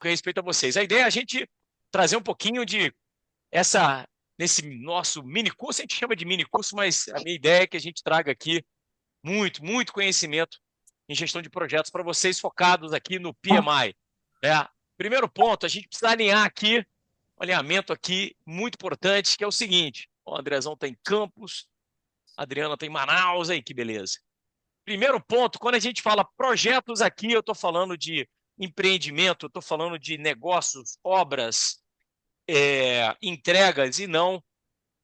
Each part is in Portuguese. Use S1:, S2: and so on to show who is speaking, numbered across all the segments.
S1: com respeito a vocês. A ideia é a gente trazer um pouquinho de nesse nosso mini curso, a gente chama de mini curso, mas a minha ideia é que a gente traga aqui muito conhecimento em gestão de projetos para vocês focados aqui no PMI. Né? Primeiro ponto, a gente precisa alinhar aqui, um alinhamento aqui muito importante, que é o seguinte: o Andrezão está em Campos, a Adriana está em Manaus, aí que beleza. Primeiro ponto, quando a gente fala projetos aqui, eu estou falando de empreendimento, eu estou falando de negócios, obras, entregas e não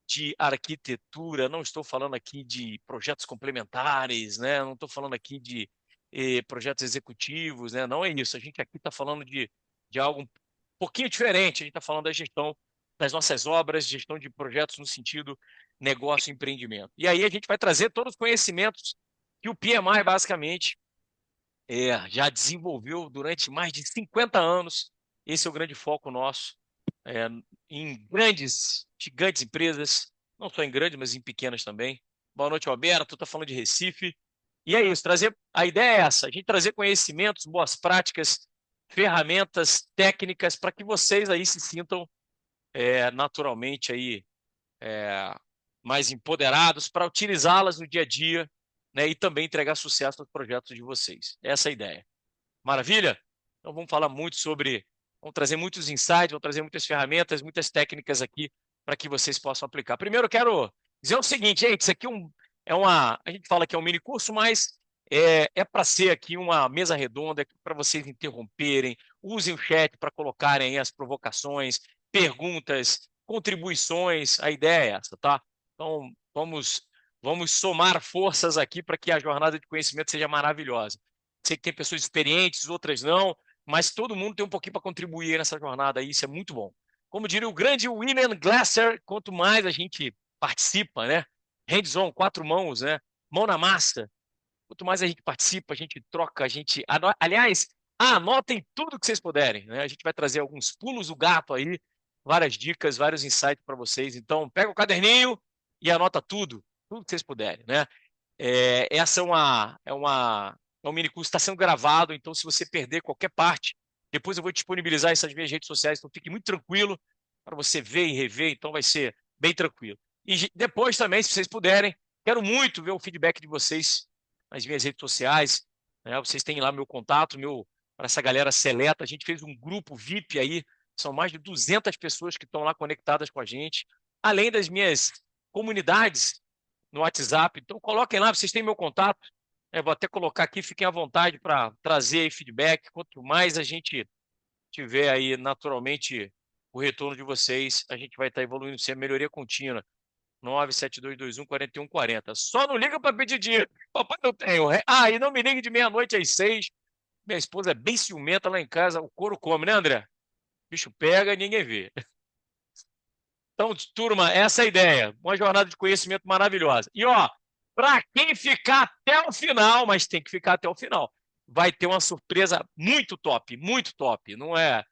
S1: de arquitetura, não estou falando aqui de projetos complementares, né? Não estou falando aqui de projetos executivos, né? Não é isso. A gente aqui está falando de algo um pouquinho diferente. A gente está falando da gestão das nossas obras, gestão de projetos no sentido negócio e empreendimento. E aí a gente vai trazer todos os conhecimentos que o PMI basicamente já desenvolveu durante mais de 50 anos. Esse é o grande foco nosso é, em gigantes empresas, não só em grandes, mas em pequenas também. Boa noite, Alberto. Está falando de Recife. E é isso, a ideia é essa, a gente trazer conhecimentos, boas práticas, ferramentas, técnicas, para que vocês aí se sintam naturalmente aí, é, mais empoderados para utilizá-las no dia a dia, né, e também entregar sucesso nos projetos de vocês. Essa é a ideia. Maravilha? Então vamos falar muito vamos trazer muitos insights, vamos trazer muitas ferramentas, muitas técnicas aqui para que vocês possam aplicar. Primeiro eu quero dizer o seguinte, gente, isso aqui a gente fala que é um mini curso, mas é para ser aqui uma mesa redonda para vocês interromperem, usem o chat para colocarem aí as provocações, perguntas, contribuições, a ideia é essa, tá? Então vamos somar forças aqui para que a jornada de conhecimento seja maravilhosa. Sei que tem pessoas experientes, outras não, mas todo mundo tem um pouquinho para contribuir nessa jornada aí, isso é muito bom. Como diria o grande William Glasser, quanto mais a gente participa, né? Hands-on, quatro mãos, né? Mão na massa. Quanto mais a gente participa, a gente troca, a gente. Aliás, anotem tudo que vocês puderem, né? A gente vai trazer alguns pulos do gato aí, várias dicas, vários insights para vocês. Então, pega o caderninho e anota tudo que vocês puderem, né? Essa é um mini curso que está sendo gravado, então se você perder qualquer parte, depois eu vou disponibilizar essas minhas redes sociais, então fique muito tranquilo para você ver e rever, então vai ser bem tranquilo. E depois também, se vocês puderem, quero muito ver o feedback de vocês nas minhas redes sociais, né? Vocês têm lá meu contato, para essa galera seleta, a gente fez um grupo VIP aí, são mais de 200 pessoas que estão lá conectadas com a gente, além das minhas comunidades no WhatsApp. Então, coloquem lá, vocês têm meu contato. Vou até colocar aqui, fiquem à vontade para trazer aí feedback. Quanto mais a gente tiver aí, naturalmente, o retorno de vocês, a gente vai estar evoluindo sempre, melhoria contínua. 972214140. Só não liga para pedir dinheiro. Papai não tem. E não me ligue de meia-noite às 6. Minha esposa é bem ciumenta lá em casa. O couro come, né, André? O bicho pega e ninguém vê. Então, turma, essa é a ideia. Uma jornada de conhecimento maravilhosa. E, ó, para quem ficar até o final, mas tem que ficar até o final, vai ter uma surpresa muito top, muito top. Não é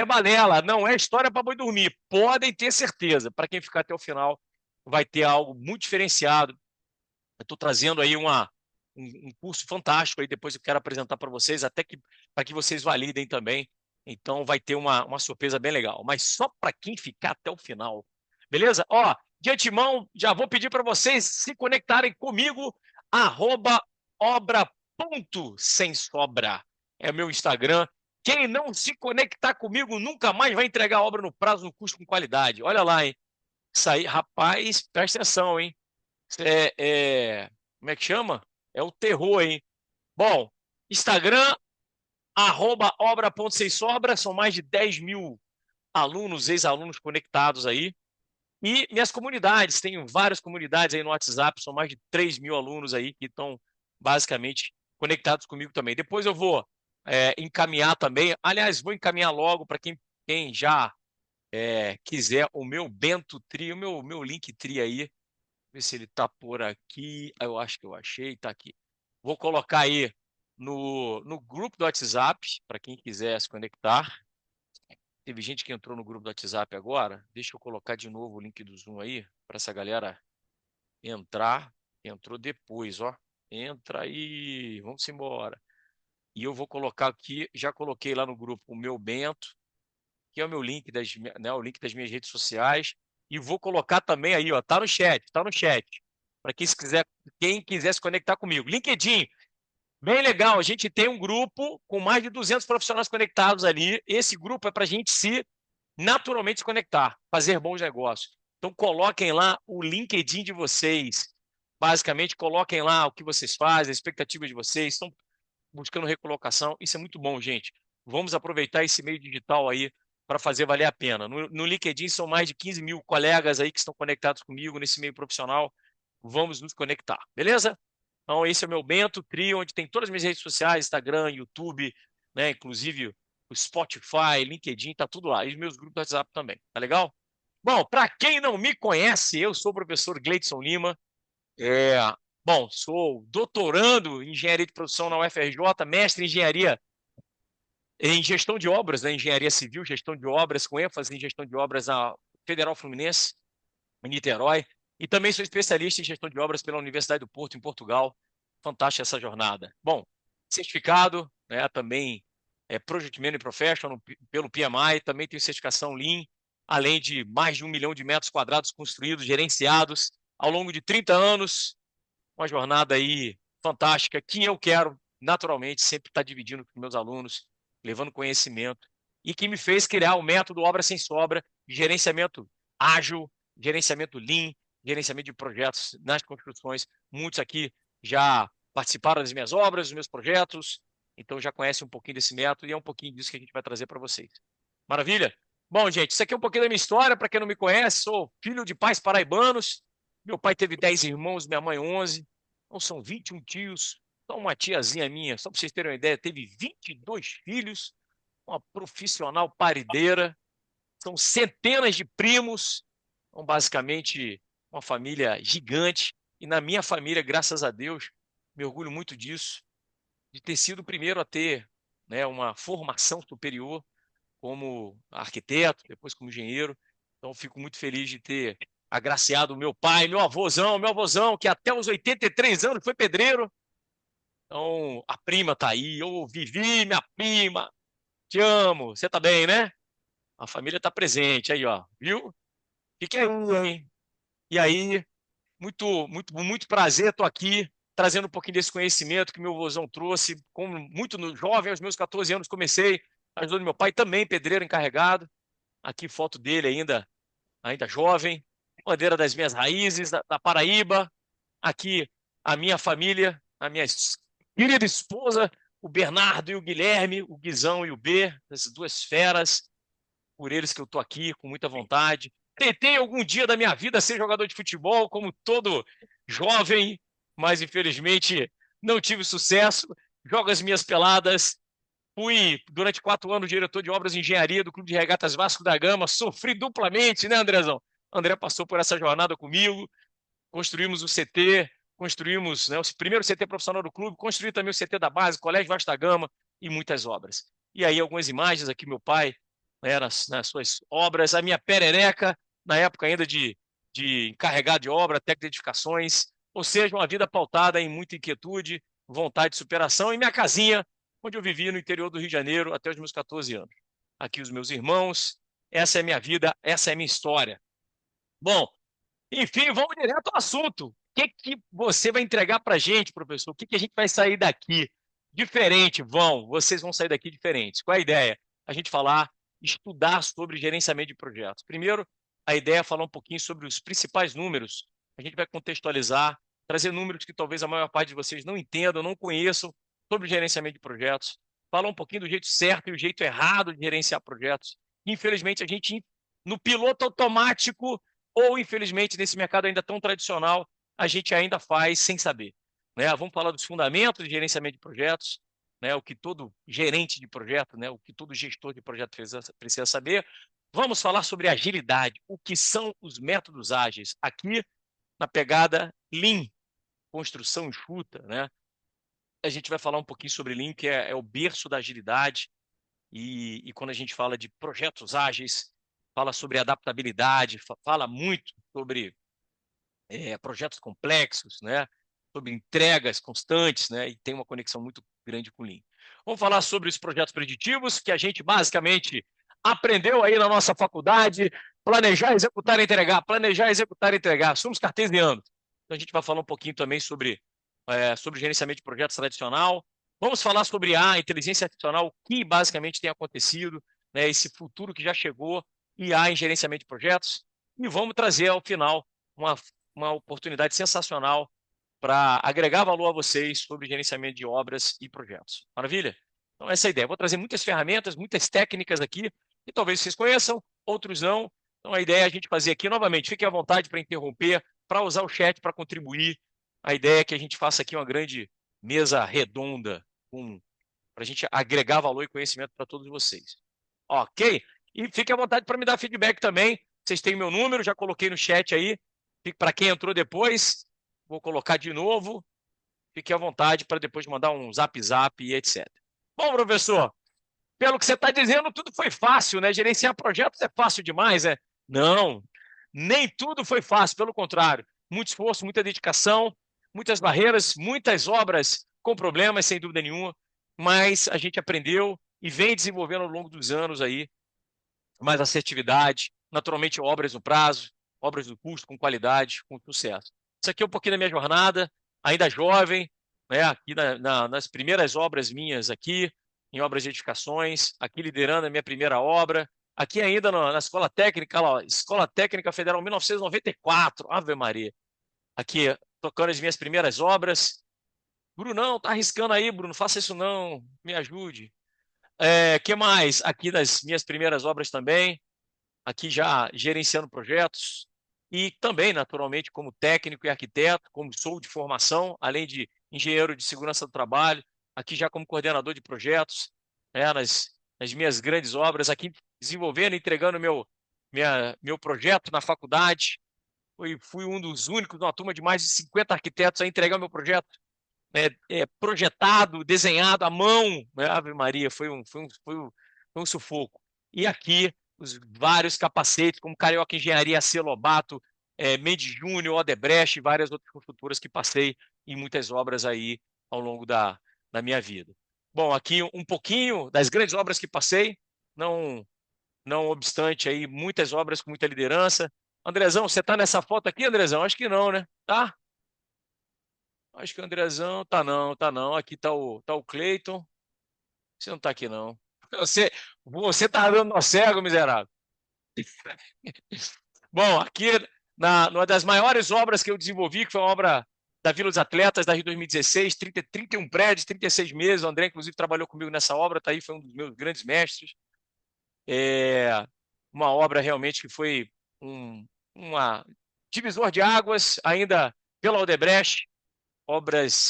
S1: balela, não é história para boi dormir. Podem ter certeza. Para quem ficar até o final, vai ter algo muito diferenciado. Eu estou trazendo aí um curso fantástico aí, depois eu quero apresentar para vocês, até que para que vocês validem também. Então vai ter uma surpresa bem legal, mas só para quem ficar até o final. Beleza? Ó, de antemão, já vou pedir para vocês se conectarem comigo, @obra.semsobra. É meu Instagram. Quem não se conectar comigo nunca mais vai entregar a obra no prazo, no custo, com qualidade. Olha lá, hein? Isso aí, rapaz, presta atenção, hein? Como é que chama? É o terror, hein? Bom, Instagram, @obra.semsobra, são mais de 10 mil alunos, ex-alunos conectados aí. E minhas comunidades, tenho várias comunidades aí no WhatsApp, são mais de 3 mil alunos aí que estão basicamente conectados comigo também. Depois eu vou encaminhar também, aliás, vou encaminhar logo para quem já quiser o meu Bento Tri, o meu link Tri aí, ver se ele está por aqui. Eu acho que eu achei, está aqui. Vou colocar aí no grupo do WhatsApp, para quem quiser se conectar. Teve gente que entrou no grupo do WhatsApp agora. Deixa eu colocar de novo o link do Zoom aí, para essa galera entrar. Entrou depois, ó. Entra aí, vamos embora. E eu vou colocar aqui, já coloquei lá no grupo o meu Bento, que é o meu link né, o link das minhas redes sociais. E vou colocar também aí, ó, tá no chat, tá no chat. Para quem quiser se conectar comigo. LinkedIn, bem legal. A gente tem um grupo com mais de 200 profissionais conectados ali. Esse grupo é para a gente se naturalmente se conectar, fazer bons negócios. Então, coloquem lá o LinkedIn de vocês. Basicamente, coloquem lá o que vocês fazem, a expectativa de vocês. Estão buscando recolocação. Isso é muito bom, gente. Vamos aproveitar esse meio digital aí para fazer valer a pena. No LinkedIn são mais de 15 mil colegas aí que estão conectados comigo nesse meio profissional. Vamos nos conectar, beleza? Então, esse é o meu Bento Tri, onde tem todas as minhas redes sociais, Instagram, YouTube, né? Inclusive o Spotify, LinkedIn, tá tudo lá. E os meus grupos do WhatsApp também, tá legal? Bom, para quem não me conhece, eu sou o professor Gleidson Lima. É, bom, sou doutorando em engenharia de produção na UFRJ, mestre em engenharia em gestão de obras, né? Engenharia civil, gestão de obras, com ênfase em gestão de obras na Federal Fluminense, em Niterói. E também sou especialista em gestão de obras pela Universidade do Porto, em Portugal. Fantástica essa jornada. Bom, certificado, né, também Project Management Professional pelo PMI, também tenho certificação Lean, além de mais de 1 milhão de metros quadrados construídos, gerenciados ao longo de 30 anos. Uma jornada aí fantástica que eu quero, naturalmente, sempre estar dividindo com meus alunos, levando conhecimento, e que me fez criar o método Obra Sem Sobra, gerenciamento ágil, gerenciamento Lean, gerenciamento de projetos nas construções. Muitos aqui já participaram das minhas obras, dos meus projetos, então já conhecem um pouquinho desse método e é um pouquinho disso que a gente vai trazer para vocês. Maravilha? Bom, gente, isso aqui é um pouquinho da minha história. Para quem não me conhece, sou filho de pais paraibanos. Meu pai teve 10 irmãos, minha mãe 11. Então são 21 tios. Então uma tiazinha minha, só para vocês terem uma ideia, teve 22 filhos, uma profissional parideira. São centenas de primos. Então, basicamente, uma família gigante. E na minha família, graças a Deus, me orgulho muito disso, de ter sido o primeiro a ter, né, uma formação superior como arquiteto, depois como engenheiro. Então, fico muito feliz de ter agraciado o meu pai, meu avôzão, que até os 83 anos foi pedreiro. Então, a prima tá aí. Ô, Vivi, minha prima, te amo. Você tá bem, né? A família tá presente aí, ó. Viu? Fique aí, hein? E aí, muito prazer, tô aqui trazendo um pouquinho desse conhecimento que meu avôzão trouxe. Como muito jovem, aos meus 14 anos, comecei ajudando meu pai, também pedreiro encarregado. Aqui foto dele ainda jovem, bandeira das minhas raízes, da Paraíba. Aqui a minha família, a minha querida esposa, o Bernardo e o Guilherme, o Guizão e o B, essas duas feras, por eles que eu estou aqui com muita vontade. Tentei algum dia da minha vida ser jogador de futebol, como todo jovem, mas infelizmente não tive sucesso. Jogo as minhas peladas. Fui, durante 4 anos, diretor de obras e engenharia do Clube de Regatas Vasco da Gama. Sofri duplamente, né, Andrezão? André passou por essa jornada comigo. Construímos o CT, construímos, né, o primeiro CT profissional do clube, construí também o CT da base, Colégio Vasco da Gama e muitas obras. E aí algumas imagens aqui, meu pai, né, nas suas obras, a minha perereca, na época ainda de encarregado de obra, técnico de edificações, ou seja, uma vida pautada em muita inquietude, vontade de superação, e minha casinha, onde eu vivia no interior do Rio de Janeiro até os meus 14 anos. Aqui os meus irmãos, essa é a minha vida, essa é a minha história. Bom, enfim, vamos direto ao assunto. O que você vai entregar para a gente, professor? O que a gente vai sair daqui diferente? Vocês vão sair daqui diferentes. Qual é a ideia? A gente falar, estudar sobre gerenciamento de projetos. Primeiro, a ideia é falar um pouquinho sobre os principais números. A gente vai contextualizar, trazer números que talvez a maior parte de vocês não entendam, não conheçam sobre gerenciamento de projetos. Falar um pouquinho do jeito certo e o jeito errado de gerenciar projetos. Infelizmente, a gente, no piloto automático, ou, infelizmente, nesse mercado ainda tão tradicional, a gente ainda faz sem saber. Né? Vamos falar dos fundamentos de gerenciamento de projetos, né? O que todo gerente de projeto, né? O que todo gestor de projeto precisa saber. Vamos falar sobre agilidade, o que são os métodos ágeis. Aqui, na pegada Lean, construção enxuta. Né? A gente vai falar um pouquinho sobre Lean, que é o berço da agilidade, e quando a gente fala de projetos ágeis, fala sobre adaptabilidade, fala muito sobre projetos complexos, né? Sobre entregas constantes, né? E tem uma conexão muito grande com o Lean. Vamos falar sobre os projetos preditivos, que a gente basicamente aprendeu aí na nossa faculdade, planejar, executar e entregar, planejar, executar e entregar. Somos cartesianos. Então a gente vai falar um pouquinho também sobre gerenciamento de projetos tradicional. Vamos falar sobre a inteligência artificial, o que basicamente tem acontecido, né, esse futuro que já chegou, IA em gerenciamento de projetos. E vamos trazer ao final uma, uma oportunidade sensacional para agregar valor a vocês sobre gerenciamento de obras e projetos. Maravilha? Então, essa é a ideia. Vou trazer muitas ferramentas, muitas técnicas aqui, que talvez vocês conheçam, outros não. Então, a ideia é a gente fazer aqui, novamente, fiquem à vontade para interromper, para usar o chat para contribuir. A ideia é que a gente faça aqui uma grande mesa redonda, para a gente agregar valor e conhecimento para todos vocês. Ok? E fiquem à vontade para me dar feedback também. Vocês têm meu número, já coloquei no chat aí. Para quem entrou depois, vou colocar de novo. Fique à vontade para depois mandar um zap e etc. Bom, professor, pelo que você está dizendo, tudo foi fácil, né? Gerenciar projetos é fácil demais, né? Não, nem tudo foi fácil, pelo contrário. Muito esforço, muita dedicação, muitas barreiras, muitas obras com problemas, sem dúvida nenhuma, mas a gente aprendeu e vem desenvolvendo ao longo dos anos aí mais assertividade, naturalmente obras no prazo, obras no custo, com qualidade, com sucesso. Isso aqui é um pouquinho da minha jornada, ainda jovem, né, aqui nas primeiras obras minhas aqui, em obras de edificações, aqui liderando a minha primeira obra, aqui ainda na Escola Técnica, lá, Escola Técnica Federal 1994, Ave Maria, aqui tocando as minhas primeiras obras. Brunão, tá arriscando aí, Bruno, faça isso não, me ajude. Que mais? Aqui das minhas primeiras obras também, aqui já gerenciando projetos e também, naturalmente, como técnico e arquiteto, como sou de formação, além de engenheiro de segurança do trabalho, aqui já como coordenador de projetos, né, nas minhas grandes obras, aqui desenvolvendo, entregando meu projeto na faculdade. Fui um dos únicos, numa turma de mais de 50 arquitetos, a entregar meu projeto projetado, desenhado à mão, né? Ave Maria, foi um sufoco. E aqui, os vários capacetes, como Carioca Engenharia, C. Lobato, Mendes Júnior, Odebrecht e várias outras construtoras que passei em muitas obras aí ao longo da minha vida. Bom, aqui um pouquinho das grandes obras que passei, não, não obstante aí muitas obras com muita liderança. Andrezão, você está nessa foto aqui, Andrezão? Acho que não, né? Tá? Acho que o Andrezão tá não, tá não. Aqui tá o Cleiton. Você não tá aqui, não. Você tá dando nó cego, miserável. Bom, aqui numa das maiores obras que eu desenvolvi, que foi uma obra da Vila dos Atletas, da Rio 2016, 31 prédios, 36 meses. O André, inclusive, trabalhou comigo nessa obra, tá aí, foi um dos meus grandes mestres. Uma obra realmente que foi uma divisor de águas, ainda pela Odebrecht,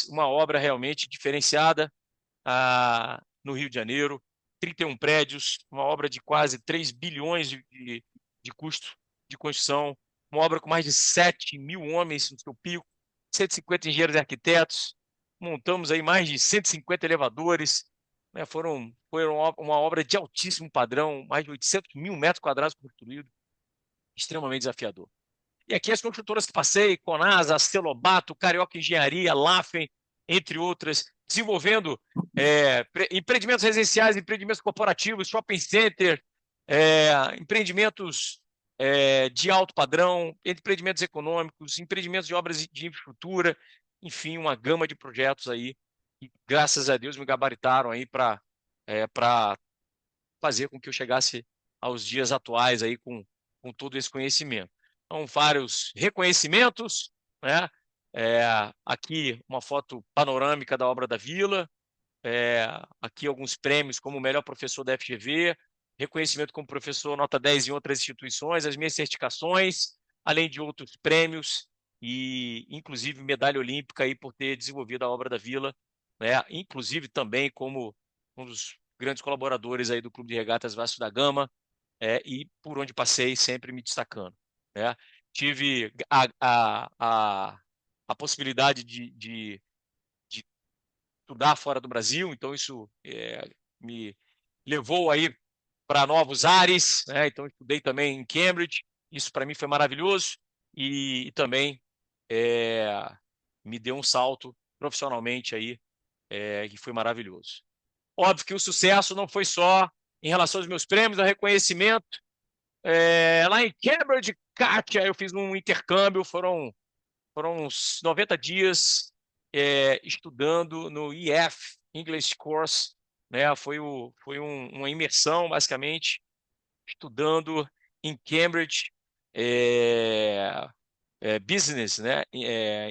S1: uma obra realmente diferenciada no Rio de Janeiro, 31 prédios, uma obra de quase 3 bilhões de custo de construção, uma obra com mais de 7 mil homens no seu pico, 150 engenheiros e arquitetos, montamos aí mais de 150 elevadores, né, foram uma obra de altíssimo padrão, mais de 800 mil metros quadrados construídos, extremamente desafiador. E aqui as construtoras que passei, Conasa, Celobato, Carioca Engenharia, Lafen, entre outras, desenvolvendo empreendimentos residenciais, empreendimentos corporativos, shopping center, empreendimentos de alto padrão, empreendimentos econômicos, empreendimentos de obras de infraestrutura, enfim, uma gama de projetos aí, que graças a Deus me gabaritaram aí para fazer com que eu chegasse aos dias atuais aí com todo esse conhecimento. Então, vários reconhecimentos, né? Aqui uma foto panorâmica da obra da Vila, aqui alguns prêmios como o melhor professor da FGV, reconhecimento como professor nota 10 em outras instituições, as minhas certificações, além de outros prêmios e inclusive medalha olímpica aí por ter desenvolvido a obra da Vila, né? Inclusive também como um dos grandes colaboradores aí do Clube de Regatas Vasco da Gama, e por onde passei sempre me destacando, né? Tive a possibilidade de estudar fora do Brasil, então isso me levou aí para novos ares, né? Então estudei também em Cambridge, isso para mim foi maravilhoso e também me deu um salto profissionalmente aí que foi maravilhoso. Óbvio que o sucesso não foi só em relação aos meus prêmios, ao reconhecimento. Lá em Cambridge, Kátia, eu fiz um intercâmbio, foram uns 90 dias estudando no EF, English Course, né? Foi uma imersão, basicamente, estudando em Cambridge, business, né?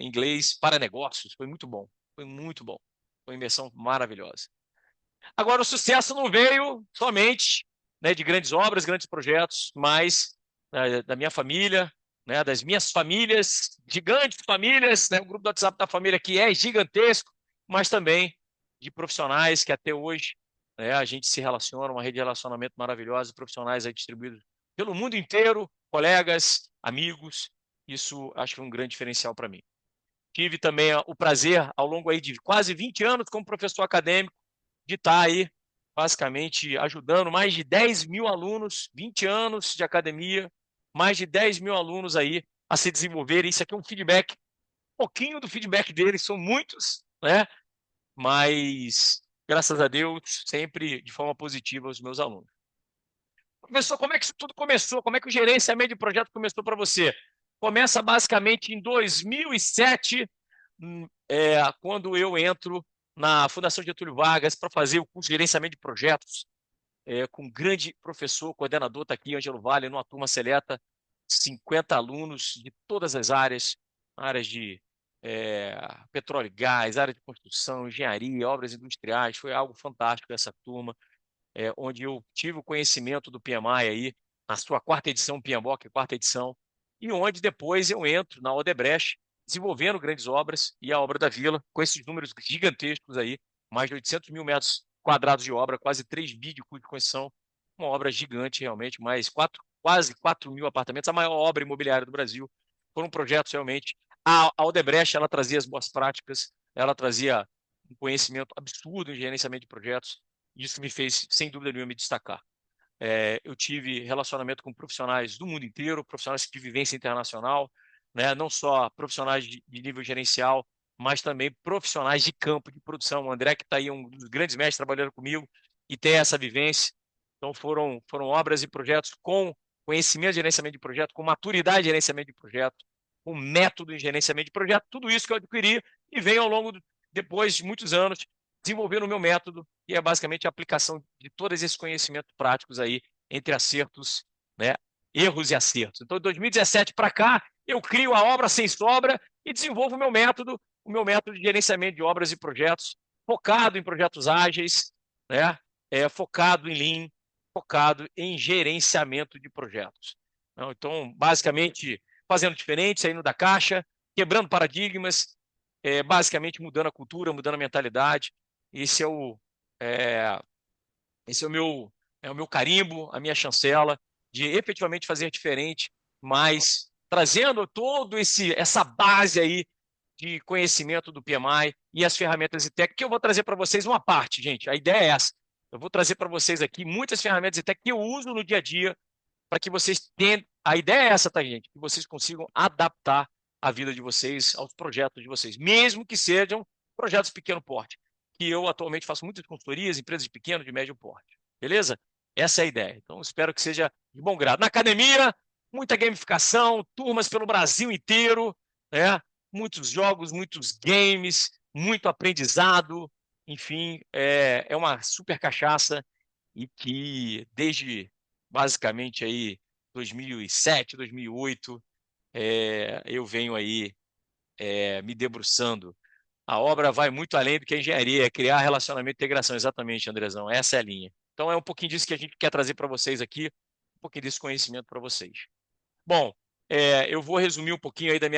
S1: Inglês para negócios. Foi muito bom, foi muito bom. Foi uma imersão maravilhosa. Agora, o sucesso não veio somente, né, de grandes obras, grandes projetos, mas da minha família, né, das minhas famílias, gigantes famílias, né, o grupo do WhatsApp da família que é gigantesco, mas também de profissionais que até hoje, né, a gente se relaciona, uma rede de relacionamento maravilhosa, profissionais aí distribuídos pelo mundo inteiro, colegas, amigos. Isso acho que é um grande diferencial para mim. Tive também o prazer, ao longo aí de quase 20 anos como professor acadêmico, de estar aí, basicamente, ajudando mais de 10 mil alunos, 20 anos de academia, mais de 10 mil alunos aí a se desenvolverem. Isso aqui é um feedback, um pouquinho do feedback deles, são muitos, né? Mas, graças a Deus, sempre de forma positiva aos meus alunos. Professor, como é que isso tudo começou? Como é que o gerenciamento de projeto começou para você? Começa basicamente em 2007, quando eu entro na Fundação Getúlio Vargas para fazer o curso de gerenciamento de projetos, com um grande professor, coordenador, está aqui, Ângelo Vale, numa turma seleta, 50 alunos de todas as áreas de petróleo e gás, área de construção, engenharia, obras industriais. Foi algo fantástico essa turma, onde eu tive o conhecimento do PMI aí, na sua quarta edição, PMBOK, quarta edição, e onde depois eu entro na Odebrecht, desenvolvendo grandes obras, e a obra da Vila, com esses números gigantescos aí, mais de 800 mil metros quadrados de obra, quase 3 bi de custo de construção, uma obra gigante realmente, quase 4 mil apartamentos, a maior obra imobiliária do Brasil. Foram projetos realmente. A Odebrecht, ela trazia as boas práticas, ela trazia um conhecimento absurdo em gerenciamento de projetos, isso me fez, sem dúvida nenhuma, me destacar. Eu tive relacionamento com profissionais do mundo inteiro, profissionais de vivência internacional, né? Não só profissionais de nível gerencial, mas também profissionais de campo, de produção. O André, que está aí, um dos grandes mestres trabalhando comigo, e tem essa vivência. Então, foram obras e projetos com conhecimento de gerenciamento de projeto, com maturidade de gerenciamento de projeto, com método de gerenciamento de projeto, tudo isso que eu adquiri e venho ao longo, depois de muitos anos, desenvolvendo o meu método, e é basicamente a aplicação de todos esses conhecimentos práticos aí, entre acertos, né, erros e acertos. Então, de 2017 para cá, eu crio a obra sem sobra e desenvolvo o meu método de gerenciamento de obras e projetos, focado em projetos ágeis, né, focado em Lean, focado em gerenciamento de projetos. Então, basicamente, fazendo diferente, saindo da caixa, quebrando paradigmas, basicamente mudando a cultura, mudando a mentalidade. Esse é o, é, esse é o meu carimbo, a minha chancela de efetivamente fazer diferente, mas trazendo todo essa base aí de conhecimento do PMI e as ferramentas e técnicas, que eu vou trazer para vocês uma parte, gente. A ideia é essa. Eu vou trazer para vocês aqui muitas ferramentas e técnicas que eu uso no dia a dia para que vocês tenham. A ideia é essa, tá, gente? Que vocês consigam adaptar a vida de vocês aos projetos de vocês, mesmo que sejam projetos de pequeno porte, que eu atualmente faço muitas consultorias, empresas de pequeno, de médio porte. Beleza? Essa é a ideia. Então, espero que seja de bom grado. Na academia, muita gamificação, turmas pelo Brasil inteiro, né? Muitos jogos, muitos games, muito aprendizado. Enfim, é uma super cachaça e que desde basicamente aí 2007, 2008, eu venho aí me debruçando. A obra vai muito além do que a engenharia, é criar relacionamento e integração, exatamente, Andrezão, essa é a linha. Então é um pouquinho disso que a gente quer trazer para vocês aqui, um pouquinho desse conhecimento para vocês. Bom, eu vou resumir um pouquinho aí da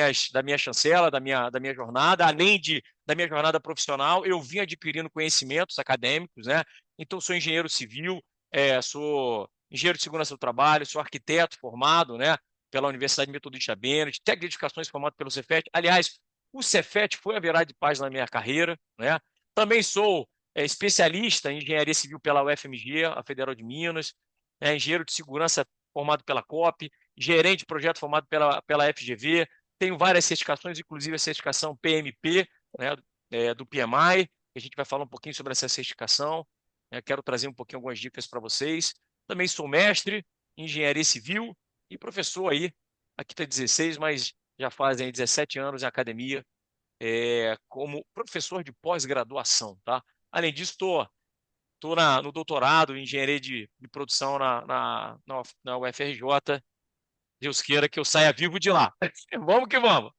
S1: minha chancela, da minha jornada, além da minha jornada profissional, eu vim adquirindo conhecimentos acadêmicos, né? Então, sou engenheiro civil, sou engenheiro de segurança do trabalho, sou arquiteto formado, né, pela Universidade Metodista Bennett, técnico de edificações formado pelo Cefet. Aliás, o Cefet foi a virada de página na minha carreira, né? Também sou especialista em engenharia civil pela UFMG, a Federal de Minas, engenheiro de segurança formado pela COP, gerente de projeto formado pela FGV, tenho várias certificações, inclusive a certificação PMP, né, do PMI, a gente vai falar um pouquinho sobre essa certificação. né? Quero trazer um pouquinho algumas dicas para vocês. Também sou mestre em engenharia civil e professor aí. Aqui está 16, mas já fazem 17 anos em academia, como professor de pós-graduação, tá? Além disso, estou no doutorado em engenharia de produção na UFRJ. Deus queira que eu saia vivo de lá. Vamos que vamos.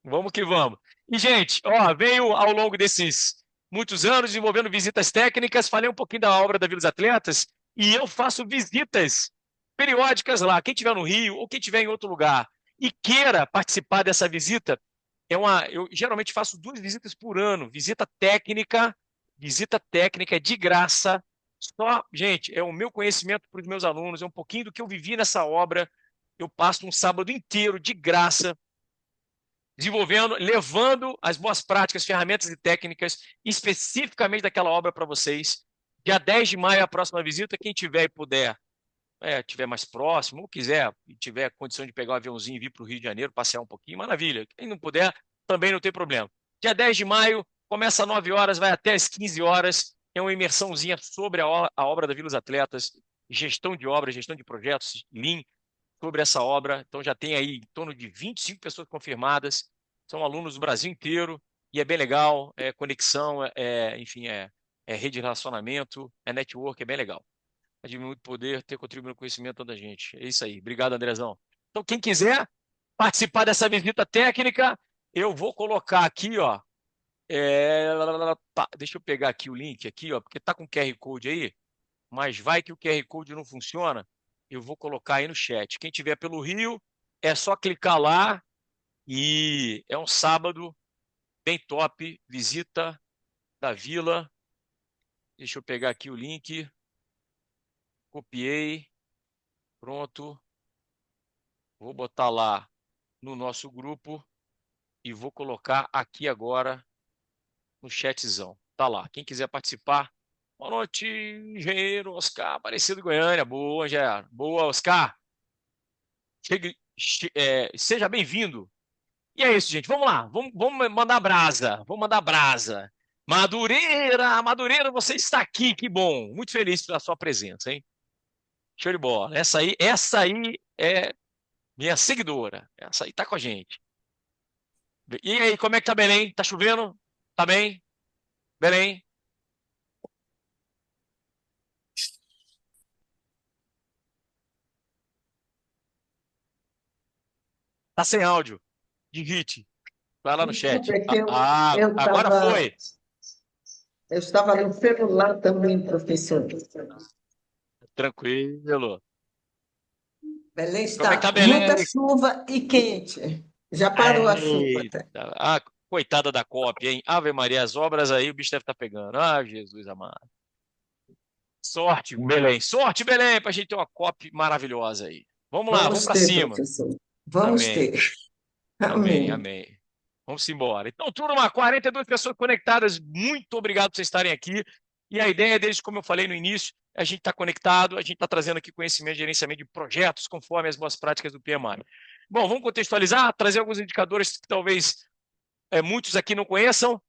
S1: Vamos que vamos. E, gente, ó, venho ao longo desses muitos anos desenvolvendo visitas técnicas, falei um pouquinho da obra da Vila dos Atletas, e eu faço visitas periódicas lá. Quem estiver no Rio ou quem estiver em outro lugar e queira participar dessa visita, eu geralmente faço 2 visitas por ano, visita técnica de graça. Só, gente, é o meu conhecimento para os meus alunos, é um pouquinho do que eu vivi nessa obra. Eu passo um sábado inteiro de graça desenvolvendo, levando as boas práticas, ferramentas e técnicas especificamente daquela obra para vocês. Dia 10 de maio é a próxima visita. Quem tiver e puder, tiver mais próximo, ou quiser e tiver condição de pegar um aviãozinho e vir para o Rio de Janeiro, passear um pouquinho, maravilha. Quem não puder, também não tem problema. Dia 10 de maio, começa às 9 horas, vai até às 15 horas. É uma imersãozinha sobre a obra da Vila dos Atletas, gestão de obras, gestão de projetos, Lean, sobre essa obra. Então já tem aí em torno de 25 pessoas confirmadas. São alunos do Brasil inteiro e é bem legal. É conexão, enfim, é rede de relacionamento, é network, é bem legal. É de muito poder ter contribuído com o conhecimento da gente. É isso aí. Obrigado, Andrezão. Então, quem quiser participar dessa visita técnica, eu vou colocar aqui, ó. Deixa eu pegar aqui o link aqui, ó, porque tá com QR Code aí, mas vai que o QR Code não funciona. Eu vou colocar aí no chat. Quem tiver pelo Rio, é só clicar lá e é um sábado bem top, visita da Vila. Deixa eu pegar aqui o link. Copiei. Pronto. Vou botar lá no nosso grupo e vou colocar aqui agora no chatzão. Tá lá. Quem quiser participar. Boa noite, engenheiro Oscar Aparecido Goiânia. Boa, Angela. Boa, Oscar. Seja bem-vindo. E é isso, gente. Vamos lá. Vamos mandar brasa. Vamos mandar brasa. Madureira, Madureira, você está aqui. Que bom. Muito feliz pela sua presença, hein? Show de bola. Essa aí é minha seguidora. Essa aí tá com a gente. E aí, como é que tá Belém? Tá chovendo? Tá bem? Belém? Tá sem áudio. Digite. Vai lá no
S2: Desculpa,
S1: chat.
S2: é que eu
S1: Agora
S2: estava
S1: foi.
S2: eu estava no celular também, professor.
S1: Tranquilo.
S2: Belém
S1: Como é que
S2: está
S1: tá
S2: muita
S1: Belém?
S2: chuva e quente. Já parou a chuva
S1: Eita.
S2: até.
S1: Ah, coitada da cópia, hein? Ave Maria, as obras aí, o bicho deve estar pegando. Ah, Jesus amado. Sorte, Belém. Sorte, Belém, pra gente ter uma cópia maravilhosa aí. Vamos lá, vamos
S2: Vamos
S1: para
S2: ter,
S1: cima.
S2: professor. Vamos
S1: Amém.
S2: ter.
S1: Amém,
S2: Amém.
S1: amém. Vamos embora. Então, turma, 42 pessoas conectadas. Muito obrigado por vocês estarem aqui. E a ideia deles, como eu falei no início, a gente está conectado, a gente está trazendo aqui conhecimento de gerenciamento de projetos conforme as boas práticas do PMI. Bom, vamos contextualizar, trazer alguns indicadores que talvez muitos aqui não conheçam.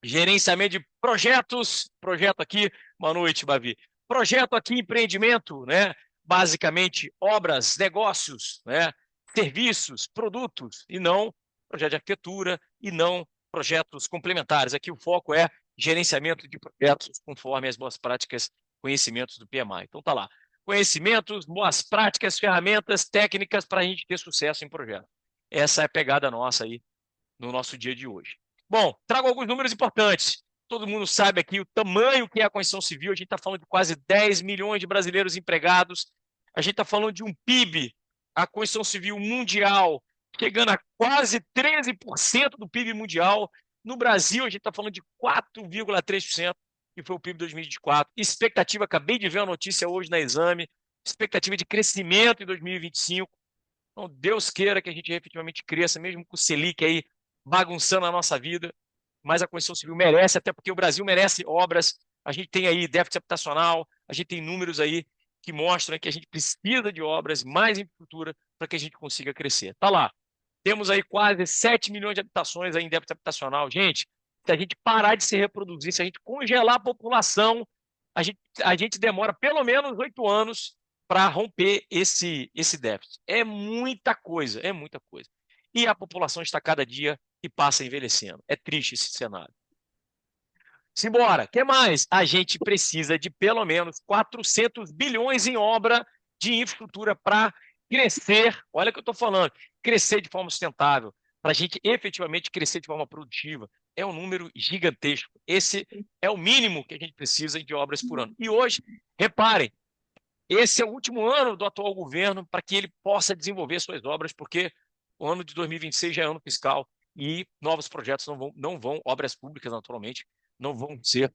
S1: Gerenciamento de projetos, projeto aqui, boa noite, Bavi. Projeto aqui, empreendimento, né? Basicamente, obras, negócios, né? Serviços, produtos, e não projeto de arquitetura, e não projetos complementares. Aqui o foco é gerenciamento de projetos conforme as boas práticas, conhecimentos do PMI. Então tá lá. Conhecimentos, boas práticas, ferramentas, técnicas para a gente ter sucesso em projeto. Essa é a pegada nossa aí no nosso dia de hoje. Bom, trago alguns números importantes. Todo mundo sabe aqui o tamanho que é a construção civil. A gente está falando de quase 10 milhões de brasileiros empregados. A gente está falando de um PIB, a construção civil mundial, chegando a quase 13% do PIB mundial. No Brasil, a gente está falando de 4,3%, que foi o PIB de 2024. Expectativa, acabei de ver a notícia hoje na Exame, expectativa de crescimento em 2025. Então, Deus queira que a gente efetivamente cresça, mesmo com o Selic aí bagunçando a nossa vida, mas a construção civil merece, até porque o Brasil merece obras. A gente tem aí déficit habitacional, a gente tem números aí que mostram que a gente precisa de obras, mais infraestrutura, para que a gente consiga crescer. Tá lá. Temos aí quase 7 milhões de habitações aí em déficit habitacional. Gente, se a gente parar de se reproduzir, se a gente congelar a população, a gente demora pelo menos 8 anos para romper esse déficit. É muita coisa, é muita coisa. E a população está cada dia que passa envelhecendo. É triste esse cenário. Simbora. O que mais? A gente precisa de pelo menos 400 bilhões em obra de infraestrutura para crescer. Olha o que eu estou falando. Crescer de forma sustentável, para a gente efetivamente crescer de forma produtiva. É um número gigantesco. Esse é o mínimo que a gente precisa de obras por ano. E hoje, reparem, esse é o último ano do atual governo para que ele possa desenvolver suas obras, porque o ano de 2026 já é ano fiscal e novos projetos não vão, obras públicas, naturalmente, não vão ser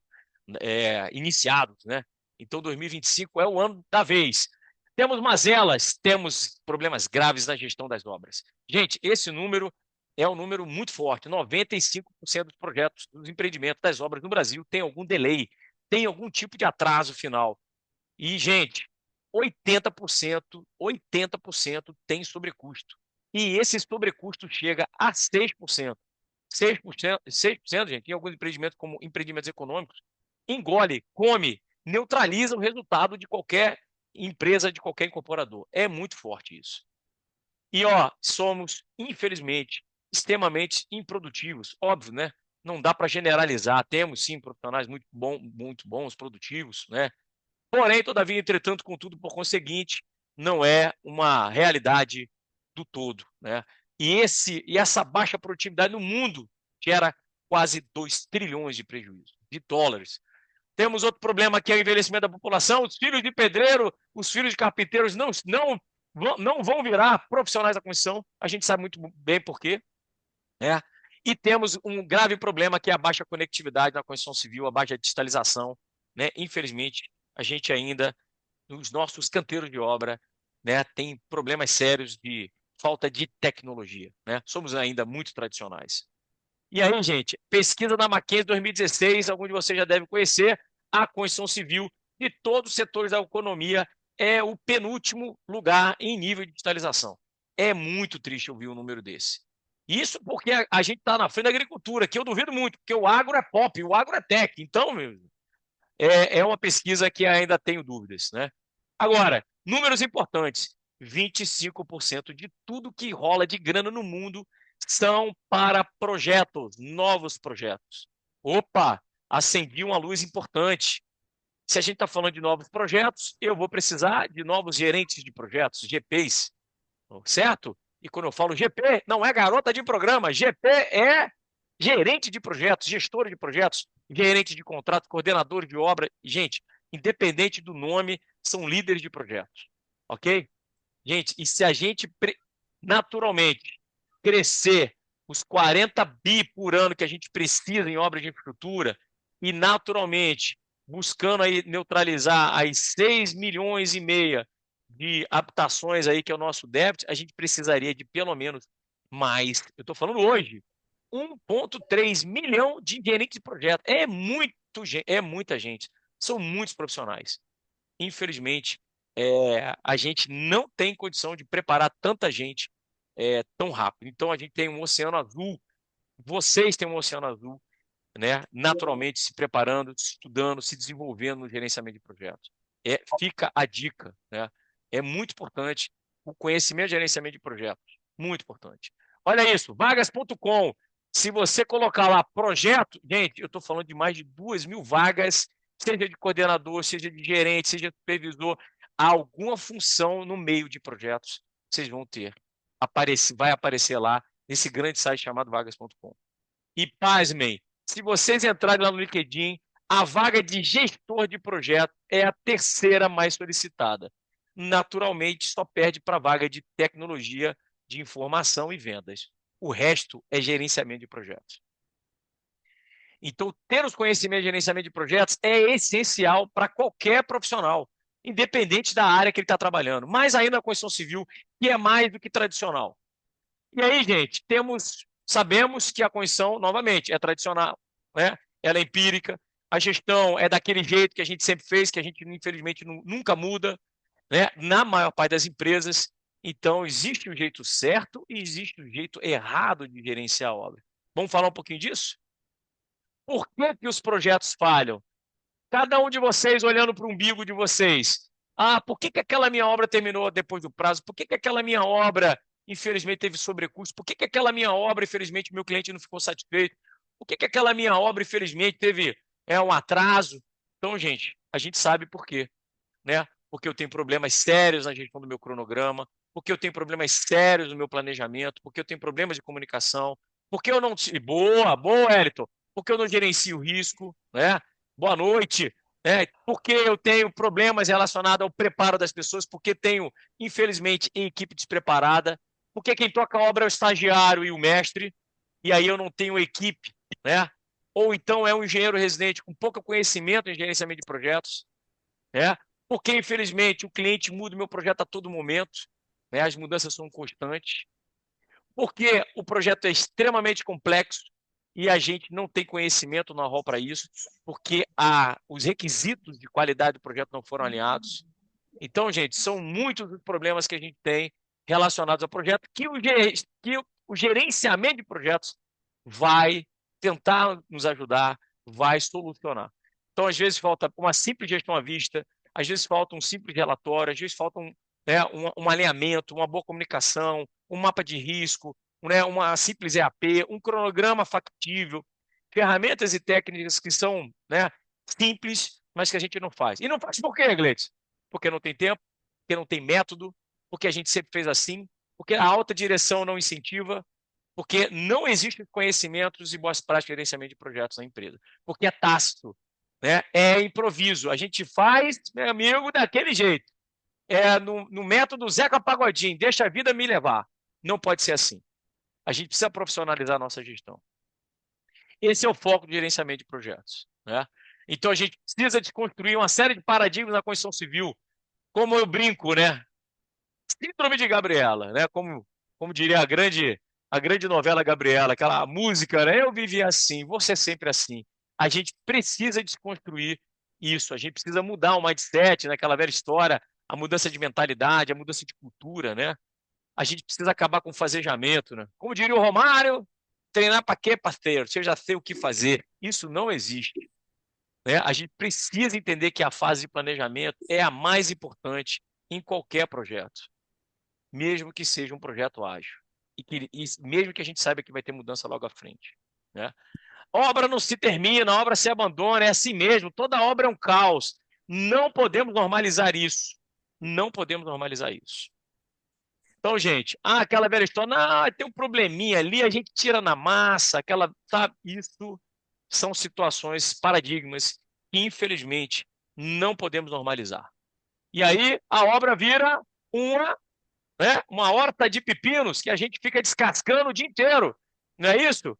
S1: iniciados, né? Então, 2025 é o ano da vez. Temos mazelas, temos problemas graves na gestão das obras. Gente, esse número é um número muito forte. 95% dos projetos, dos empreendimentos, das obras no Brasil tem algum delay, tem algum tipo de atraso final. E, gente, 80% tem sobrecusto. E esse sobrecusto chega a 6%. 6%, gente, em alguns empreendimentos, como empreendimentos econômicos, engole, come, neutraliza o resultado de qualquer empresa, de qualquer incorporador. É muito forte isso. E, ó, somos, infelizmente, extremamente improdutivos. Óbvio, né? Não dá para generalizar. Temos, sim, profissionais muito bons, produtivos, né? Porém, todavia, entretanto, contudo, por conseguinte, não é uma realidade do todo, né? E essa baixa produtividade no mundo gera quase 2 trilhões de prejuízo, de dólares. Temos outro problema que é o envelhecimento da população. Os filhos de pedreiro, os filhos de carpinteiros não vão virar profissionais da construção. A gente sabe muito bem por quê, né? E temos um grave problema que é a baixa conectividade na construção civil, a baixa digitalização, né? Infelizmente, a gente ainda nos nossos canteiros de obra, né, tem problemas sérios de falta de tecnologia, né? Somos ainda muito tradicionais. E aí, gente, pesquisa da Mackenzie 2016, alguns de vocês já devem conhecer, a construção civil de todos os setores da economia é o penúltimo lugar em nível de digitalização. É muito triste ouvir um número desse. Isso porque a gente está na frente da agricultura, que eu duvido muito, porque o agro é pop, o agro é tech. Então, meu, é uma pesquisa que ainda tenho dúvidas, né? Agora, números importantes: 25% de tudo que rola de grana no mundo são para projetos, novos projetos. Opa, acendi uma luz importante. Se a gente está falando de novos projetos, eu vou precisar de novos gerentes de projetos, GPs, certo? E quando eu falo GP, não é garota de programa, GP é gerente de projetos, gestor de projetos, gerente de contrato, coordenador de obra. Gente, independente do nome, são líderes de projetos, ok? Gente, e se a gente naturalmente crescer os 40 bi por ano que a gente precisa em obras de infraestrutura e naturalmente buscando aí neutralizar as 6 milhões e meia de habitações aí que é o nosso déficit, a gente precisaria de pelo menos mais, eu estou falando hoje, 1,3 milhão de gerentes de projeto. É muita gente. São muitos profissionais. Infelizmente, a gente não tem condição de preparar tanta gente tão rápido. Então, a gente tem um oceano azul. Vocês têm um oceano azul, né? Naturalmente se preparando, estudando, se desenvolvendo no gerenciamento de projetos. Fica a dica, né? É muito importante o conhecimento de gerenciamento de projetos. Muito importante. Olha isso, vagas.com. Se você colocar lá projeto, gente, eu estou falando de mais de 2.000 vagas, seja de coordenador, seja de gerente, seja de supervisor, alguma função no meio de projetos vocês vão ter. Vai aparecer lá nesse grande site chamado vagas.com. E pasmem, se vocês entrarem lá no LinkedIn, a vaga de gestor de projeto é a terceira mais solicitada. Naturalmente, só perde para a vaga de tecnologia de informação e vendas. O resto é gerenciamento de projetos. Então, ter os conhecimentos de gerenciamento de projetos é essencial para qualquer profissional, independente da área que ele está trabalhando. Mais ainda na construção civil, que é mais do que tradicional. E aí, gente, sabemos que a construção, novamente, é tradicional, né? Ela é empírica, a gestão é daquele jeito que a gente sempre fez, que a gente, infelizmente, nunca muda, né? Na maior parte das empresas. Então, existe um jeito certo e existe um jeito errado de gerenciar a obra. Vamos falar um pouquinho disso? Por que os projetos falham? Cada um de vocês olhando para o umbigo de vocês. Ah, por que aquela minha obra terminou depois do prazo? Por que aquela minha obra, infelizmente, teve sobrecusto? Por que aquela minha obra, infelizmente, meu cliente não ficou satisfeito? Por que aquela minha obra, infelizmente, teve um atraso? Então, gente, a gente sabe por quê, né? Porque eu tenho problemas sérios na gestão do meu cronograma, porque eu tenho problemas sérios no meu planejamento, porque eu tenho problemas de comunicação, porque eu não... Boa, Elton. Porque eu não gerencio o risco, né? Boa noite. Porque eu tenho problemas relacionados ao preparo das pessoas, porque tenho, infelizmente, equipe despreparada, porque quem toca a obra é o estagiário e o mestre, e aí eu não tenho equipe, né? Ou então é um engenheiro residente com pouco conhecimento em gerenciamento de projetos, né? Porque, infelizmente, o cliente muda o meu projeto a todo momento, né? As mudanças são constantes, porque o projeto é extremamente complexo e a gente não tem conhecimento, know-how para isso, porque os requisitos de qualidade do projeto não foram alinhados. Então, gente, são muitos os problemas que a gente tem relacionados ao projeto que o gerenciamento de projetos vai tentar nos ajudar, vai solucionar. Então, às vezes, falta uma simples gestão à vista, às vezes falta um simples relatório, às vezes falta um alinhamento, uma boa comunicação, um mapa de risco, né, uma simples EAP, um cronograma factível, ferramentas e técnicas que são, né, simples, mas que a gente não faz. E não faz por quê, Gleides? Porque não tem tempo, porque não tem método, porque a gente sempre fez assim, porque a alta direção não incentiva, porque não existem conhecimentos e boas práticas de gerenciamento de projetos na empresa, porque é tácito, né? É improviso. A gente faz, meu amigo, daquele jeito. No método Zeca Pagodinho, deixa a vida me levar. Não pode ser assim. A gente precisa profissionalizar a nossa gestão. Esse é o foco do gerenciamento de projetos, né? Então, a gente precisa desconstruir uma série de paradigmas na construção civil, como eu brinco, né? Síndrome de Gabriela, né? Como diria a grande novela Gabriela, aquela música, né? Eu vivi assim, você é sempre assim. A gente precisa desconstruir isso, a gente precisa mudar o mindset, naquela velha história, a mudança de mentalidade, a mudança de cultura, né? A gente precisa acabar com o fazejamento, né? Como diria o Romário, treinar para quê, parceiro? Se eu já sei o que fazer. Isso não existe, né? A gente precisa entender que a fase de planejamento é a mais importante em qualquer projeto, mesmo que seja um projeto ágil. E mesmo que a gente saiba que vai ter mudança logo à frente, né? Obra não se termina, a obra se abandona, é assim mesmo, toda obra é um caos. Não podemos normalizar isso. Não podemos normalizar isso. Então, gente, aquela velha história, não, tem um probleminha ali, a gente tira na massa, sabe? Isso são situações, paradigmas que, infelizmente, não podemos normalizar. E aí a obra vira uma horta de pepinos que a gente fica descascando o dia inteiro. Não é isso?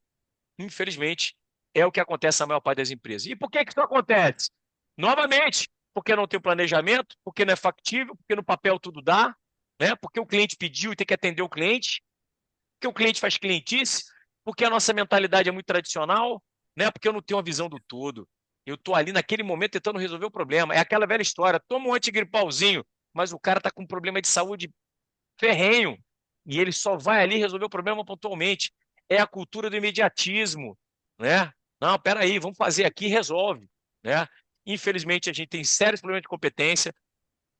S1: Infelizmente, é o que acontece na maior parte das empresas. E por que isso acontece? Novamente, porque não tem planejamento, porque não é factível, porque no papel tudo dá, né? Porque o cliente pediu e tem que atender o cliente, porque o cliente faz clientice, porque a nossa mentalidade é muito tradicional, né? Porque eu não tenho uma visão do todo. Eu estou ali naquele momento tentando resolver o problema. É aquela velha história, toma um antigripalzinho, mas o cara está com um problema de saúde ferrenho, e ele só vai ali resolver o problema pontualmente. É a cultura do imediatismo, né? Não, peraí, vamos fazer aqui e resolve, né? Infelizmente, a gente tem sérios problemas de competência.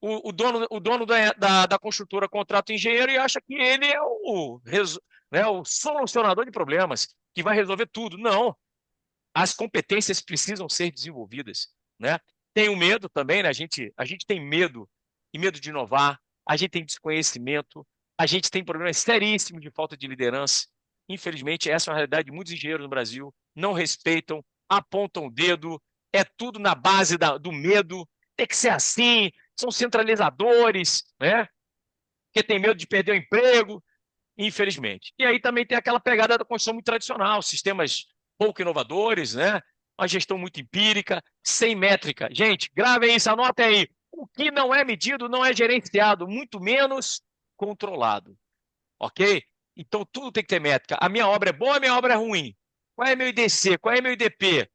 S1: O dono da construtora contrata o engenheiro e acha que ele é o solucionador de problemas, que vai resolver tudo. Não, as competências precisam ser desenvolvidas, né? Tem o medo também, né? A gente tem medo, e medo de inovar, a gente tem desconhecimento, a gente tem problemas seríssimos de falta de liderança. Infelizmente, essa é uma realidade de muitos engenheiros no Brasil, não respeitam, apontam o dedo, é tudo na base do medo, tem que ser assim, são centralizadores, né? Porque tem medo de perder o emprego, infelizmente. E aí também tem aquela pegada da construção muito tradicional, sistemas pouco inovadores, né? Uma gestão muito empírica, sem métrica. Gente, gravem isso, anotem aí. O que não é medido não é gerenciado, muito menos controlado. Ok? Então tudo tem que ter métrica. A minha obra é boa, a minha obra é ruim. Qual é meu IDC? Qual é meu IDP?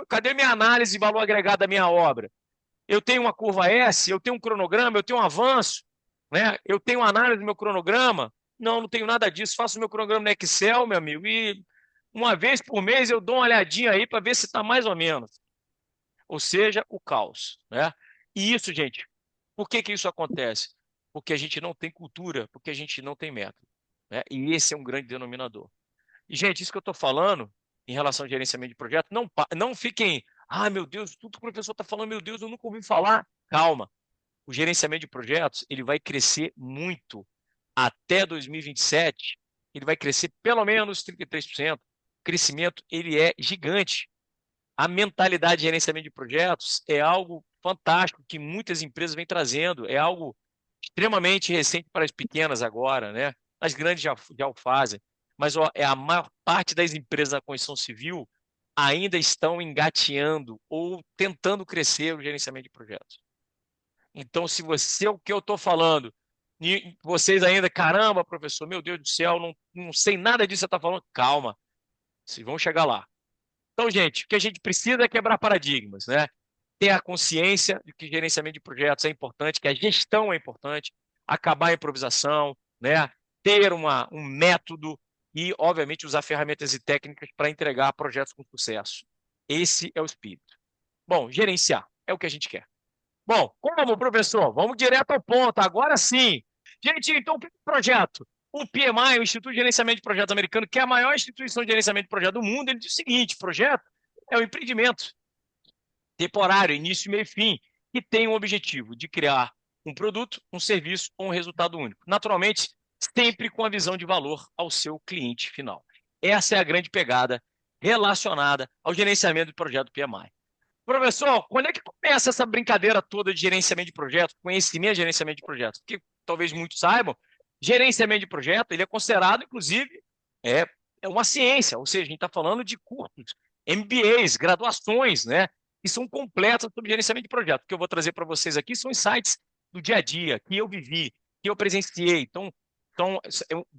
S1: Cadê minha análise de valor agregado da minha obra? Eu tenho uma curva S, eu tenho um cronograma, eu tenho um avanço, né? Eu tenho uma análise do meu cronograma. Não, não tenho nada disso. Faço meu cronograma no Excel, meu amigo, e uma vez por mês eu dou uma olhadinha aí para ver se está mais ou menos. ou seja, o caos, né? E isso, gente, por que que isso acontece? Porque a gente não tem cultura, porque a gente não tem método, né? E esse é um grande denominador. E, gente, isso que eu estou falando em relação ao gerenciamento de projeto, não fiquem, ah, meu Deus, tudo que o professor está falando, meu Deus, eu nunca ouvi falar. Calma, o gerenciamento de projetos ele vai crescer muito até 2027, ele vai crescer pelo menos 33%. O crescimento ele é gigante. A mentalidade de gerenciamento de projetos é algo fantástico que muitas empresas vêm trazendo, é algo extremamente recente para as pequenas agora, né? As grandes já o fazem, mas ó, a maior parte das empresas da construção civil ainda estão engateando ou tentando crescer o gerenciamento de projetos. Então, se você, o que eu estou falando, e vocês ainda, caramba, professor, meu Deus do céu, não sei nada disso que você está falando, calma, vocês vão chegar lá. Então, gente, o que a gente precisa é quebrar paradigmas, né? Ter a consciência de que gerenciamento de projetos é importante, que a gestão é importante, acabar a improvisação, né? Ter um método e, obviamente, usar ferramentas e técnicas para entregar projetos com sucesso. Esse é o espírito. Bom, gerenciar é o que a gente quer. Bom, como, professor? Vamos direto ao ponto, agora sim. Gente, então, o que é o projeto? O PMI, o Instituto de Gerenciamento de Projetos Americano, que é a maior instituição de gerenciamento de projetos do mundo, ele diz o seguinte: projeto é um empreendimento temporário, início, meio e fim, que tem o objetivo de criar um produto, um serviço ou um resultado único. Naturalmente, sempre com a visão de valor ao seu cliente final. Essa é a grande pegada relacionada ao gerenciamento do projeto PMI. Professor, quando é que começa essa brincadeira toda de gerenciamento de projetos, conhecimento de gerenciamento de projetos? Porque talvez muitos saibam, gerenciamento de projeto ele é considerado, inclusive, é, é uma ciência, ou seja, a gente está falando de cursos, MBAs, graduações, né? Que são completas sobre gerenciamento de projeto. O que eu vou trazer para vocês aqui são insights do dia a dia, que eu vivi, que eu presenciei. Então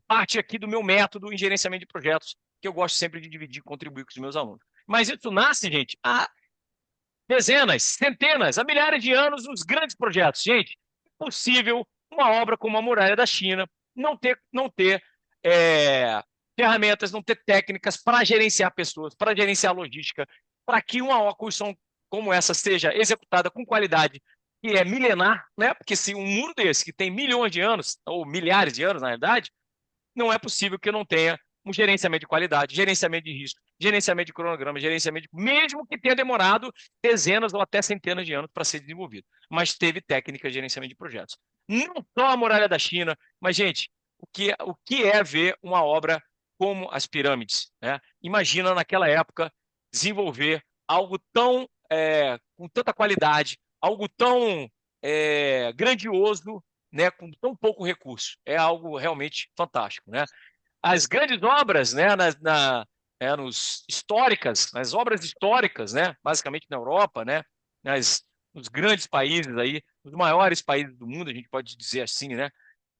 S1: parte aqui do meu método em gerenciamento de projetos, que eu gosto sempre de dividir e contribuir com os meus alunos. Mas isso nasce, gente, dezenas, centenas, há milhares de anos nos grandes projetos. Gente, é possível uma obra como a Muralha da China não ter ferramentas, não ter técnicas para gerenciar pessoas, para gerenciar logística, para que uma construção como essa seja executada com qualidade, que é milenar, né? Porque se um muro desse, que tem milhões de anos, ou milhares de anos, na verdade, não é possível que eu não tenha um gerenciamento de qualidade, gerenciamento de risco, gerenciamento de cronograma, mesmo que tenha demorado dezenas ou até centenas de anos para ser desenvolvido. Mas teve técnica de gerenciamento de projetos. Não só a Muralha da China, mas, gente, o que é ver uma obra como as pirâmides? Né? Imagina, naquela época, desenvolver algo tão, com tanta qualidade, algo tão grandioso, né, com tão pouco recurso. É algo realmente fantástico, né? As grandes obras, né, nas obras históricas, né, basicamente na Europa, né, nos grandes países aí, nos maiores países do mundo, a gente pode dizer assim, né,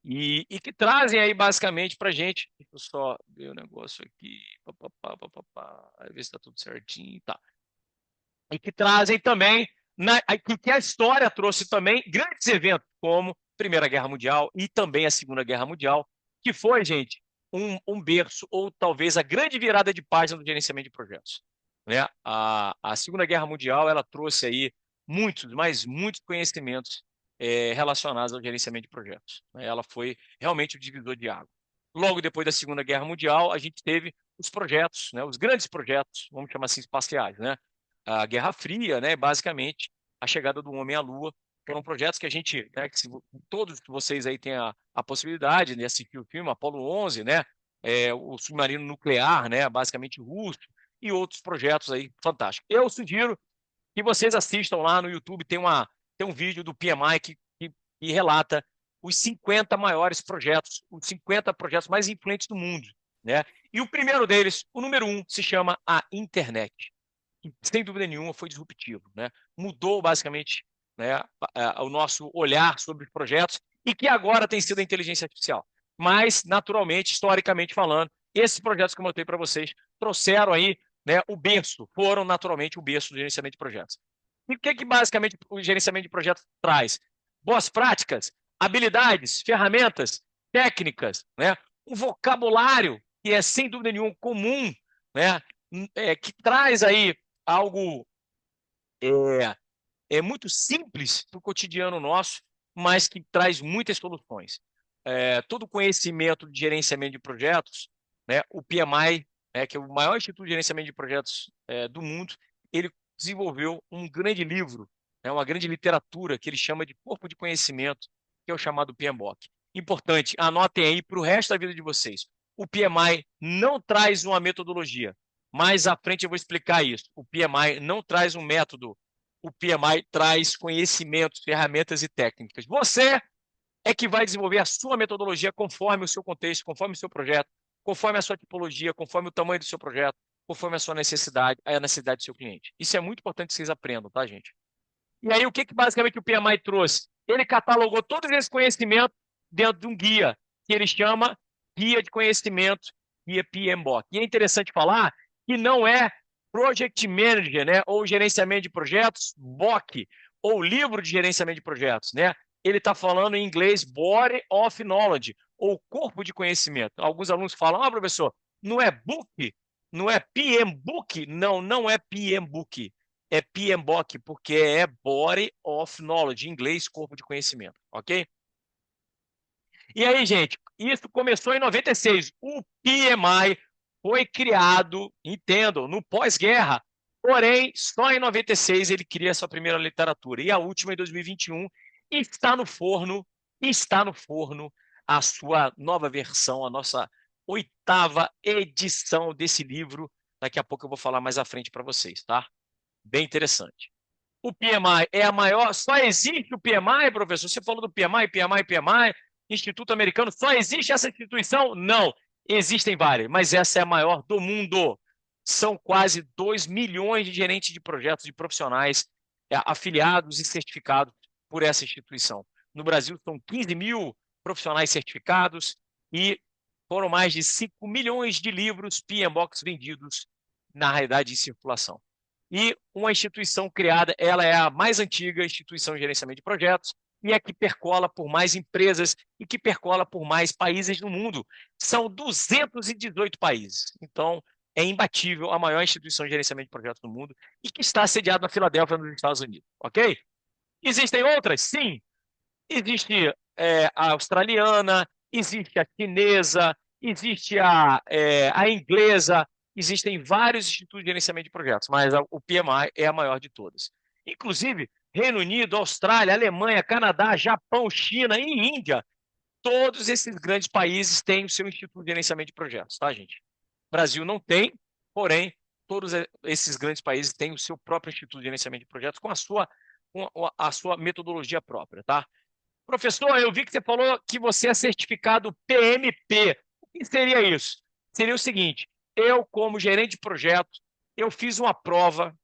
S1: e que trazem aí basicamente para a gente, deixa eu só ver o negócio aqui, ver se está tudo certinho, tá. E que trazem também, que a história trouxe também grandes eventos, como Primeira Guerra Mundial e também a Segunda Guerra Mundial, que foi, gente, um berço, ou talvez a grande virada de página do gerenciamento de projetos. Né? A Segunda Guerra Mundial ela trouxe aí muitos, mas muitos conhecimentos relacionados ao gerenciamento de projetos. Né? Ela foi realmente o divisor de água. Logo depois da Segunda Guerra Mundial, a gente teve os projetos, né? Os grandes projetos, vamos chamar assim, espaciais, né? A Guerra Fria, né, basicamente, a chegada do homem à Lua, foram projetos que a gente, né, que todos vocês aí têm a possibilidade de assistir o filme Apollo 11, né, o submarino nuclear, né, basicamente russo, e outros projetos aí fantásticos. Eu sugiro que vocês assistam lá no YouTube, tem um vídeo do PMI que relata os 50 maiores projetos, os 50 projetos mais influentes do mundo, né? E o primeiro deles, o número 1, se chama a internet. Sem dúvida nenhuma, foi disruptivo, né? Mudou basicamente, né, o nosso olhar sobre os projetos e que agora tem sido a inteligência artificial. Mas, naturalmente, historicamente falando, esses projetos que eu mostrei para vocês trouxeram aí, né, o berço, foram naturalmente o berço do gerenciamento de projetos. E o que basicamente o gerenciamento de projetos traz? Boas práticas, habilidades, ferramentas, técnicas, né? Um vocabulário que é sem dúvida nenhuma comum, né? Que traz aí algo é muito simples para o cotidiano nosso, mas que traz muitas soluções. Todo conhecimento de gerenciamento de projetos, né, o PMI, que é o maior instituto de gerenciamento de projetos do mundo, ele desenvolveu um grande livro, uma grande literatura que ele chama de corpo de conhecimento, que é o chamado PMBOK. Importante, anotem aí para o resto da vida de vocês. O PMI não traz uma metodologia. Mais à frente eu vou explicar isso. O PMI não traz um método. O PMI traz conhecimentos, ferramentas e técnicas. Você é que vai desenvolver a sua metodologia conforme o seu contexto, conforme o seu projeto, conforme a sua tipologia, conforme o tamanho do seu projeto, conforme a sua necessidade, a necessidade do seu cliente. Isso é muito importante que vocês aprendam, tá, gente? E aí, o que basicamente o PMI trouxe? Ele catalogou todos esses conhecimentos dentro de um guia, que ele chama Guia de Conhecimento, Guia PMBOK. E é interessante falar que não é Project Manager, né, ou gerenciamento de projetos, BOK, ou livro de gerenciamento de projetos, né? Ele está falando em inglês Body of Knowledge, ou corpo de conhecimento. Alguns alunos falam, professor, não é book? Não é PM Book? Não, não é PM Book. É PMBOK, porque é Body of Knowledge, em inglês, corpo de conhecimento, ok? E aí, gente, isso começou em 96. O PMI foi criado, entendam, no pós-guerra. Porém, só em 96 ele cria a sua primeira literatura. E a última em 2021 está no forno a sua nova versão, a nossa 8ª edição desse livro. Daqui a pouco eu vou falar mais à frente para vocês, tá? Bem interessante. O PMI é a maior, só existe o PMI, professor? Você falou do PMI, Instituto Americano, só existe essa instituição? Não, existem várias, mas essa é a maior do mundo. São quase 2 milhões de gerentes de projetos, de profissionais afiliados e certificados por essa instituição. No Brasil, são 15 mil profissionais certificados e foram mais de 5 milhões de livros PMBOK vendidos, na realidade, em circulação. E uma instituição criada, ela é a mais antiga instituição de gerenciamento de projetos e é que percola por mais empresas e que percola por mais países no mundo. São 218 países. Então, é imbatível a maior instituição de gerenciamento de projetos do mundo e que está sediada na Filadélfia, nos Estados Unidos. Ok? Existem outras? Sim. Existe a australiana, existe a chinesa, existe a inglesa, existem vários institutos de gerenciamento de projetos, mas o PMI é a maior de todas. Inclusive, Reino Unido, Austrália, Alemanha, Canadá, Japão, China e Índia, todos esses grandes países têm o seu instituto de gerenciamento de projetos, tá, gente? Brasil não tem, porém, todos esses grandes países têm o seu próprio instituto de gerenciamento de projetos com a sua metodologia própria, tá? Professor, eu vi que você falou que você é certificado PMP. O que seria isso? Seria o seguinte, eu, como gerente de projeto, eu fiz uma prova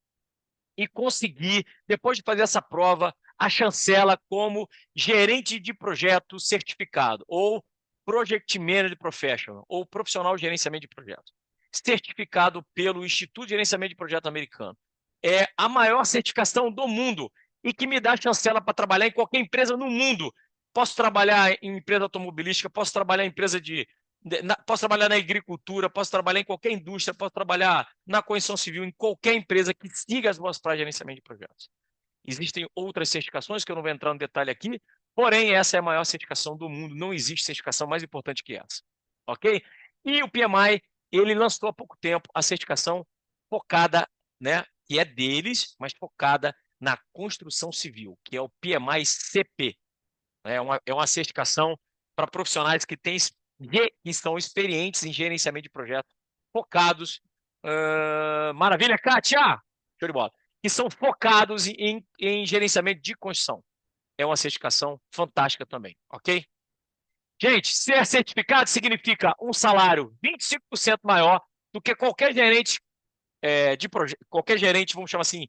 S1: e consegui, depois de fazer essa prova, a chancela como gerente de projeto certificado, ou Project Manager Professional, ou profissional de gerenciamento de projetos, certificado pelo Instituto de Gerenciamento de Projetos americano. É a maior certificação do mundo e que me dá chancela para trabalhar em qualquer empresa no mundo. Posso trabalhar em empresa automobilística, posso trabalhar em empresa posso trabalhar na agricultura, posso trabalhar em qualquer indústria, posso trabalhar na construção civil, em qualquer empresa que siga as boas práticas de gerenciamento de projetos. Existem outras certificações que eu não vou entrar no detalhe aqui, porém essa é a maior certificação do mundo, não existe certificação mais importante que essa, ok? E o PMI, ele lançou há pouco tempo a certificação focada, né, que é deles, mas focada na construção civil, que é o PMI CP. É uma certificação para profissionais que são experientes em gerenciamento de projetos, focados. Maravilha, Kátia! Show de bola. Que são focados em gerenciamento de construção. É uma certificação fantástica também, ok? Gente, ser certificado significa um salário 25% maior do que qualquer gerente de projeto, qualquer gerente, vamos chamar assim,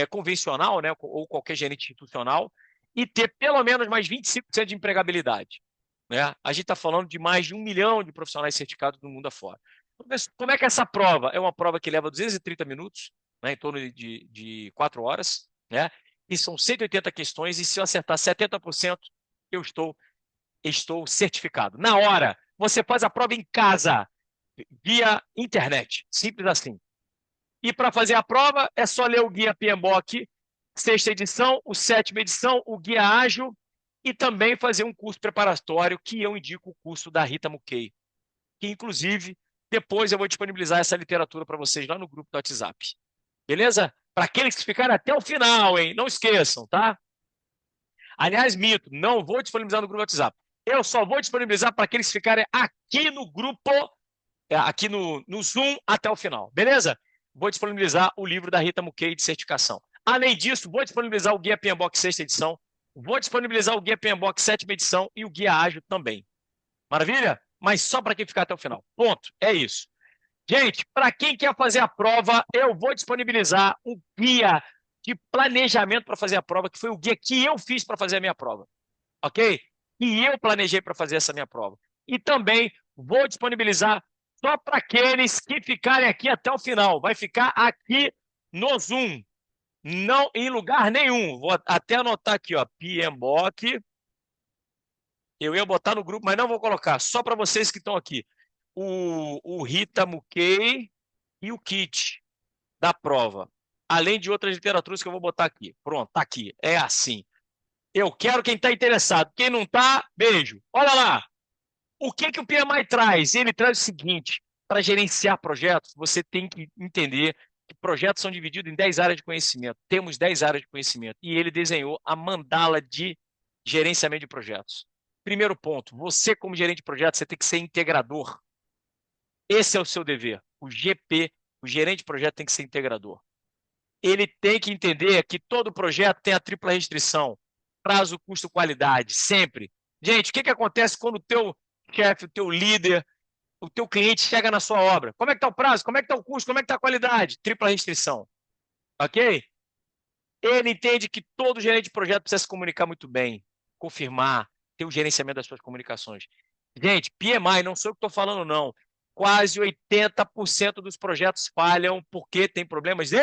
S1: convencional, né, ou qualquer gerente institucional, e ter pelo menos mais 25% de empregabilidade. Né? A gente está falando de mais de 1 milhão de profissionais certificados do mundo afora. Como é que é essa prova? É uma prova que leva 230 minutos, né, em torno de 4 horas, né? E são 180 questões, e se eu acertar 70%, eu estou certificado. Na hora, você faz a prova em casa, via internet, simples assim. E para fazer a prova, é só ler o guia PMBOK sexta edição, o sétima edição, o Guia Ágil, e também fazer um curso preparatório, que eu indico o curso da Rita Mukei, que inclusive depois eu vou disponibilizar essa literatura para vocês lá no grupo do WhatsApp. Beleza? Para aqueles que ficaram até o final, hein? Não esqueçam, tá? Aliás, mito, não vou disponibilizar no grupo do WhatsApp. Eu só vou disponibilizar para aqueles que ficarem aqui no grupo, aqui no Zoom até o final. Beleza? Vou disponibilizar o livro da Rita Mukei de certificação. Além disso, vou disponibilizar o Guia PMBOK sexta edição, vou disponibilizar o Guia PMBOK sétima edição e o Guia Ágil também. Maravilha? Mas só para quem ficar até o final. Ponto. É isso. Gente, para quem quer fazer a prova, eu vou disponibilizar um guia de planejamento para fazer a prova, que foi o guia que eu fiz para fazer a minha prova. Ok? E eu planejei para fazer essa minha prova. E também vou disponibilizar só para aqueles que ficarem aqui até o final. Vai ficar aqui no Zoom. Não em lugar nenhum. Vou até anotar aqui, ó, PMBOK. Eu ia botar no grupo, mas não vou colocar. Só para vocês que estão aqui. O Rita Mukei e o kit da prova. Além de outras literaturas que eu vou botar aqui. Pronto, tá aqui. É assim. Eu quero quem está interessado. Quem não está, beijo. Olha lá. O que o PMI traz? Ele traz o seguinte: para gerenciar projetos, você tem que entender que projetos são divididos em 10 áreas de conhecimento. Temos 10 áreas de conhecimento. E ele desenhou a mandala de gerenciamento de projetos. Primeiro ponto, você como gerente de projetos, você tem que ser integrador. Esse é o seu dever. O GP, o gerente de projeto, tem que ser integrador. Ele tem que entender que todo projeto tem a tripla restrição: prazo, custo, qualidade, sempre. Gente, o que acontece quando o teu chefe, o teu líder, o teu cliente chega na sua obra? Como é que está o prazo? Como é que está o custo? Como é que está a qualidade? Tripla restrição. Ok? Ele entende que todo gerente de projeto precisa se comunicar muito bem, confirmar, ter o gerenciamento das suas comunicações. Gente, PMI, não sou eu que estou falando, não. Quase 80% dos projetos falham porque tem problemas de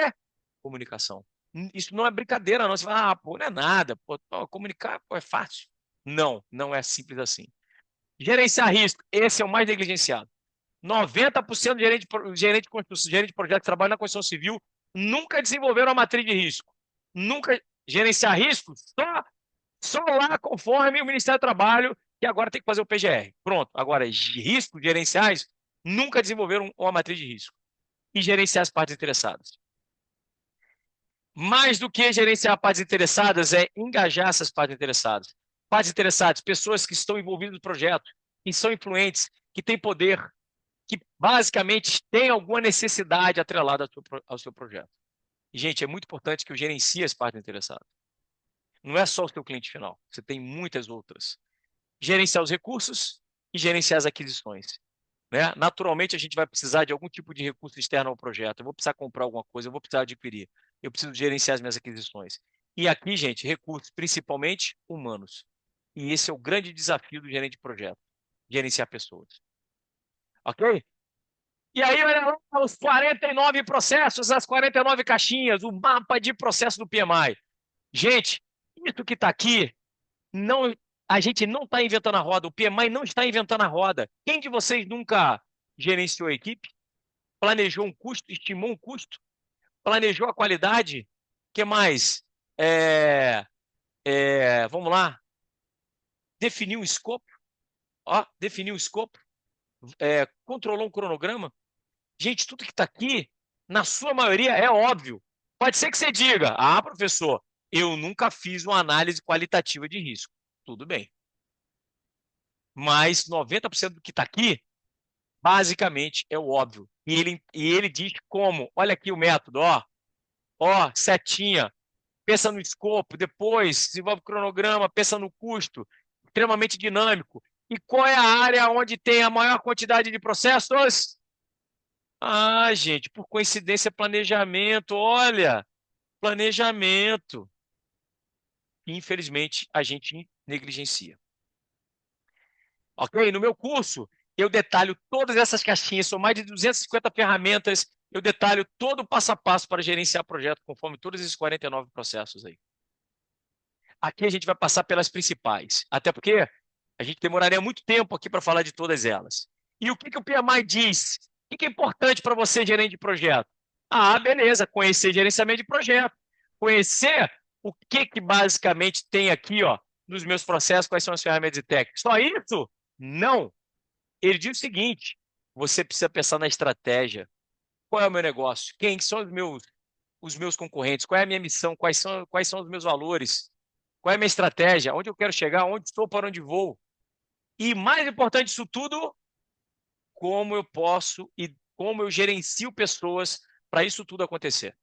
S1: comunicação. Isso não é brincadeira, não. Você fala, pô, não é nada. Pô, comunicar é fácil. Não, não é simples assim. Gerenciar risco, esse é o mais negligenciado. 90% de gerente de projeto que trabalha na construção civil nunca desenvolveram a matriz de risco. Nunca gerenciar risco, só lá conforme o Ministério do Trabalho, que agora tem que fazer o PGR. Pronto. Agora, riscos gerenciais, nunca desenvolveram uma matriz de risco. E gerenciar as partes interessadas. Mais do que gerenciar partes interessadas, é engajar essas partes interessadas. Partes interessadas, pessoas que estão envolvidas no projeto, que são influentes, que têm poder, que basicamente têm alguma necessidade atrelada ao seu projeto. E, gente, é muito importante que eu gerencie as partes interessadas. Não é só o seu cliente final, você tem muitas outras. Gerenciar os recursos e gerenciar as aquisições. Né? Naturalmente, a gente vai precisar de algum tipo de recurso externo ao projeto. Eu vou precisar comprar alguma coisa, eu vou precisar adquirir. Eu preciso gerenciar as minhas aquisições. E aqui, gente, recursos principalmente humanos. E esse é o grande desafio do gerente de projeto, gerenciar pessoas. Ok? E aí, olha lá, os 49 processos, as 49 caixinhas, o mapa de processo do PMI. Gente, isso que está aqui, não, a gente não está inventando a roda, o PMI não está inventando a roda. Quem de vocês nunca gerenciou a equipe? Planejou um custo, estimou um custo? Planejou a qualidade? O que mais? Vamos lá. Definiu um escopo? Definiu um escopo? Controlou um cronograma? Gente, tudo que está aqui, na sua maioria, é óbvio. Pode ser que você diga, professor, eu nunca fiz uma análise qualitativa de risco. Tudo bem. Mas 90% do que está aqui, basicamente, é o óbvio. E ele diz como. Olha aqui o método, setinha. Pensa no escopo, depois desenvolve o cronograma, pensa no custo, extremamente dinâmico. E qual é a área onde tem a maior quantidade de processos? Gente, por coincidência, planejamento. Olha, planejamento. Infelizmente, a gente negligencia. Ok? No meu curso, eu detalho todas essas caixinhas, são mais de 250 ferramentas, eu detalho todo o passo a passo para gerenciar projeto, conforme todos esses 49 processos aí. Aqui a gente vai passar pelas principais, até porque a gente demoraria muito tempo aqui para falar de todas elas. E o que o PMI diz? O que é importante para você, gerente de projeto? Beleza, conhecer gerenciamento de projeto, conhecer O que basicamente tem aqui, ó, nos meus processos, quais são as ferramentas de técnica? Só isso? Não. Ele diz o seguinte: você precisa pensar na estratégia. Qual é o meu negócio? Quem são os meus concorrentes? Qual é a minha missão? Quais são os meus valores? Qual é a minha estratégia? Onde eu quero chegar? Onde estou? Para onde vou? E mais importante disso tudo, como eu posso e como eu gerencio pessoas para isso tudo acontecer.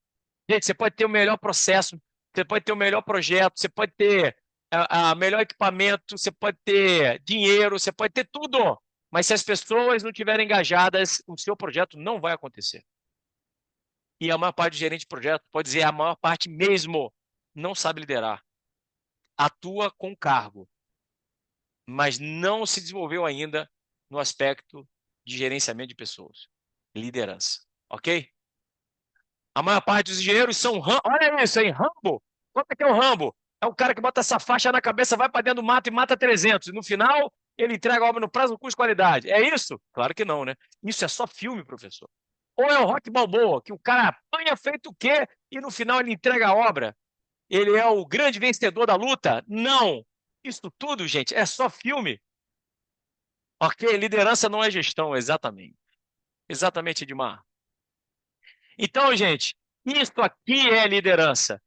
S1: Gente, você pode ter o melhor processo, você pode ter o melhor projeto, você pode ter a melhor equipamento, você pode ter dinheiro, você pode ter tudo. Mas se as pessoas não estiverem engajadas, o seu projeto não vai acontecer. E a maior parte do gerente de projeto, pode dizer, a maior parte mesmo, não sabe liderar. Atua com cargo, mas não se desenvolveu ainda no aspecto de gerenciamento de pessoas, liderança. Ok? A maior parte dos engenheiros são. Olha isso aí, Rambo. Quanto é que é o Rambo? É o cara que bota essa faixa na cabeça, vai para dentro do mato e mata 300. E no final, ele entrega a obra no prazo, no custo e qualidade. É isso? Claro que não, né? Isso é só filme, professor. Ou é o Rock Balboa, que o cara apanha feito o quê e no final ele entrega a obra? Ele é o grande vencedor da luta? Não. Isso tudo, gente, é só filme. Ok? Liderança não é gestão, exatamente. Exatamente, Edmar. Então, gente, isso aqui é liderança.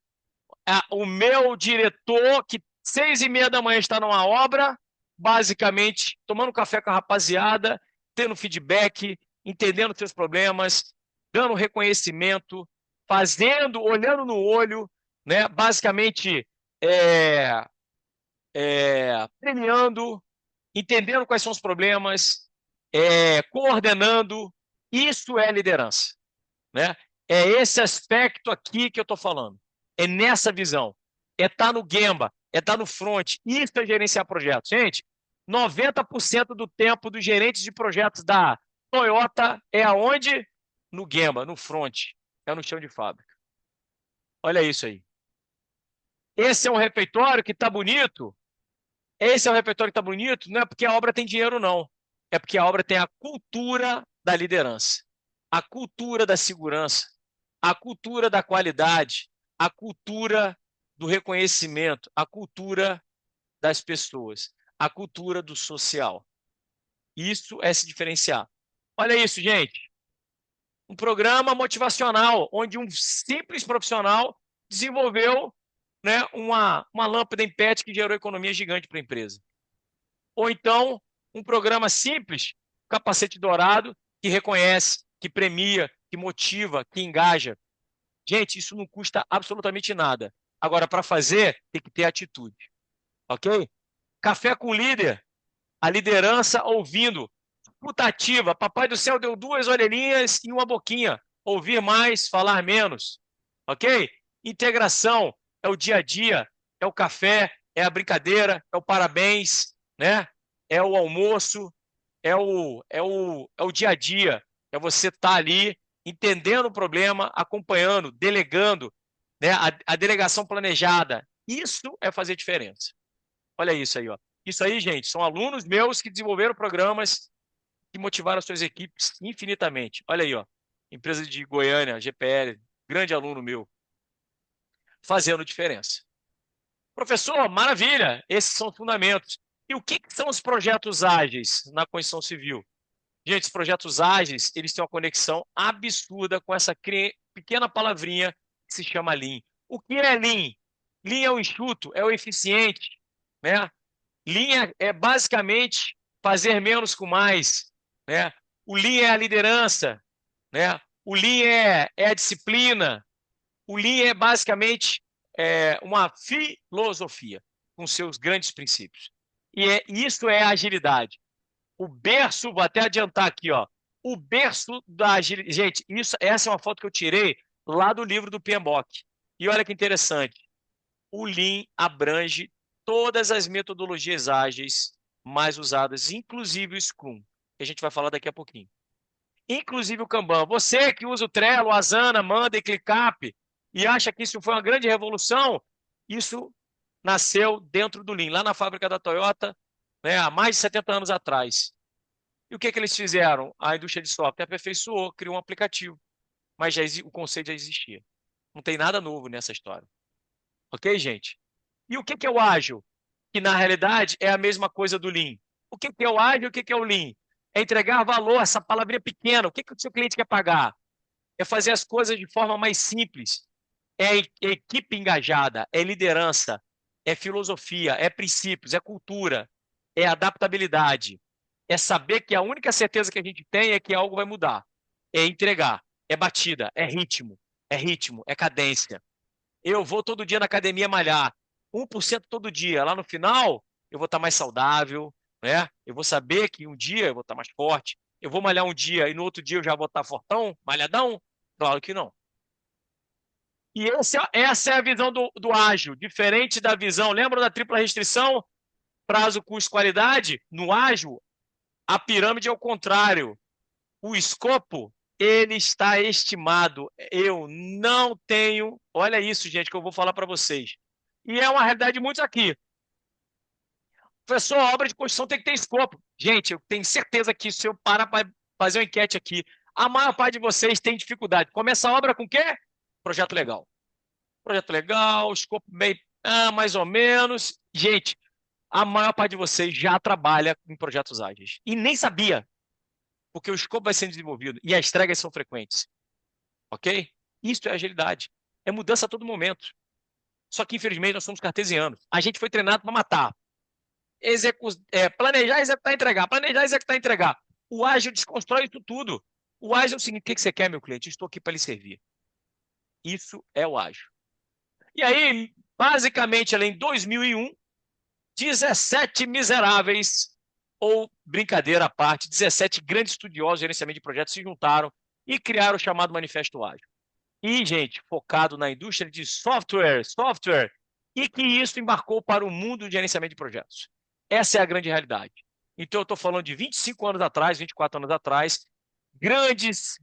S1: O meu diretor, que 6:30 da manhã está numa obra, basicamente tomando café com a rapaziada, tendo feedback, entendendo seus problemas, dando reconhecimento, fazendo, olhando no olho, né? Basicamente é, premiando, entendendo quais são os problemas, coordenando. Isso é liderança, né? É esse aspecto aqui que eu estou falando. É nessa visão. É estar no Gemba, é estar no front. Isso é gerenciar projetos. Gente, 90% do tempo dos gerentes de projetos da Toyota é aonde? No Gemba, no front. É no chão de fábrica. Olha isso aí. Esse é um refeitório que está bonito. Esse é um refeitório que está bonito, não é porque a obra tem dinheiro, não. É porque a obra tem a cultura da liderança, a cultura da segurança, a cultura da qualidade, a cultura do reconhecimento, a cultura das pessoas, a cultura do social. Isso é se diferenciar. Olha isso, gente. Um programa motivacional, onde um simples profissional desenvolveu, né, uma lâmpada em PET que gerou economia gigante para a empresa. Ou então, um programa simples, capacete dourado, que reconhece, que premia, que motiva, que engaja. Gente, isso não custa absolutamente nada. Agora, para fazer, tem que ter atitude. Ok? Café com líder, a liderança ouvindo. Putativa, Papai do Céu deu 2 orelhinhas e uma boquinha. Ouvir mais, falar menos. Ok? Integração é o dia a dia, é o café, é a brincadeira, é o parabéns, né? É o almoço, é o dia a dia. É você estar ali entendendo o problema, acompanhando, delegando, né? A delegação planejada. Isso é fazer diferença. Olha isso aí, ó. Isso aí, gente, são alunos meus que desenvolveram programas que motivaram as suas equipes infinitamente. Olha aí, ó. Empresa de Goiânia, GPL, grande aluno meu, fazendo diferença. Professor, maravilha, esses são os fundamentos. E o que são os projetos ágeis na construção civil? Gente, os projetos ágeis, eles têm uma conexão absurda com essa pequena palavrinha que se chama Lean. O que é Lean? Lean é o enxuto, é o eficiente, né? Lean é basicamente fazer menos com mais, né? O Lean é a liderança, né? O Lean é a disciplina. O Lean é basicamente uma filosofia com seus grandes princípios. E isso é agilidade. O berço, vou até adiantar aqui, ó. O berço da agilidade. Gente, essa é uma foto que eu tirei lá do livro do PMBOK. E olha que interessante. O Lean abrange todas as metodologias ágeis mais usadas, inclusive o Scrum, que a gente vai falar daqui a pouquinho. Inclusive o Kanban. Você que usa o Trello, o Asana, Manda e ClickUp e acha que isso foi uma grande revolução, isso nasceu dentro do Lean, lá na fábrica da Toyota, né, há mais de 70 anos atrás. E o que eles fizeram? A indústria de software aperfeiçoou, criou um aplicativo, mas o conceito já existia. Não tem nada novo nessa história. Ok, gente? E o que é o ágil? Que, na realidade, é a mesma coisa do Lean. O que é o ágil e o que é o Lean? É entregar valor, essa palavrinha pequena. O que o seu cliente quer pagar? É fazer as coisas de forma mais simples. É equipe engajada, é liderança, é filosofia, é princípios, é cultura, é adaptabilidade. É saber que a única certeza que a gente tem é que algo vai mudar. É entregar, é batida, é ritmo, é cadência. Eu vou todo dia na academia malhar, 1% todo dia. Lá no final, eu vou estar mais saudável, né? Eu vou saber que um dia eu vou estar mais forte. Eu vou malhar um dia e no outro dia eu já vou estar fortão, malhadão? Claro que não. E essa é a visão do ágil, diferente da visão. Lembra da tripla restrição? Prazo, custo, qualidade? No ágil, a pirâmide é o contrário. O escopo, ele está estimado. Eu não tenho. Olha isso, gente, que eu vou falar para vocês. E é uma realidade de muitos aqui. Professor, a obra de construção tem que ter escopo. Gente, eu tenho certeza que se eu parar para fazer uma enquete aqui, a maior parte de vocês tem dificuldade. Começa a obra com o quê? Projeto legal. Projeto legal, escopo bem, mais ou menos. Gente, a maior parte de vocês já trabalha em projetos ágeis. E nem sabia, porque o escopo vai sendo desenvolvido e as entregas são frequentes. Ok? Isso é agilidade. É mudança a todo momento. Só que, infelizmente, nós somos cartesianos. A gente foi treinado para matar. Planejar, executar, entregar. Planejar, executar, entregar. O ágil desconstrói isso tudo. O ágil é o seguinte: o que você quer, meu cliente? Eu estou aqui para lhe servir. Isso é o ágil. E aí, basicamente, além de 2001, 17 miseráveis, ou brincadeira à parte, 17 grandes estudiosos de gerenciamento de projetos se juntaram e criaram o chamado Manifesto Ágil. E, gente, focado na indústria de software, e que isso embarcou para o mundo de gerenciamento de projetos. Essa é a grande realidade. Então, eu estou falando de 25 anos atrás, 24 anos atrás, grandes.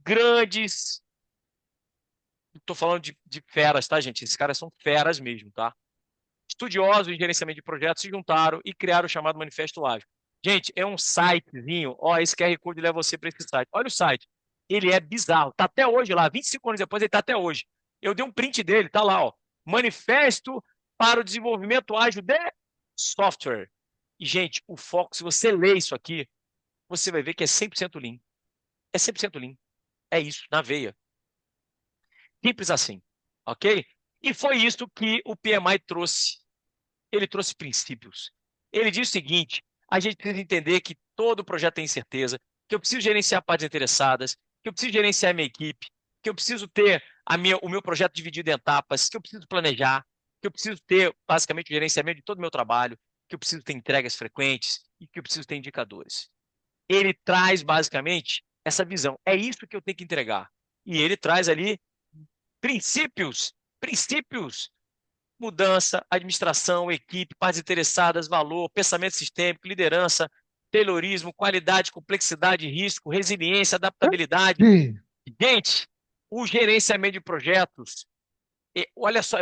S1: Estou falando de feras, tá, gente? Esses caras são feras mesmo, tá? Estudiosos em gerenciamento de projetos se juntaram e criaram o chamado Manifesto Ágil. Gente, é um sitezinho. Ó, esse QR Code leva você para esse site. Olha o site. Ele é bizarro. Tá até hoje lá. 25 anos depois, ele tá até hoje. Eu dei um print dele, tá lá, ó. Manifesto para o desenvolvimento ágil de software. E, gente, o foco, se você ler isso aqui, você vai ver que é 100% Lean. É 100% Lean. É isso, na veia. Simples assim. Ok? E foi isso que o PMI trouxe. Ele trouxe princípios. Ele diz o seguinte: a gente precisa entender que todo projeto tem incerteza, que eu preciso gerenciar partes interessadas, que eu preciso gerenciar a minha equipe, que eu preciso ter o meu projeto dividido em etapas, que eu preciso planejar, que eu preciso ter, basicamente, o gerenciamento de todo o meu trabalho, que eu preciso ter entregas frequentes e que eu preciso ter indicadores. Ele traz, basicamente, essa visão. É isso que eu tenho que entregar. E ele traz ali princípios mudança, administração, equipe, partes interessadas, valor, pensamento sistêmico, liderança, terrorismo, qualidade, complexidade, risco, resiliência, adaptabilidade. Gente, o gerenciamento de projetos, olha só,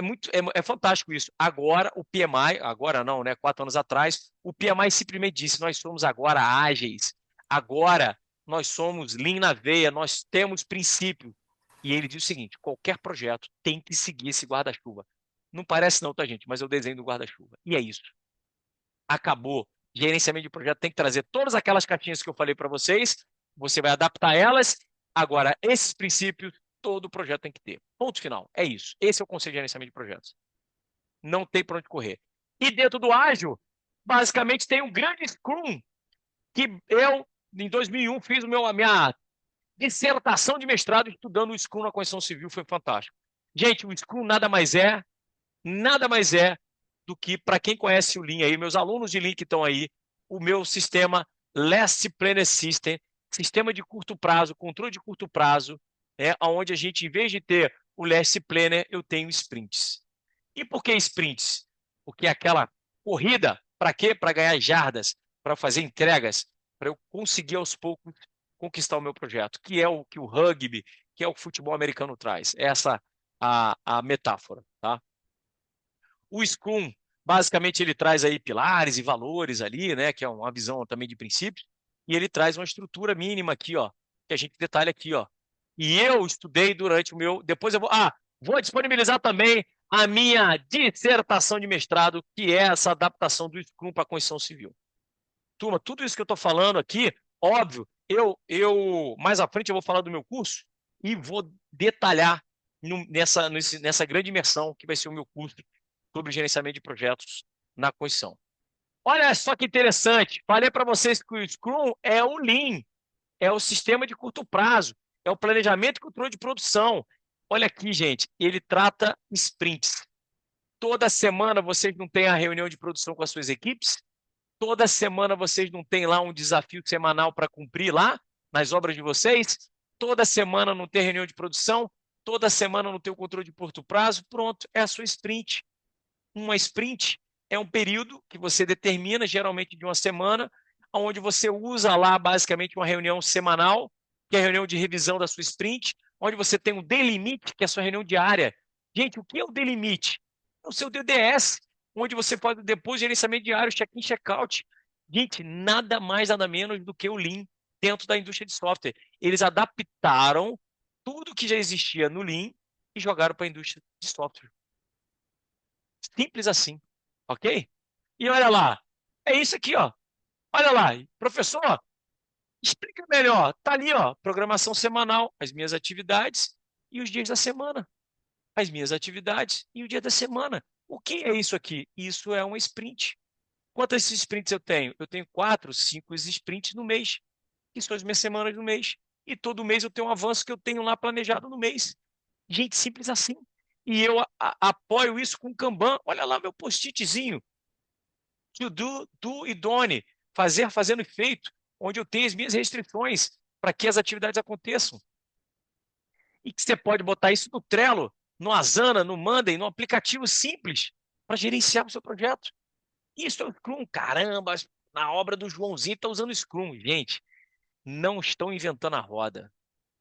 S1: é fantástico isso. Agora, o PMI, agora não, né? 4 anos atrás, o PMI simplesmente disse: nós somos agora ágeis, agora nós somos lean na veia, nós temos princípio. E ele diz o seguinte: qualquer projeto tem que seguir esse guarda-chuva. Não parece não, tá, gente? Mas é o desenho do guarda-chuva. E é isso. Acabou. Gerenciamento de projeto tem que trazer todas aquelas caixinhas que eu falei para vocês. Você vai adaptar elas. Agora, esses princípios, todo projeto tem que ter. Ponto final. É isso. Esse é o conceito de gerenciamento de projetos. Não tem para onde correr. E dentro do ágil, basicamente tem um grande Scrum que eu, em 2001, fiz a minha dissertação de mestrado estudando o Scrum na construção civil. Foi fantástico. Gente, o Scrum nada mais é do que, para quem conhece o Lean aí, meus alunos de Lean que estão aí, o meu sistema Last Planner System, sistema de curto prazo, controle de curto prazo, onde a gente, em vez de ter o Last Planner, eu tenho sprints. E por que sprints? Porque aquela corrida, para quê? Para ganhar jardas, para fazer entregas, para eu conseguir aos poucos conquistar o meu projeto, que é o que o rugby, que é o futebol americano traz. Essa a metáfora, tá? O Scrum, basicamente, ele traz aí pilares e valores ali, né, que é uma visão também de princípios, e ele traz uma estrutura mínima aqui, ó, que a gente detalha aqui, ó. E eu estudei durante o meu, depois eu vou disponibilizar também a minha dissertação de mestrado, que é essa adaptação do Scrum para a construção civil. Turma, tudo isso que eu estou falando aqui, óbvio, mais à frente eu vou falar do meu curso e vou detalhar nessa grande imersão que vai ser o meu curso sobre gerenciamento de projetos na construção. Olha só que interessante, falei para vocês que o Scrum é o Lean, é o sistema de curto prazo, é o planejamento e controle de produção. Olha aqui, gente, ele trata sprints. Toda semana vocês não têm a reunião de produção com as suas equipes? Toda semana vocês não têm lá um desafio semanal para cumprir lá nas obras de vocês? Toda semana não tem reunião de produção? Toda semana não tem o controle de curto prazo? Pronto, é a sua sprint. Uma sprint é um período que você determina, geralmente de uma semana, onde você usa lá basicamente uma reunião semanal, que é a reunião de revisão da sua sprint, onde você tem um delimite, que é a sua reunião diária. Gente, o que é o delimite? É o seu DDS, onde você pode depois gerenciamento diário, check-in, check-out. Gente, nada mais, nada menos do que o Lean dentro da indústria de software. Eles adaptaram tudo que já existia no Lean e jogaram para a indústria de software. Simples assim, ok? E olha lá, é isso aqui, ó. Olha lá, professor, explica melhor. Tá ali, ó, programação semanal, as minhas atividades e os dias da semana. As minhas atividades e o dia da semana. O que é isso aqui? Isso é um sprint. Quantas sprints eu tenho? Eu tenho 4, 5 sprints no mês, que são as minhas semanas no mês. E todo mês eu tenho um avanço que eu tenho lá planejado no mês. Gente, simples assim. E eu apoio isso com Kanban. Olha lá meu post-itzinho. To do e done. Fazer, fazendo e feito. Onde eu tenho as minhas restrições para que as atividades aconteçam. E que você pode botar isso no Trello, no Asana, no Monday, no aplicativo simples para gerenciar o seu projeto. Isso é o Scrum. Caramba, na obra do Joãozinho está usando Scrum. Gente, não estão inventando a roda.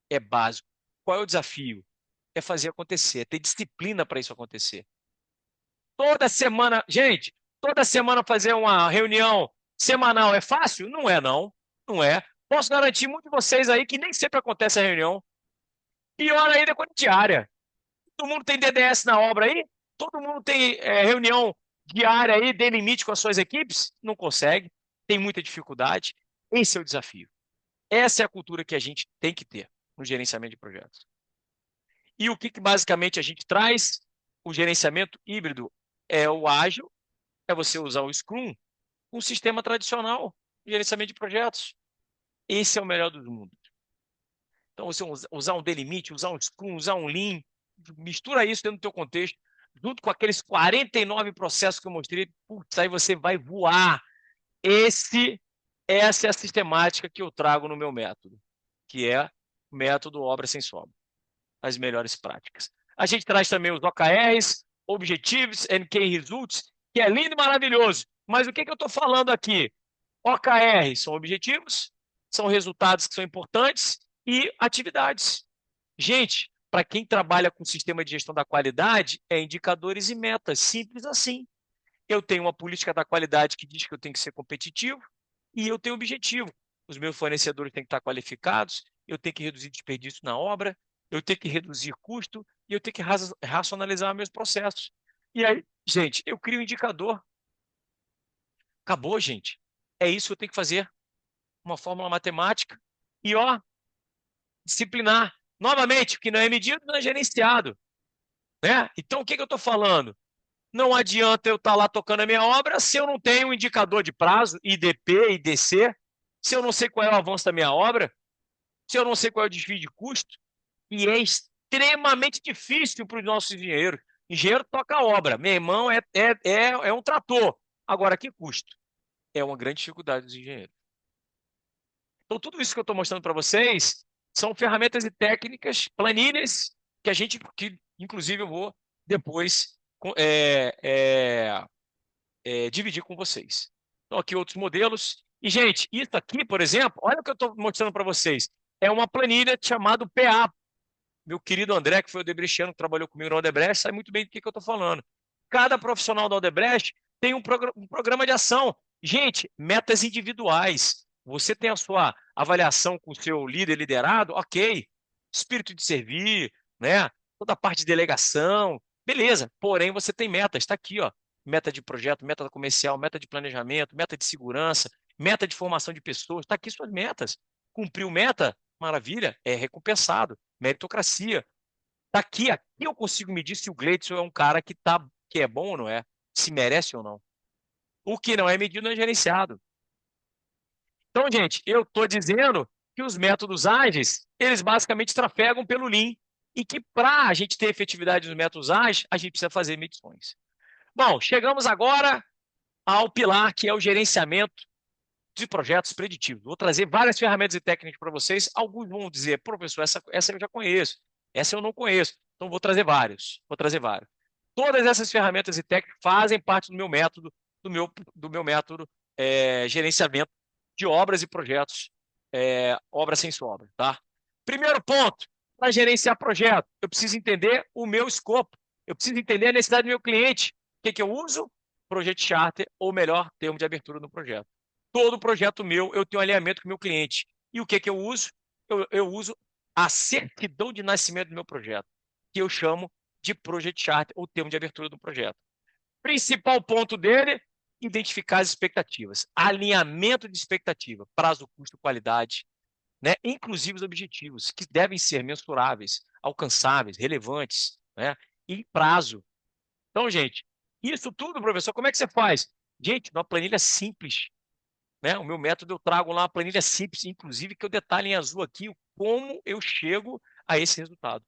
S1: É básico. Qual é o desafio? É fazer acontecer, é ter disciplina para isso acontecer. Toda semana, gente, toda semana fazer uma reunião semanal é fácil? Não é, não. Não é. Posso garantir muitos de vocês aí que nem sempre acontece a reunião. Pior ainda quando é diária. Todo mundo tem DDS na obra aí? Todo mundo tem reunião diária aí, de limite com as suas equipes? Não consegue. Tem muita dificuldade. Esse é o desafio. Essa é a cultura que a gente tem que ter no gerenciamento de projetos. E o que basicamente a gente traz? O gerenciamento híbrido é o ágil, é você usar o Scrum, um sistema tradicional de gerenciamento de projetos. Esse é o melhor dos mundos. Então, você usar um delimite, usar um Scrum, usar um Lean, mistura isso dentro do teu contexto, junto com aqueles 49 processos que eu mostrei, putz, aí você vai voar. Essa é a sistemática que eu trago no meu método, que é o método Obra Sem Sobra, as melhores práticas. A gente traz também os OKRs, Objectives and Key Results, que é lindo e maravilhoso. Mas o que eu estou falando aqui? OKR são objetivos, são resultados que são importantes e atividades. Gente, para quem trabalha com sistema de gestão da qualidade, é indicadores e metas, simples assim. Eu tenho uma política da qualidade que diz que eu tenho que ser competitivo e eu tenho objetivo. Os meus fornecedores têm que estar qualificados, eu tenho que reduzir desperdício na obra, eu tenho que reduzir custo e eu tenho que racionalizar meus processos. E aí, gente, eu crio um indicador. Acabou, gente. É isso que eu tenho que fazer. Uma fórmula matemática. E, ó, disciplinar. Novamente, o que não é medido não é gerenciado. Né? Então, o que eu estou falando? Não adianta eu estar lá tocando a minha obra se eu não tenho um indicador de prazo, IDP, IDC, se eu não sei qual é o avanço da minha obra, se eu não sei qual é o desvio de custo. E é extremamente difícil para os nossos engenheiros. Engenheiro toca a obra. Meu irmão é um trator. Agora, que custo? É uma grande dificuldade dos engenheiros. Então, tudo isso que eu estou mostrando para vocês são ferramentas e técnicas, planilhas, que inclusive eu vou depois dividir com vocês. Então, aqui outros modelos. E, gente, isso aqui, por exemplo, olha o que eu estou mostrando para vocês. É uma planilha chamada PA. Meu querido André, que foi o Odebrechiano que trabalhou comigo no Odebrecht, sabe muito bem do que eu estou falando. Cada profissional da Odebrecht tem um programa de ação. Gente, metas individuais. Você tem a sua avaliação com o seu líder liderado, ok. Espírito de servir, né? Toda a parte de delegação, Beleza, porém você tem metas, está aqui, ó. Meta de projeto, meta comercial, meta de planejamento, meta de segurança, meta de formação de pessoas, está aqui suas metas. Cumpriu meta? Maravilha, é recompensado, meritocracia. Está aqui eu consigo medir se o Gleidson é um cara que é bom ou não é, se merece ou não. O que não é medido não é gerenciado. Então, gente, eu estou dizendo que os métodos ágeis, eles basicamente trafegam pelo Lean e que para a gente ter efetividade nos métodos ágeis, a gente precisa fazer medições. Bom, chegamos agora ao pilar que é o gerenciamento de projetos preditivos. Vou trazer várias ferramentas e técnicas para vocês. Alguns vão dizer, professor, essa eu já conheço, essa eu não conheço. Então, vou trazer vários. Todas essas ferramentas e técnicas fazem parte do meu método, do meu método gerenciamento de obras e projetos, obra sem sobra, tá? Primeiro ponto, para gerenciar projeto, eu preciso entender o meu escopo, eu preciso entender a necessidade do meu cliente. O que eu uso? Project Charter, ou melhor, termo de abertura no projeto. Todo projeto meu, eu tenho um alinhamento com o meu cliente. E o que eu uso? Eu uso a certidão de nascimento do meu projeto, que eu chamo de Project Charter, ou termo de abertura do projeto. Principal ponto dele, identificar as expectativas. Alinhamento de expectativa, prazo, custo, qualidade, né? Inclusive os objetivos, que devem ser mensuráveis, alcançáveis, relevantes, né? E prazo. Então, gente, isso tudo, professor, como é que você faz? Gente, numa planilha simples, né? O meu método eu trago lá uma planilha simples, inclusive que eu detalho em azul aqui como eu chego a esse resultado.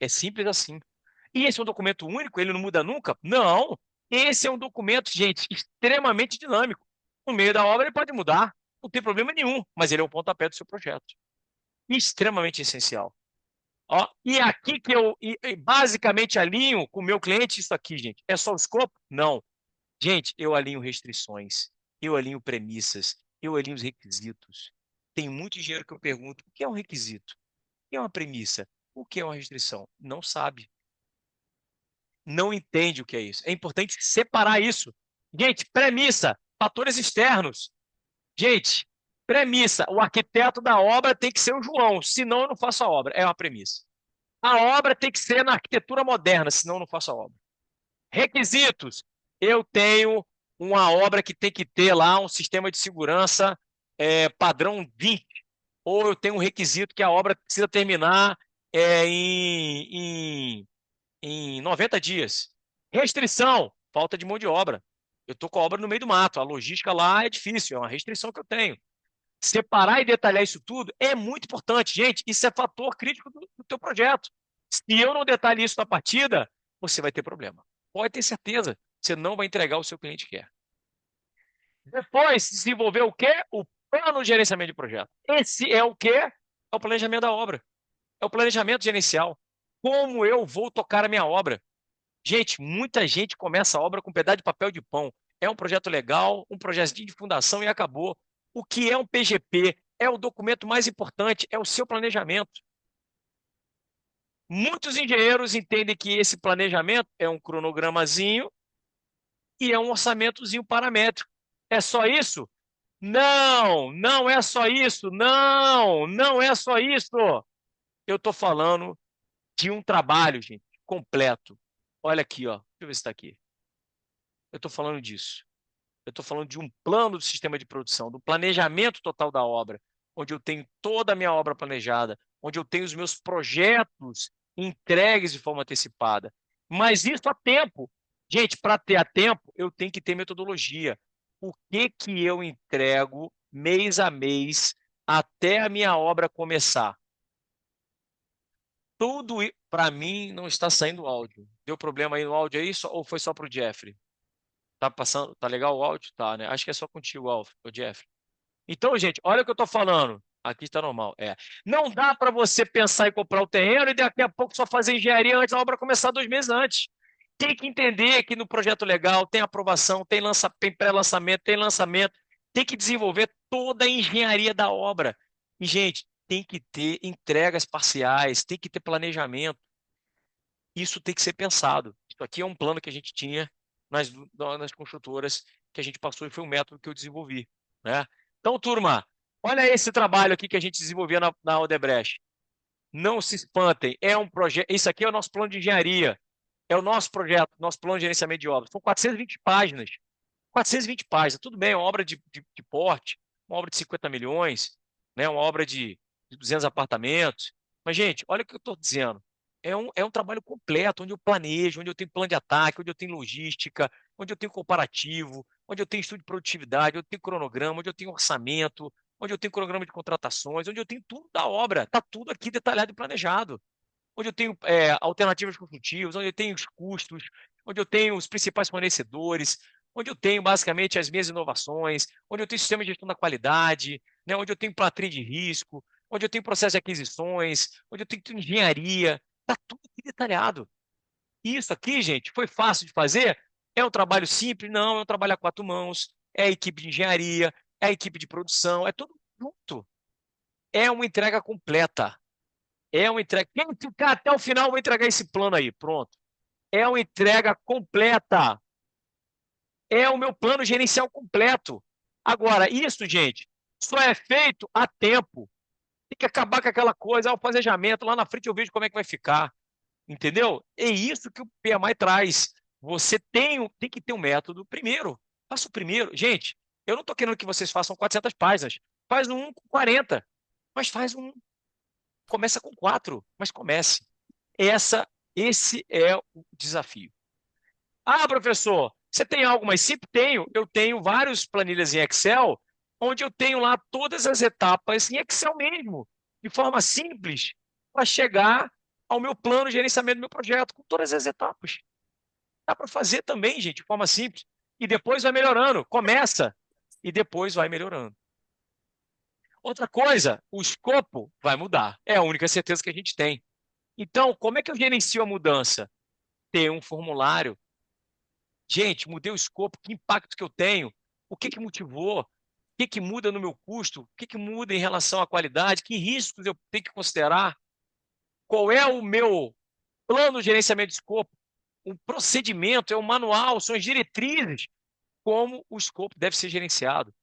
S1: É simples assim. E esse é um documento único, ele não muda nunca? Não. Esse é um documento, gente, extremamente dinâmico. No meio da obra ele pode mudar, não tem problema nenhum, mas ele é o pontapé do seu projeto. Extremamente essencial. Ó, e aqui que eu basicamente alinho com o meu cliente isso aqui, gente. É só o escopo? Não. Gente, eu alinho restrições, eu alinho premissas, eu alinho os requisitos. Tem muito engenheiro que eu pergunto, o que é um requisito? O que é uma premissa? O que é uma restrição? Não sabe. Não entende o que é isso. É importante separar isso. Gente, premissa, fatores externos. Gente, premissa, o arquiteto da obra tem que ser o João, senão eu não faço a obra. É uma premissa. A obra tem que ser na arquitetura moderna, senão eu não faço a obra. Requisitos. Eu tenho uma obra que tem que ter lá um sistema de segurança padrão 20. Ou eu tenho um requisito que a obra precisa terminar em 90 dias. Restrição, falta de mão de obra. Eu estou com a obra no meio do mato, a logística lá é difícil, é uma restrição que eu tenho. Separar e detalhar isso tudo é muito importante, gente. Isso é fator crítico do teu projeto. Se eu não detalhar isso na partida, você vai ter problema. Pode ter certeza, você não vai entregar o seu cliente quer. Depois, desenvolver o quê? O plano de gerenciamento de projeto. Esse é o quê? É o planejamento da obra. É o planejamento gerencial. Como eu vou tocar a minha obra? Gente, muita gente começa a obra com um pedaço de papel de pão. É um projeto legal, um projetinho de fundação e acabou. O que é um PGP? É o documento mais importante, é o seu planejamento. Muitos engenheiros entendem que esse planejamento é um cronogramazinho e é um orçamentozinho paramétrico. É só isso? Não, não é só isso. Não, não é só isso. Eu estou falando de um trabalho, gente, completo. Olha aqui, ó. Deixa eu ver se está aqui. Eu estou falando disso. Eu estou falando de um plano do sistema de produção, do planejamento total da obra, onde eu tenho toda a minha obra planejada, onde eu tenho os meus projetos entregues de forma antecipada. Mas isso a tempo. Gente, para ter a tempo, eu tenho que ter metodologia. O que eu entrego mês a mês até a minha obra começar? Tudo para mim não está saindo áudio. Deu problema aí no áudio aí ou foi só para o Jeffrey? Tá passando, tá legal o áudio? Tá, né? Acho que é só contigo, o Jeff. Então, gente, olha o que eu tô falando. Aqui está normal. Não dá para você pensar em comprar o terreno e daqui a pouco só fazer engenharia antes da obra começar 2 meses antes. Tem que entender que no projeto legal tem aprovação, tem pré-lançamento, tem lançamento, tem que desenvolver toda a engenharia da obra. E, gente, tem que ter entregas parciais, tem que ter planejamento. Isso tem que ser pensado. Isso aqui é um plano que a gente tinha nas construtoras que a gente passou e foi um método que eu desenvolvi, né? Então, turma, olha esse trabalho aqui que a gente desenvolvia na Odebrecht. Não se espantem, é um projeto. Isso aqui é o nosso plano de engenharia. é o nosso projeto, nosso plano de gerenciamento de obras. São 420 páginas. 420 páginas. Tudo bem, é uma obra de porte, uma obra de 50 milhões, né? Uma obra de 200 apartamentos. Mas, gente, olha o que eu estou dizendo. É um trabalho completo, onde eu planejo, onde eu tenho plano de ataque, onde eu tenho logística, onde eu tenho comparativo, onde eu tenho estudo de produtividade, onde eu tenho cronograma, onde eu tenho orçamento, onde eu tenho cronograma de contratações, onde eu tenho tudo da obra. Está tudo aqui detalhado e planejado. Onde eu tenho alternativas construtivas, onde eu tenho os custos, onde eu tenho os principais fornecedores, onde eu tenho basicamente as minhas inovações, onde eu tenho sistema de gestão da qualidade, né, onde eu tenho matriz de risco, onde eu tenho processo de aquisições, onde eu tenho engenharia. Está tudo aqui detalhado. E isso aqui, gente, foi fácil de fazer? É um trabalho simples? Não, é um trabalho a quatro mãos, é a equipe de engenharia, é a equipe de produção, é tudo junto. É uma entrega completa. É uma entrega. Quem ficar até o final, eu vou entregar esse plano aí. Pronto. É uma entrega completa. É o meu plano gerencial completo. Agora, isso, gente, só é feito a tempo. Tem que acabar com aquela coisa, o planejamento, lá na frente eu vejo como é que vai ficar. Entendeu? É isso que o PMI traz. Você tem que ter um método. Primeiro, faça o primeiro. Gente, eu não estou querendo que vocês façam 400 páginas. Faz um com 40. Mas faz um. Começa com 4, mas comece. Esse é o desafio. Ah, professor, você tem algo mais simples? Tenho. Eu tenho várias planilhas em Excel, onde eu tenho lá todas as etapas em Excel mesmo, de forma simples, para chegar ao meu plano de gerenciamento do meu projeto, com todas as etapas. Dá para fazer também, gente, de forma simples. E depois vai melhorando. Começa e depois vai melhorando. Outra coisa, o escopo vai mudar. É a única certeza que a gente tem. Então, como é que eu gerencio a mudança? Ter um formulário. Gente, mudei o escopo, que impacto que eu tenho? O que motivou? O que muda no meu custo? O que muda em relação à qualidade? Que riscos eu tenho que considerar? Qual é o meu plano de gerenciamento de escopo? Um procedimento, é um manual, são as diretrizes como o escopo deve ser gerenciado.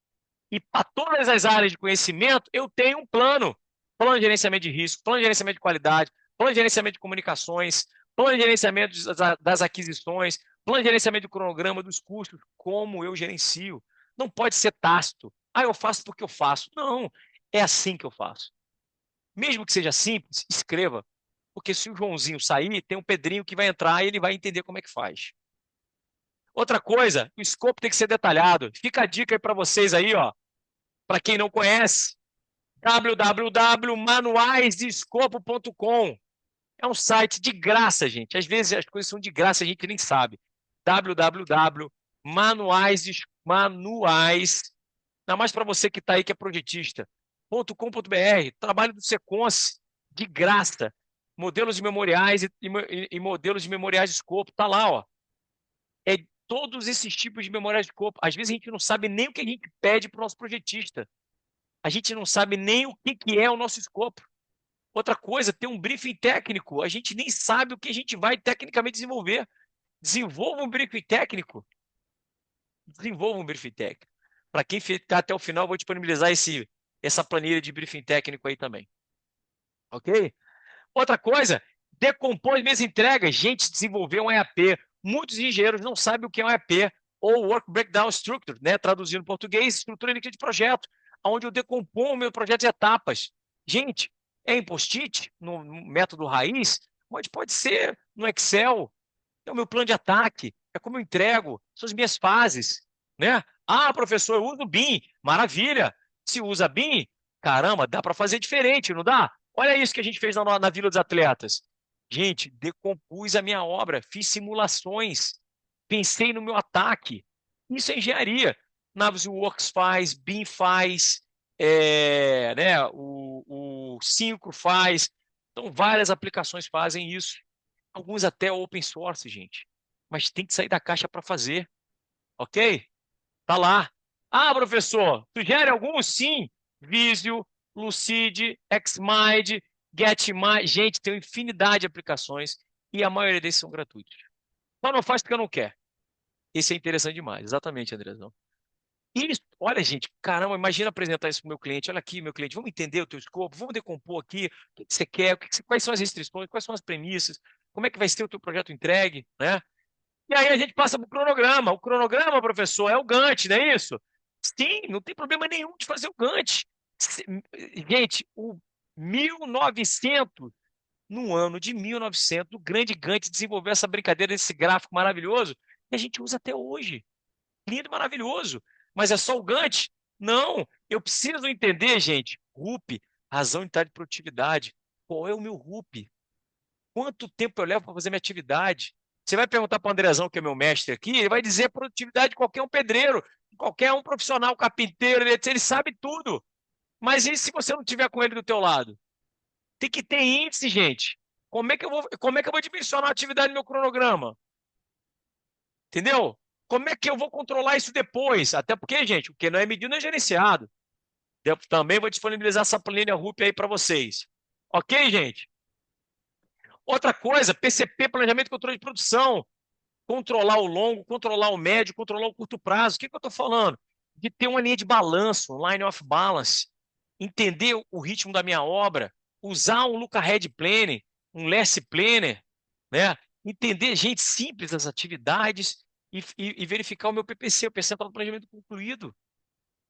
S1: E para todas as áreas de conhecimento, eu tenho um plano. Plano de gerenciamento de risco, plano de gerenciamento de qualidade, plano de gerenciamento de comunicações, plano de gerenciamento das aquisições, plano de gerenciamento do cronograma, dos custos, como eu gerencio. Não pode ser tácito. Ah, eu faço porque eu faço. Não, é assim que eu faço. Mesmo que seja simples, escreva. Porque se o Joãozinho sair, tem um Pedrinho que vai entrar e ele vai entender como é que faz. Outra coisa, o escopo tem que ser detalhado. Fica a dica aí para vocês aí, ó. Para quem não conhece, www.manuaisdeescopo.com. É um site de graça, gente. Às vezes as coisas são de graça, a gente nem sabe. www.manuais, ainda mais para você que está aí, que é projetista.com.br, trabalho do Seconce, de graça. Modelos de memoriais e modelos de memoriais de escopo, tá lá, ó. É todos esses tipos de memoriais de escopo. Às vezes a gente não sabe nem o que a gente pede para o nosso projetista. A gente não sabe nem o que é o nosso escopo. Outra coisa, tem um briefing técnico. A gente nem sabe o que a gente vai tecnicamente desenvolver. Desenvolva um briefing técnico. Desenvolva um briefing técnico. Para quem ficar até o final, eu vou disponibilizar essa planilha de briefing técnico aí também. Ok? Outra coisa, decompõe minhas entregas. Gente, desenvolver um EAP. Muitos engenheiros não sabem o que é um EAP, ou Work Breakdown Structure, né? Traduzindo em português, estrutura líquida de projeto, onde eu decomponho o meu projeto em etapas. Gente, é em post-it, no método raiz, mas pode ser no Excel. É o meu plano de ataque, é como eu entrego, são as minhas fases, né? Ah, professor, eu uso BIM. Maravilha. Se usa BIM, caramba, dá para fazer diferente, não dá? Olha isso que a gente fez na Vila dos Atletas. Gente, decompus a minha obra, fiz simulações, pensei no meu ataque. Isso é engenharia. Navisworks faz, BIM faz, né, o Synchro faz. Então, várias aplicações fazem isso. Alguns até open source, gente. Mas tem que sair da caixa para fazer. Ok? Tá lá. Ah, professor, sugere algum? Sim. Visio, Lucid, Xmind, Getmind. Gente, tem uma infinidade de aplicações e a maioria desses são gratuitos. Só não faz porque eu não quero. Esse é interessante demais. Exatamente, Andrezão. Isso, olha, gente, caramba, imagina apresentar isso para o meu cliente. Olha aqui, meu cliente, vamos entender o teu escopo, vamos decompor aqui o que você quer, quais são as restrições, quais são as premissas, como é que vai ser o teu projeto entregue, né? E aí a gente passa para o cronograma. O cronograma, professor, é o Gantt, não é isso? Sim, não tem problema nenhum de fazer o Gantt. Gente, o 1900, no ano de 1900, o grande Gantt desenvolveu essa brincadeira, esse gráfico maravilhoso, que a gente usa até hoje. Lindo e maravilhoso. Mas é só o Gantt? Não, eu preciso entender, gente, RUP, razão unitária de produtividade. Qual é o meu RUP? Quanto tempo eu levo para fazer minha atividade? Você vai perguntar para o Andrezão, que é meu mestre aqui, ele vai dizer a produtividade de qualquer um pedreiro, de qualquer um profissional, carpinteiro, ele sabe tudo. Mas e se você não tiver com ele do teu lado? Tem que ter índice, gente. Como é que eu vou dimensionar a atividade no meu cronograma? Entendeu? Como é que eu vou controlar isso depois? Até porque, gente, o que não é medido não é gerenciado. Eu também vou disponibilizar essa planilha RUP aí para vocês. Ok, gente? Outra coisa, PCP, Planejamento e Controle de Produção. Controlar o longo, controlar o médio, controlar o curto prazo. O que eu estou falando? De ter uma linha de balanço, um line of balance, entender o ritmo da minha obra, usar um Luca Red Planner, um Less Planner, né? Entender, gente, simples as atividades e verificar o meu PPC, o percentual do planejamento concluído,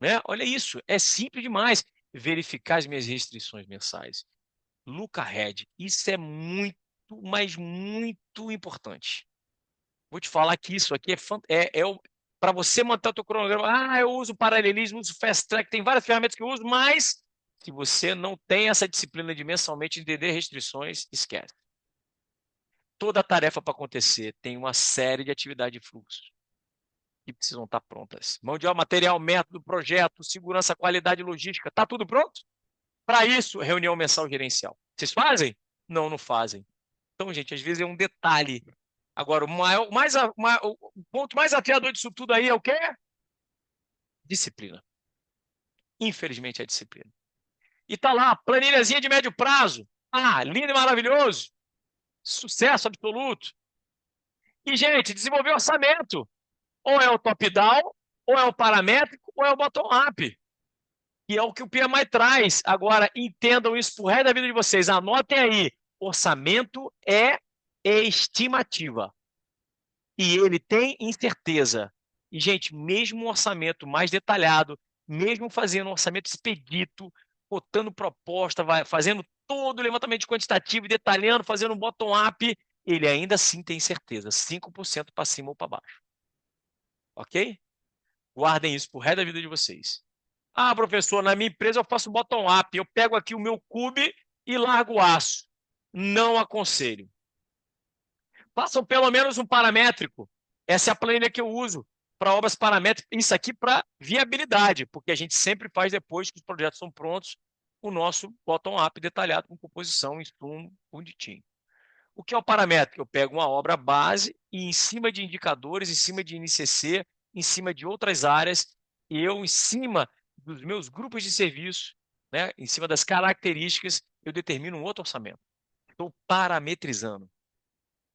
S1: né? Olha isso, é simples demais. Verificar as minhas restrições mensais. Luca Red, isso é muito, mas muito importante. Vou te falar que isso aqui para você montar o teu cronograma. Ah, eu uso paralelismo, uso fast track, tem várias ferramentas que eu uso, mas se você não tem essa disciplina de mensalmente entender restrições, esquece. Toda tarefa para acontecer tem uma série de atividades de fluxo que precisam estar prontas. Mão de obra, material, método, projeto, segurança, qualidade, logística, tá tudo pronto? Para isso, reunião mensal gerencial. Vocês fazem? Não, não fazem. Então, gente, às vezes é um detalhe. Agora, o ponto mais afiador disso tudo aí é o quê? Disciplina. Infelizmente, é disciplina. E tá lá, planilhazinha de médio prazo. Ah, lindo e maravilhoso. Sucesso absoluto. E, gente, desenvolver orçamento. Ou é o top-down, ou é o paramétrico, ou é o bottom-up. E é o que o PMI traz. Agora, entendam isso pro resto da vida de vocês. Anotem aí. Orçamento é estimativa. E ele tem incerteza. E, gente, mesmo um orçamento mais detalhado, mesmo fazendo um orçamento expedito, botando proposta, fazendo todo o levantamento quantitativo, detalhando, fazendo um bottom-up, ele ainda assim tem incerteza, 5% para cima ou para baixo. Ok? Guardem isso pro resto da vida de vocês. Ah, professor, na minha empresa eu faço bottom-up, eu pego aqui o meu cube e largo o aço. Não aconselho. Façam pelo menos um paramétrico. Essa é a planilha que eu uso para obras paramétricas. Isso aqui para viabilidade, porque a gente sempre faz depois que os projetos são prontos o nosso bottom-up detalhado com composição, insumo, bonitinho. O que é o paramétrico? Eu pego uma obra base e em cima de indicadores, em cima de INCC, em cima de outras áreas, em cima dos meus grupos de serviço, né, em cima das características, eu determino um outro orçamento. Estou parametrizando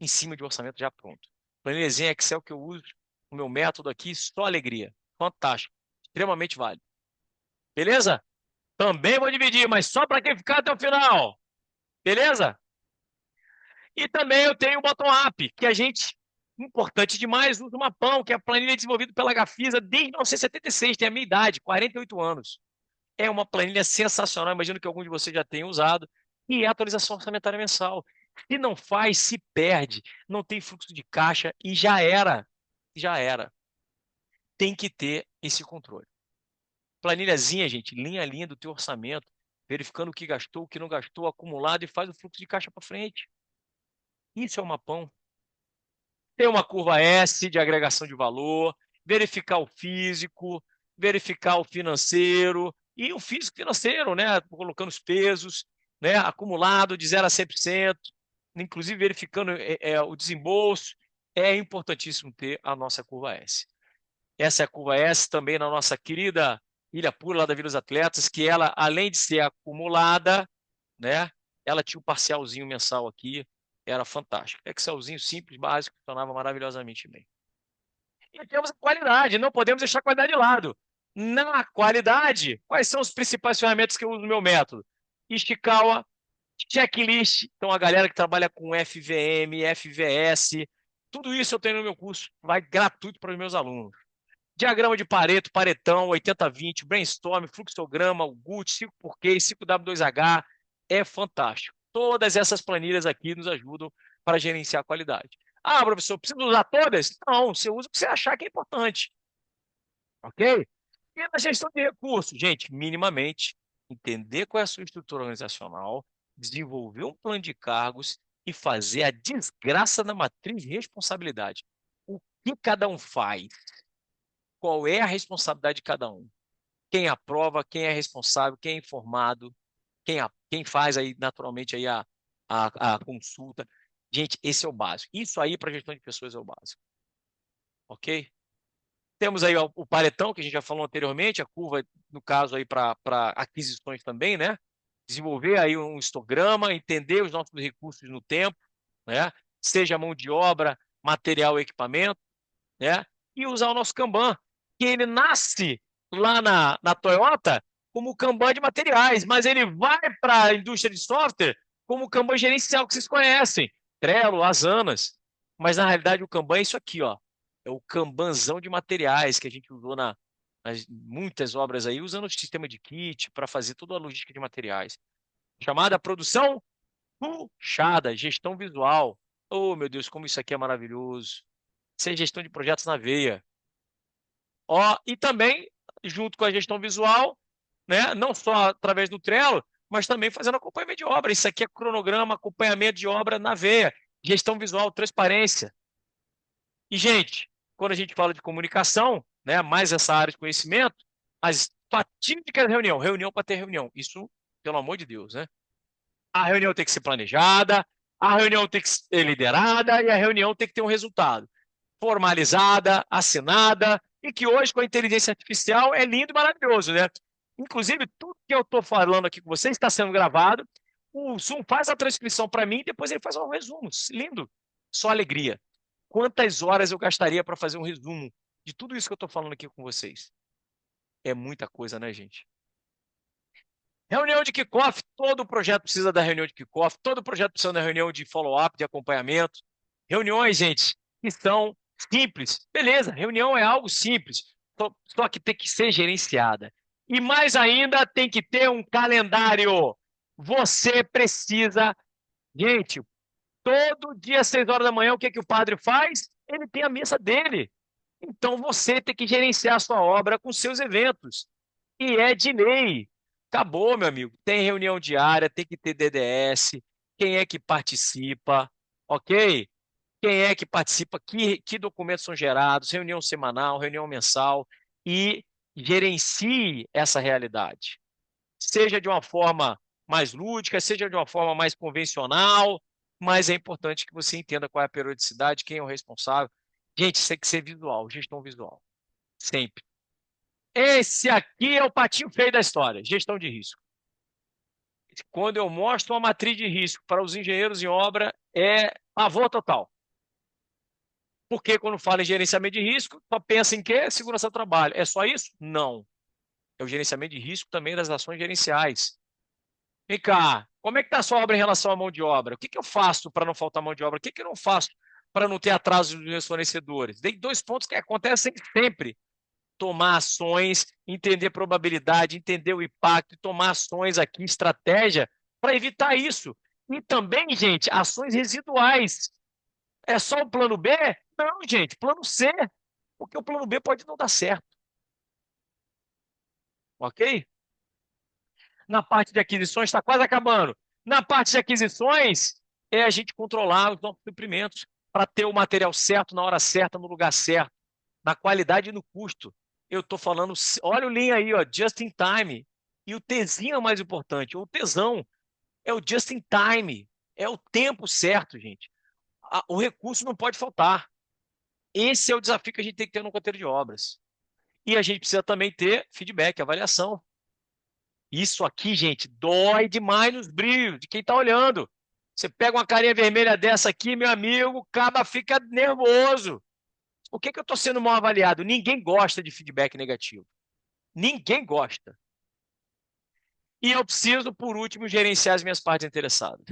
S1: em cima de um orçamento já pronto. Planilhazinha Excel que eu uso, o meu método aqui, só alegria. Fantástico. Extremamente válido. Beleza? Também vou dividir, mas só para quem ficar até o final. Beleza? E também eu tenho o bottom-up, que a gente, importante demais, usa o Mapão, que é a planilha desenvolvida pela Gafisa desde 1976, tem a minha idade, 48 anos. É uma planilha sensacional, imagino que algum de vocês já tenha usado, e é a atualização orçamentária mensal. Se não faz, se perde, não tem fluxo de caixa e já era. Já era. Tem que ter esse controle. Planilhazinha, gente, linha a linha do teu orçamento, verificando o que gastou, o que não gastou, acumulado e faz o fluxo de caixa para frente. Isso é o Mapão. Tem uma curva S de agregação de valor, verificar o físico, verificar o financeiro e o físico financeiro, né? Colocando os pesos, né? Acumulado de 0 a 100%, inclusive verificando o desembolso. É importantíssimo ter a nossa curva S. Essa é a curva S também na nossa querida Ilha Pura, lá da Vila dos Atletas, que ela, além de ser acumulada, né? Ela tinha um parcialzinho mensal aqui, era fantástico. Excelzinho simples, básico, funcionava maravilhosamente bem. E temos a qualidade, não podemos deixar a qualidade de lado. Na qualidade, quais são as principais ferramentas que eu uso no meu método? Ishikawa, Checklist, então a galera que trabalha com FVM, FVS, tudo isso eu tenho no meu curso, vai gratuito para os meus alunos. Diagrama de Pareto, Paretão, 80-20, brainstorm, fluxograma, o GUT, 5x, 5W2H, é fantástico. Todas essas planilhas aqui nos ajudam para gerenciar a qualidade. Ah, professor, precisa usar todas? Não, você usa o que você achar que é importante. Ok? E na gestão de recursos, gente, minimamente, entender qual é a sua estrutura organizacional, desenvolver um plano de cargos e fazer a desgraça da matriz de responsabilidade. O que cada um faz? Qual é a responsabilidade de cada um? Quem aprova, quem é responsável, quem é informado, quem faz aí naturalmente aí a consulta. Gente, esse é o básico. Isso aí para gestão de pessoas é o básico. Ok? Temos aí o paletão, que a gente já falou anteriormente, a curva, no caso aí para aquisições também, né? Desenvolver aí um histograma, entender os nossos recursos no tempo, né? Seja mão de obra, material, equipamento, né? E usar o nosso Kanban, que ele nasce lá na Toyota como Kanban de materiais, mas ele vai para a indústria de software como Kanban gerencial, que vocês conhecem, Trello, Asanas. Mas na realidade o Kanban é isso aqui, ó. É o Kanbanzão de materiais que a gente usou nas muitas obras aí, usando o sistema de kit para fazer toda a logística de materiais. Chamada produção puxada, gestão visual. Oh, meu Deus, como isso aqui é maravilhoso. Isso é gestão de projetos na veia. Ó, e também, junto com a gestão visual, né, não só através do Trello, mas também fazendo acompanhamento de obra. Isso aqui é cronograma, acompanhamento de obra na veia, gestão visual, transparência. E, gente, quando a gente fala de comunicação, né, mais essa área de conhecimento, as fatídicas reunião, reunião para ter reunião. Isso, pelo amor de Deus, né? A reunião tem que ser planejada, a reunião tem que ser liderada e a reunião tem que ter um resultado formalizada, assinada, e que hoje, com a inteligência artificial, é lindo e maravilhoso, né? Inclusive, tudo que eu estou falando aqui com vocês está sendo gravado. O Zoom faz a transcrição para mim e depois ele faz um resumo. Lindo. Só alegria. Quantas horas eu gastaria para fazer um resumo de tudo isso que eu estou falando aqui com vocês? É muita coisa, né, gente? Reunião de kickoff, todo projeto precisa da reunião de kickoff, todo projeto precisa da reunião de follow-up, de acompanhamento. Reuniões, gente, que são simples. Beleza, reunião é algo simples, só que tem que ser gerenciada. E mais ainda, tem que ter um calendário. Você precisa. Gente, todo dia, às 6 horas da manhã, o que, que o padre faz? Ele tem a missa dele. Então você tem que gerenciar a sua obra com seus eventos. E é de lei. Acabou, meu amigo. Tem reunião diária, tem que ter DDS. Quem é que participa? Ok? Quem é que participa? Que documentos são gerados? Reunião semanal, reunião mensal. E gerencie essa realidade. Seja de uma forma mais lúdica, seja de uma forma mais convencional, mas é importante que você entenda qual é a periodicidade, quem é o responsável. Gente, isso tem que ser visual, gestão visual. Sempre. Esse aqui é o patinho feio da história, gestão de risco. Quando eu mostro uma matriz de risco para os engenheiros em obra, é pavor total. Porque quando fala em gerenciamento de risco, só pensa em quê? Segurança do trabalho. É só isso? Não. É o gerenciamento de risco também das ações gerenciais. Vem cá, como é que está a sua obra em relação à mão de obra? O que, que eu faço para não faltar mão de obra? O que, que eu não faço para não ter atraso dos meus fornecedores? Tem dois pontos que acontecem sempre. Tomar ações, entender probabilidade, entender o impacto, tomar ações aqui, estratégia, para evitar isso. E também, gente, ações residuais. É só o plano B? Não, gente, plano C. Porque o plano B pode não dar certo. Ok? Na parte de aquisições, está quase acabando. Na parte de aquisições, é a gente controlar os nossos suprimentos para ter o material certo, na hora certa, no lugar certo, na qualidade e no custo. Eu estou falando, olha o Lean aí, ó, just in time. E o Tzinho é o mais importante, o tesão é o just in time, é o tempo certo, gente. O recurso não pode faltar. Esse é o desafio que a gente tem que ter no canteiro de obras. E a gente precisa também ter feedback, avaliação. Isso aqui, gente, dói demais nos brilhos de quem está olhando. Você pega uma carinha vermelha dessa aqui, meu amigo, o caba fica nervoso. Por que, que eu estou sendo mal avaliado? Ninguém gosta de feedback negativo. Ninguém gosta. E eu preciso, por último, gerenciar as minhas partes interessadas.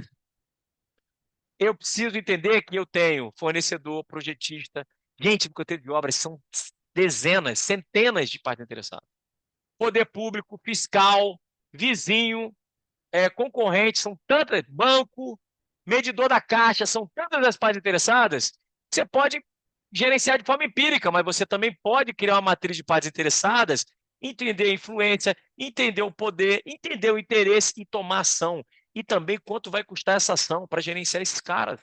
S1: Eu preciso entender que eu tenho fornecedor, projetista, gente do canteiro de obras, são dezenas, centenas de partes interessadas. Poder público, fiscal, vizinho, concorrente, são tantas, banco, medidor da caixa, são tantas as partes interessadas, você pode gerenciar de forma empírica, mas você também pode criar uma matriz de partes interessadas, entender a influência, entender o poder, entender o interesse e tomar ação. E também quanto vai custar essa ação para gerenciar esses caras.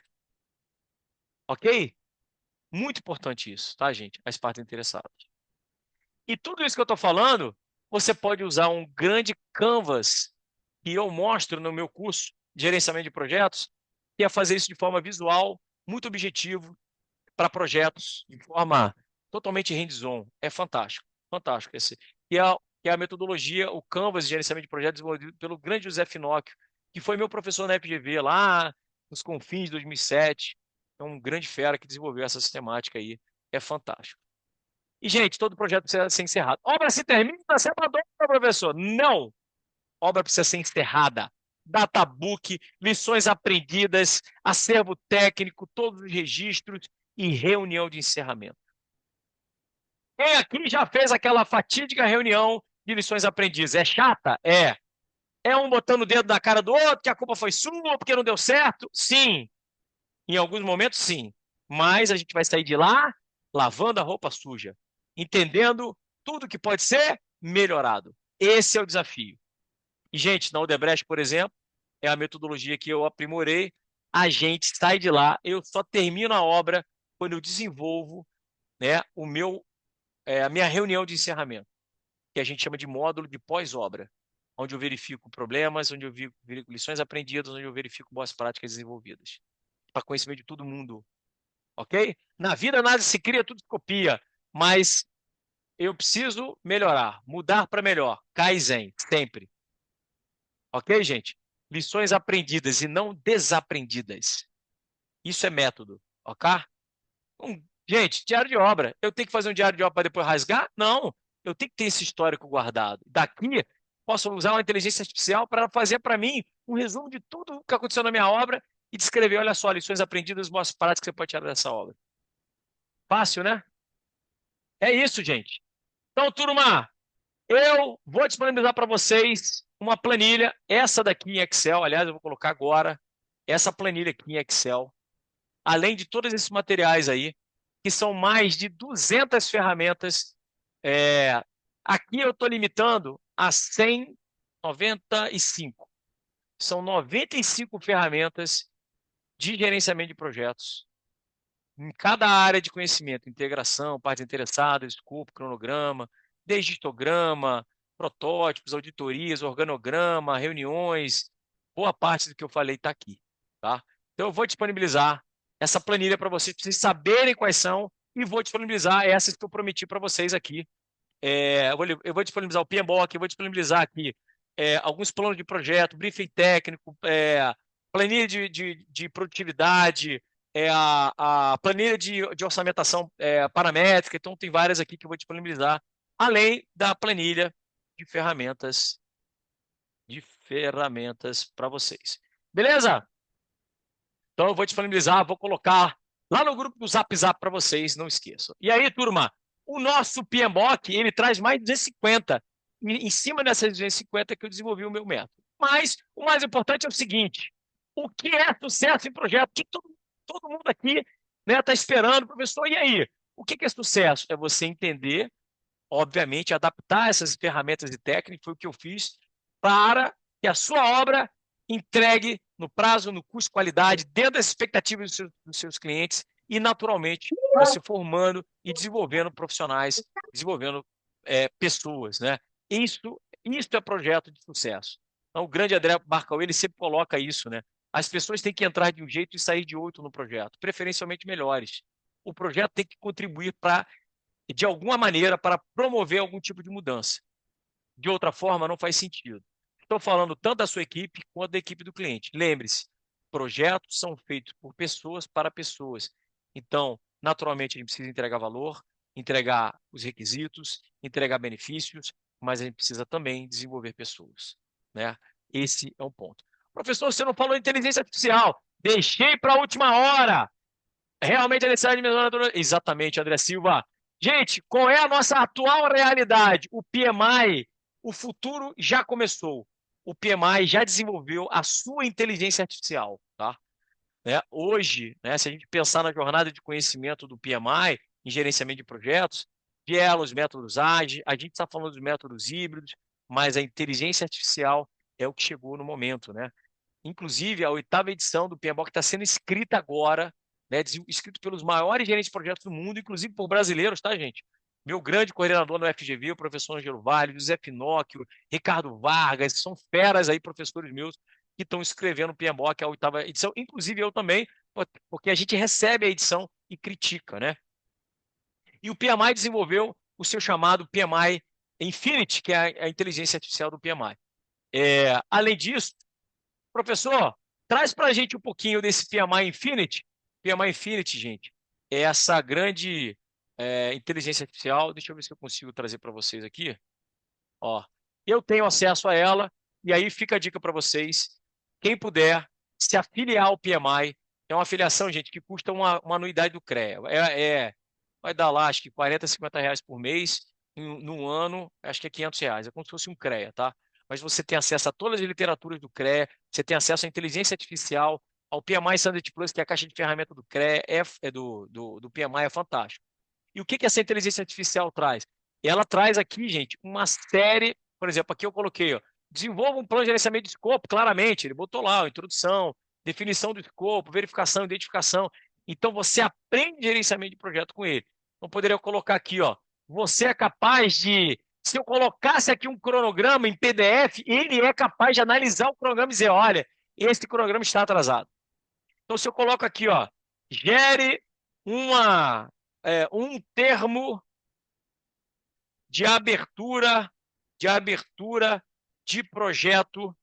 S1: Ok? Muito importante isso, tá, gente? As partes interessadas. E tudo isso que eu estou falando, você pode usar um grande canvas que eu mostro no meu curso de gerenciamento de projetos, que é fazer isso de forma visual, muito objetivo, para projetos, de forma totalmente hands-on. É fantástico, fantástico. Que é a metodologia, o canvas de gerenciamento de projetos desenvolvido pelo grande José Finocchio, que foi meu professor na FGV lá nos confins de 2007. É um grande fera que desenvolveu essa sistemática aí. É fantástico. E, gente, todo projeto precisa ser encerrado. Obra se termina, você abandona, professor. Não! Obra precisa ser encerrada. Databook, lições aprendidas, acervo técnico, todos os registros e reunião de encerramento. Quem aqui já fez aquela fatídica reunião de lições aprendidas? É chata? É. É um botando o dedo na cara do outro, que a culpa foi sua, porque não deu certo? Sim. Em alguns momentos, sim. Mas a gente vai sair de lá lavando a roupa suja, entendendo tudo que pode ser melhorado. Esse é o desafio. E, gente, na Odebrecht, por exemplo, é a metodologia que eu aprimorei. A gente sai de lá, eu só termino a obra quando eu desenvolvo, né, a minha reunião de encerramento, que a gente chama de módulo de pós-obra, onde eu verifico problemas, onde eu verifico lições aprendidas, onde eu verifico boas práticas desenvolvidas, para conhecimento de todo mundo, ok? Na vida nada se cria, tudo se copia, mas eu preciso melhorar, mudar para melhor, Kaizen, sempre. Ok, gente? Lições aprendidas e não desaprendidas. Isso é método, ok? Gente, diário de obra. Eu tenho que fazer um diário de obra para depois rasgar? Não. Eu tenho que ter esse histórico guardado. Daqui, posso usar uma inteligência artificial para fazer para mim um resumo de tudo o que aconteceu na minha obra e descrever, olha só, lições aprendidas, boas práticas que você pode tirar dessa obra. Fácil, né? É isso, gente. Então, turma, eu vou disponibilizar para vocês uma planilha, essa daqui em Excel, aliás, eu vou colocar agora, essa planilha aqui em Excel, além de todos esses materiais aí, que são mais de 200 ferramentas. Aqui eu estou limitando a 195. São 95 ferramentas de gerenciamento de projetos, em cada área de conhecimento, integração, partes interessadas, escopo, cronograma, desde histograma, protótipos, auditorias, organograma, reuniões, boa parte do que eu falei está aqui, tá? Então eu vou disponibilizar essa planilha para vocês saberem quais são e vou disponibilizar essas que eu prometi para vocês aqui. Eu vou disponibilizar o PMBOK, eu vou disponibilizar aqui alguns planos de projeto, briefing técnico, planilha de produtividade, a planilha de orçamentação paramétrica, então tem várias aqui que eu vou disponibilizar, além da planilha de ferramentas para vocês. Beleza? Então eu vou disponibilizar, vou colocar lá no grupo do Zap Zap para vocês, não esqueçam. E aí, turma, o nosso PMBOK, ele traz mais de 250. E em cima dessas 250 que eu desenvolvi o meu método. Mas o mais importante é o seguinte: o que é sucesso em projeto? O que todo mundo aqui está esperando, professor? E aí? O que é sucesso? É você entender, obviamente, adaptar essas ferramentas e técnicas, foi o que eu fiz, para que a sua obra entregue no prazo, no custo, qualidade, dentro das expectativas dos seus clientes e, naturalmente, você formando e desenvolvendo profissionais, desenvolvendo pessoas, né? Isso é projeto de sucesso. Então, o grande André Marcauê, ele sempre coloca isso, né? As pessoas têm que entrar de um jeito e sair de outro no projeto, preferencialmente melhores. O projeto tem que contribuir de alguma maneira para promover algum tipo de mudança. De outra forma, não faz sentido. Estou falando tanto da sua equipe quanto da equipe do cliente. Lembre-se, projetos são feitos por pessoas para pessoas. Então, naturalmente, a gente precisa entregar valor, entregar os requisitos, entregar benefícios, mas a gente precisa também desenvolver pessoas. né? Esse é um ponto. Professor, você não falou de inteligência artificial. Deixei para a última hora. Realmente a necessidade de melhorar. Exatamente, André Silva. Gente, qual é a nossa atual realidade? O PMI, o futuro já começou. O PMI já desenvolveu a sua inteligência artificial, tá? Né? Hoje, né, se a gente pensar na jornada de conhecimento do PMI, em gerenciamento de projetos, vieram os métodos ágeis, a gente está falando dos métodos híbridos, mas a inteligência artificial é o que chegou no momento, né? Inclusive, a 8ª edição do PMBOK está sendo escrita agora, né, escrito pelos maiores gerentes de projetos do mundo, inclusive por brasileiros, tá, gente? Meu grande coordenador no FGV, o professor Angelo Vale, José Pinóquio, Ricardo Vargas, são feras aí, professores meus, que estão escrevendo o PMBOK, a 8ª edição, inclusive eu também, porque a gente recebe a edição e critica, né? E o PMI desenvolveu o seu chamado PMI Infinity, que é a inteligência artificial do PMI. Além disso, professor, traz para a gente um pouquinho desse PMI Infinity. PMI Infinity, gente, é essa grande inteligência artificial. Deixa eu ver se eu consigo trazer para vocês aqui. Ó, eu tenho acesso a ela, e aí fica a dica para vocês. Quem puder se afiliar ao PMI, é uma afiliação, gente, que custa uma anuidade do CREA. Vai dar lá, acho que 40, 50 reais por mês, num ano, acho que é 500 reais. É como se fosse um CREA, tá? Mas você tem acesso a todas as literaturas do CREA, você tem acesso à inteligência artificial, ao PMI Standard Plus, que é a caixa de ferramenta do CREA, do PMI, é fantástico. E o que essa inteligência artificial traz? Ela traz aqui, gente, uma série, por exemplo, aqui eu coloquei, ó, desenvolva um plano de gerenciamento de escopo, claramente, ele botou lá, ó, introdução, definição do escopo, verificação, identificação. Então, você aprende gerenciamento de projeto com ele. Então, poderia colocar aqui, ó, você é capaz de, se eu colocasse aqui um cronograma em PDF, ele é capaz de analisar o cronograma e dizer, olha, esse cronograma está atrasado. Então, se eu coloco aqui, ó, gere um termo de abertura de projeto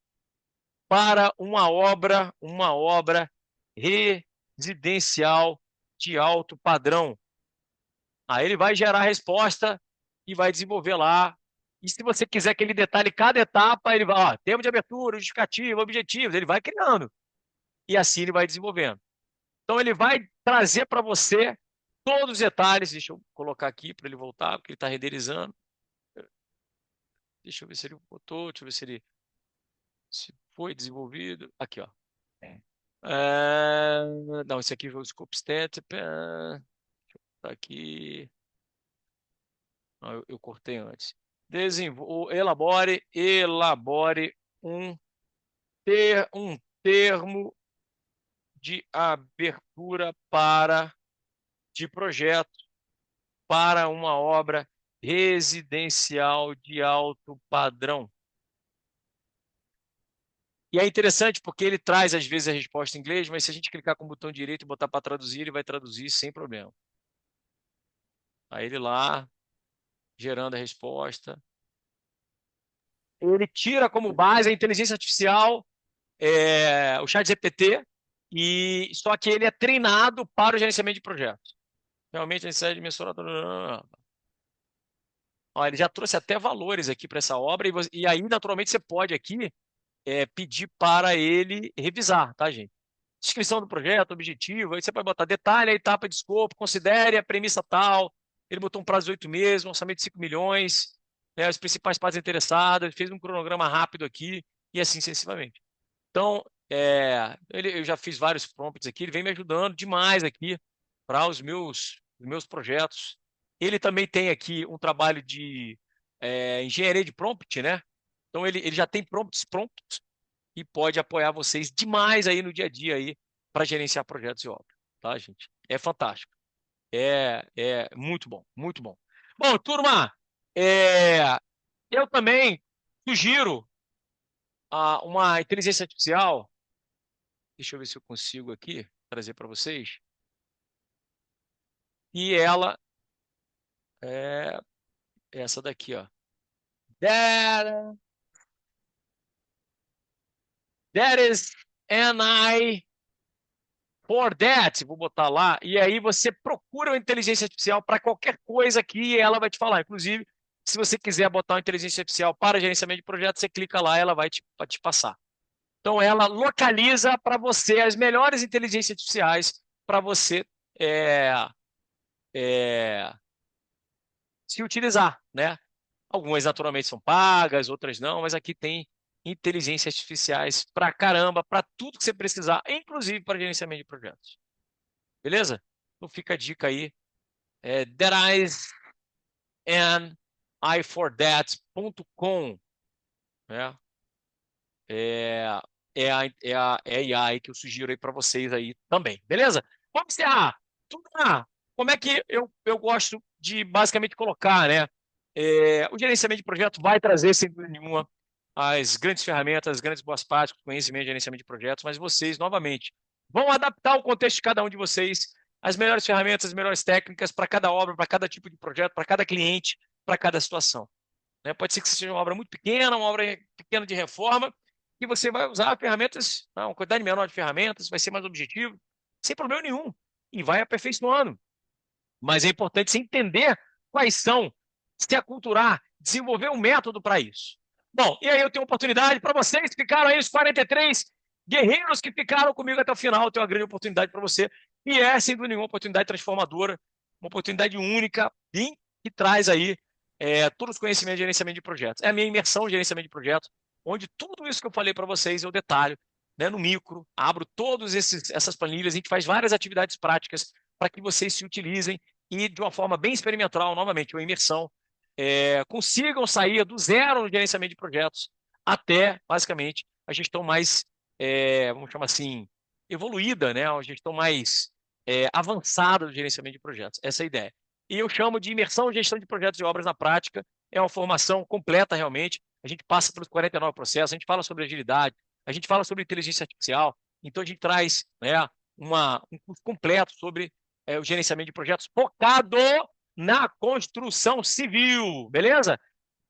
S1: para uma obra residencial de alto padrão. Aí ele vai gerar a resposta e vai desenvolver lá. E se você quiser que ele detalhe cada etapa, ele vai, ó, termo de abertura, justificativo, objetivos, ele vai criando. E assim ele vai desenvolvendo. Então ele vai trazer para você todos os detalhes. Deixa eu colocar aqui para ele voltar, porque ele está renderizando. Deixa eu ver se ele botou, deixa eu ver se foi desenvolvido. Aqui, ó. Não, esse aqui foi o Scope Stat. Tá aqui. Não, eu cortei antes. Elabore um termo de abertura de projeto para uma obra residencial de alto padrão. E é interessante porque ele traz, às vezes, a resposta em inglês, mas se a gente clicar com o botão direito e botar para traduzir, ele vai traduzir sem problema. Aí ele lá, gerando a resposta. Ele tira como base a inteligência artificial, o ChatGPT, e só que ele é treinado para o gerenciamento de projetos. Realmente a necessidade de mensurar. Ó, ele já trouxe até valores aqui para essa obra, e aí, naturalmente, você pode aqui pedir para ele revisar, tá, gente? Descrição do projeto, objetivo, aí você pode botar detalhe, a etapa de escopo, considere a premissa tal. Ele botou um prazo de 8 meses, um orçamento de 5 milhões, né, as principais partes interessadas, ele fez um cronograma rápido aqui, e assim sucessivamente. Então, eu já fiz vários prompts aqui, ele vem me ajudando demais aqui para os meus projetos. Ele também tem aqui um trabalho de engenharia de prompt, né? Então, ele já tem prompts prontos e pode apoiar vocês demais aí no dia a dia aí para gerenciar projetos e obras, tá, gente? É fantástico. É muito bom, muito bom. Bom, turma, eu também sugiro uma inteligência artificial. Deixa eu ver se eu consigo aqui trazer para vocês. E ela é essa daqui, ó. That, that is NI for that. Vou botar lá. E aí você procura uma inteligência artificial para qualquer coisa aqui e ela vai te falar. Inclusive, Se você quiser botar uma inteligência artificial para gerenciamento de projetos, você clica lá, ela vai te passar. Então, ela localiza para você as melhores inteligências artificiais para você é, é, se utilizar, né? Algumas, naturalmente, são pagas, outras não, mas aqui tem inteligências artificiais para caramba, para tudo que você precisar, inclusive para gerenciamento de projetos. Beleza? Então, fica a dica aí. That Eyes and iforthat.com, né? É a AI que eu sugiro aí para vocês aí também, beleza? Vamos encerrar. Como é que eu gosto de basicamente colocar, né? O gerenciamento de projeto vai trazer, sem dúvida nenhuma, as grandes ferramentas, as grandes boas práticas, conhecimento de gerenciamento de projetos, mas vocês, novamente, vão adaptar o contexto de cada um de vocês, as melhores ferramentas, as melhores técnicas para cada obra, para cada tipo de projeto, para cada cliente, para cada situação, né? Pode ser que seja uma obra muito pequena, uma obra pequena de reforma, e você vai usar ferramentas, uma quantidade menor de ferramentas, vai ser mais objetivo, sem problema nenhum, e vai aperfeiçoando. Mas é importante você entender quais são, se aculturar, desenvolver um método para isso. Bom, e aí eu tenho oportunidade para vocês que ficaram aí, os 43 guerreiros que ficaram comigo até o final, eu tenho uma grande oportunidade para você, e é, sem dúvida nenhuma, uma oportunidade transformadora, uma oportunidade única, bem, que traz aí todos os conhecimentos de gerenciamento de projetos. É a minha imersão em gerenciamento de projetos, onde tudo isso que eu falei para vocês eu detalho, né, no micro, abro todas essas planilhas, a gente faz várias atividades práticas para que vocês se utilizem e de uma forma bem experimental, novamente, uma imersão, consigam sair do zero no gerenciamento de projetos até, basicamente, a gestão mais, vamos chamar assim, evoluída, né? A gestão mais avançada do gerenciamento de projetos. Essa é a ideia. E eu chamo de imersão em gestão de projetos e obras na prática. É uma formação completa, realmente. A gente passa pelos 49 processos, a gente fala sobre agilidade, a gente fala sobre inteligência artificial. Então, a gente traz, né, um curso completo sobre o gerenciamento de projetos focado na construção civil, beleza?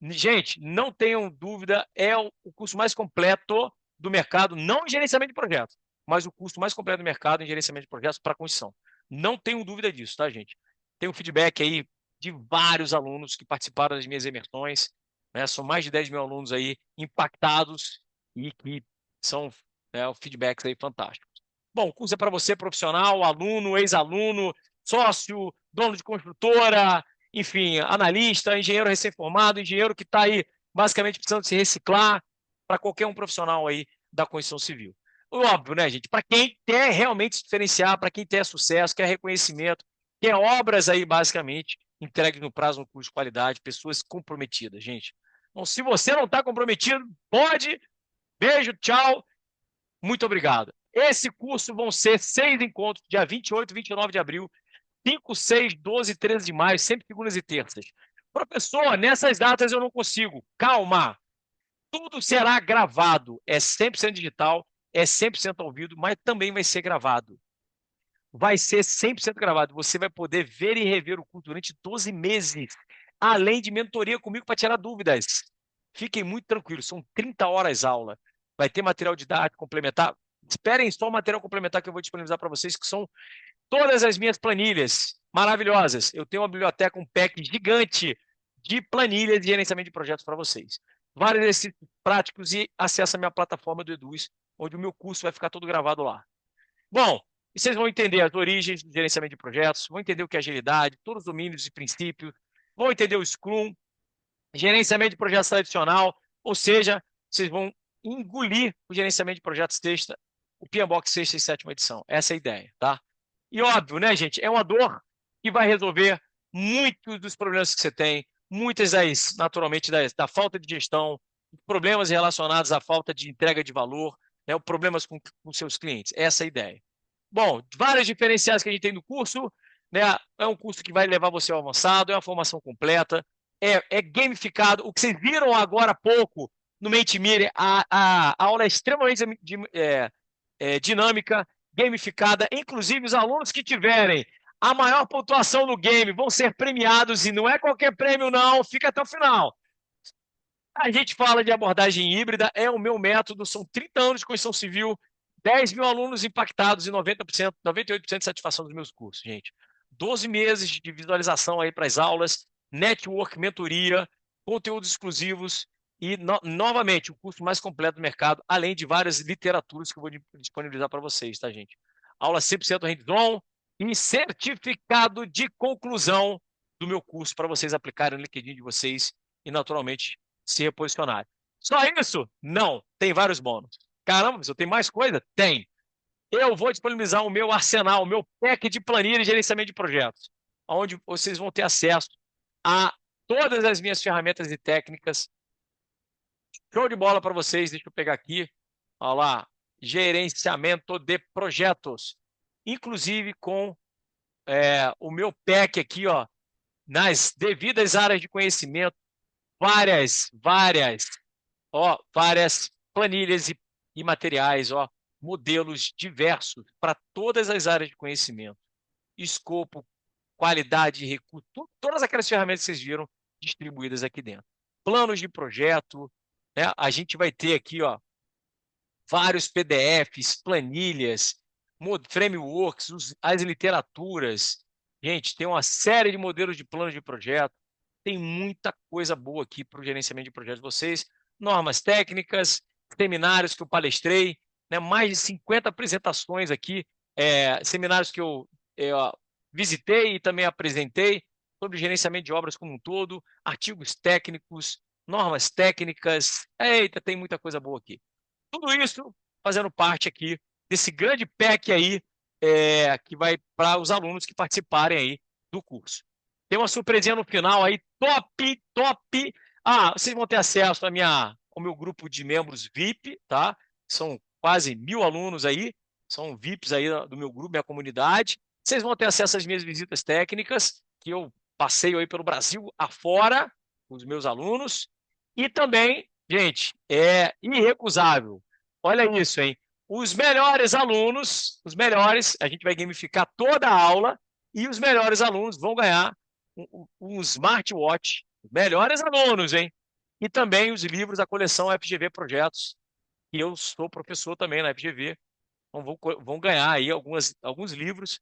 S1: Gente, não tenham dúvida, é o curso mais completo do mercado, não em gerenciamento de projetos, mas o curso mais completo do mercado em gerenciamento de projetos para construção. Não tenham dúvida disso, tá, gente? Tem um feedback aí de vários alunos que participaram das minhas imersões, né? São mais de 10 mil alunos aí impactados e que são feedbacks aí fantásticos. Bom, o curso é para você, profissional, aluno, ex-aluno, sócio, dono de construtora, enfim, analista, engenheiro recém-formado, engenheiro que está aí basicamente precisando se reciclar, para qualquer um profissional aí da construção civil. Óbvio, né, gente? Para quem quer realmente se diferenciar, para quem quer sucesso, quer reconhecimento, quer obras aí, basicamente, entregues no prazo, no custo de qualidade, pessoas comprometidas, gente. Então, se você não está comprometido, pode. Beijo, tchau. Muito obrigado. Esse curso vão ser 6 encontros, dia 28 e 29 de abril, 5, 6, 12 e 13 de maio, sempre segundas e terças. Professor, nessas datas eu não consigo. Calma. Tudo será gravado. É 100% digital, é 100% ao vivo, mas também vai ser gravado. Vai ser 100% gravado. Você vai poder ver e rever o curso durante 12 meses, além de mentoria comigo para tirar dúvidas. Fiquem muito tranquilos, são 30 horas aula. Vai ter material didático complementar. Esperem só o material complementar que eu vou disponibilizar para vocês, que são todas as minhas planilhas maravilhosas. Eu tenho uma biblioteca, um pack gigante de planilhas de gerenciamento de projetos para vocês. Vários exercícios práticos e acesso à minha plataforma do Eduz, onde o meu curso vai ficar todo gravado lá. Bom, e vocês vão entender as origens do gerenciamento de projetos, vão entender o que é agilidade, todos os domínios e princípios, vão entender o Scrum, gerenciamento de projetos tradicional, ou seja, vocês vão engolir o gerenciamento de projetos sexta, o PMBOK sexta e sétima edição. Essa é a ideia, tá? E óbvio, né, gente, é uma dor que vai resolver muitos dos problemas que você tem, muitas das, naturalmente, da falta de gestão, problemas relacionados à falta de entrega de valor, né, problemas com seus clientes. Essa é a ideia. Bom, vários diferenciais que a gente tem no curso, né? É um curso que vai levar você ao avançado, é uma formação completa, é gamificado. O que vocês viram agora há pouco no Mentimeter, a aula é extremamente dinâmica, gamificada. Inclusive, os alunos que tiverem a maior pontuação no game vão ser premiados, e não é qualquer prêmio, não, fica até o final. A gente fala de abordagem híbrida, é o meu método, são 30 anos de construção civil, 10 mil alunos impactados e 90%, 98% de satisfação dos meus cursos, gente. 12 meses de visualização aí para as aulas, network, mentoria, conteúdos exclusivos e, novamente, o curso mais completo do mercado, além de várias literaturas que eu vou disponibilizar para vocês, tá, gente? Aula 100% hands-on e certificado de conclusão do meu curso para vocês aplicarem no LinkedIn de vocês e, naturalmente, se reposicionarem. Só isso? Não. Tem vários bônus. Caramba, mas eu tenho mais coisa? Tem. Eu vou disponibilizar o meu arsenal, o meu pack de planilha e gerenciamento de projetos, onde vocês vão ter acesso a todas as minhas ferramentas e técnicas. Show de bola para vocês. Deixa eu pegar aqui. Olha lá. Gerenciamento de projetos. Inclusive com o meu pack aqui, ó, nas devidas áreas de conhecimento, várias planilhas e materiais, ó, modelos diversos para todas as áreas de conhecimento. Escopo, qualidade, recurso, todas aquelas ferramentas que vocês viram distribuídas aqui dentro. Planos de projeto, né? A gente vai ter aqui, ó, vários PDFs, planilhas, frameworks, as literaturas. Gente, tem uma série de modelos de planos de projeto. Tem muita coisa boa aqui para o gerenciamento de projetos de vocês. Normas técnicas, seminários que eu palestrei, né? Mais de 50 apresentações aqui, seminários que eu visitei e também apresentei sobre gerenciamento de obras como um todo, artigos técnicos, normas técnicas. Eita, tem muita coisa boa aqui. Tudo isso fazendo parte aqui desse grande pack aí, que vai para os alunos que participarem aí do curso. Tem uma surpresinha no final aí, top, top. Ah, vocês vão ter acesso ao meu grupo de membros VIP, tá? São quase 1000 alunos aí, são VIPs aí do meu grupo, minha comunidade. Vocês vão ter acesso às minhas visitas técnicas, que eu passeio aí pelo Brasil afora, com os meus alunos. E também, gente, é irrecusável. Olha isso, hein? Os melhores alunos, a gente vai gamificar toda a aula e os melhores alunos vão ganhar um smartwatch. Os melhores alunos, hein? E também os livros da coleção FGV Projetos, que eu sou professor também na FGV. Então vão ganhar aí alguns livros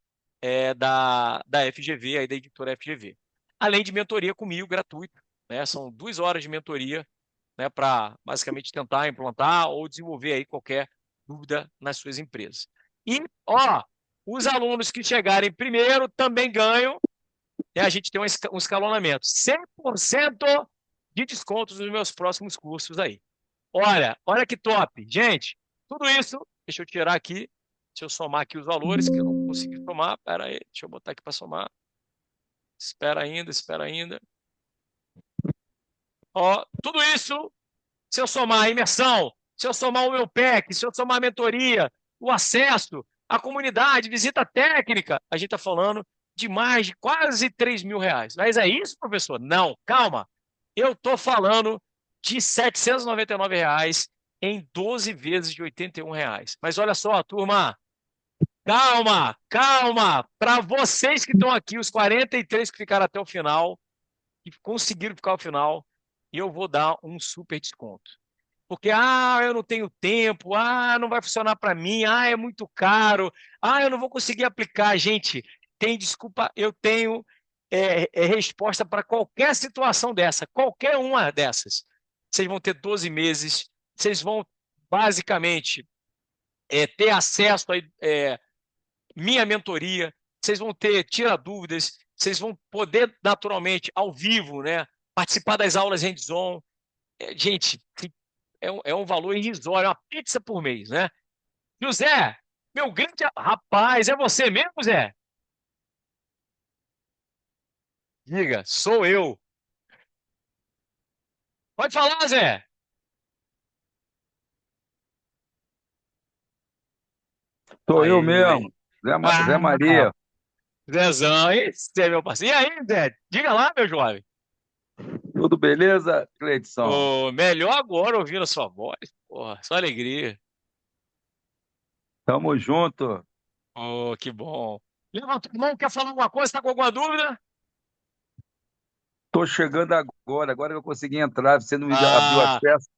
S1: da FGV, aí da editora FGV. Além de mentoria comigo, gratuita. Né? São 2 horas de mentoria, né, para basicamente tentar implantar ou desenvolver aí qualquer dúvida nas suas empresas. E, ó, os alunos que chegarem primeiro também ganham, né, a gente tem um escalonamento. 100% de descontos nos meus próximos cursos aí. Olha que top. Gente, tudo isso, deixa eu tirar aqui, deixa eu somar aqui os valores, que eu não consegui somar. Espera aí, deixa eu botar aqui para somar. Espera ainda. Ó, tudo isso, se eu somar a imersão, se eu somar o meu PEC, se eu somar a mentoria, o acesso, a comunidade, visita técnica, a gente está falando de mais de quase 3 mil reais. Mas é isso, professor? Não, calma. Eu estou falando de R$ 799 reais em 12 vezes de R$ 81 reais. Mas olha só, turma, calma. Para vocês que estão aqui, os 43 que ficaram até o final, que conseguiram ficar ao final, eu vou dar um super desconto. Porque, eu não tenho tempo, não vai funcionar para mim, é muito caro, eu não vou conseguir aplicar. Gente, tem desculpa, eu tenho resposta para qualquer situação dessa, qualquer uma dessas. Vocês vão ter 12 meses, vocês vão basicamente ter acesso a minha mentoria, vocês vão ter tira dúvidas, vocês vão poder naturalmente, ao vivo, né, participar das aulas hands-on. Gente, é um valor irrisório, é uma pizza por mês, né? José, meu grande rapaz, é você mesmo, Zé? Diga, sou eu. Pode falar, Zé.
S3: Sou eu
S1: Aí.
S3: mesmo, Zé Maria.
S1: Zezão, esse é meu parceiro. E aí, Zé? Diga lá, meu jovem.
S3: Tudo beleza, Cleiton?
S1: Melhor agora ouvindo a sua voz. Porra, só alegria.
S3: Tamo junto.
S1: Que bom. Levanta a mão, quer falar alguma coisa? Está com alguma dúvida?
S3: Tô chegando agora que eu consegui entrar, você não me abriu
S1: Ah,
S3: acesso.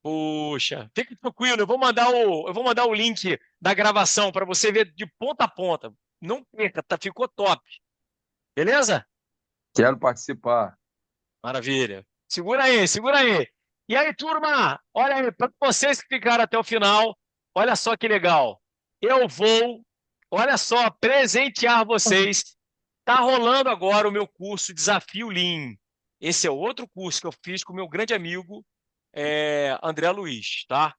S1: puxa, fique tranquilo, eu vou mandar o link da gravação para você ver de ponta a ponta. Não perca, ficou top. Beleza?
S3: Quero participar.
S1: Maravilha. Segura aí, segura aí. E aí, turma, olha aí, para vocês que ficaram até o final, olha só que legal. Eu vou, olha só, presentear vocês. Tá rolando agora o meu curso Desafio Lean. Esse é outro curso que eu fiz com o meu grande amigo André Luiz, tá?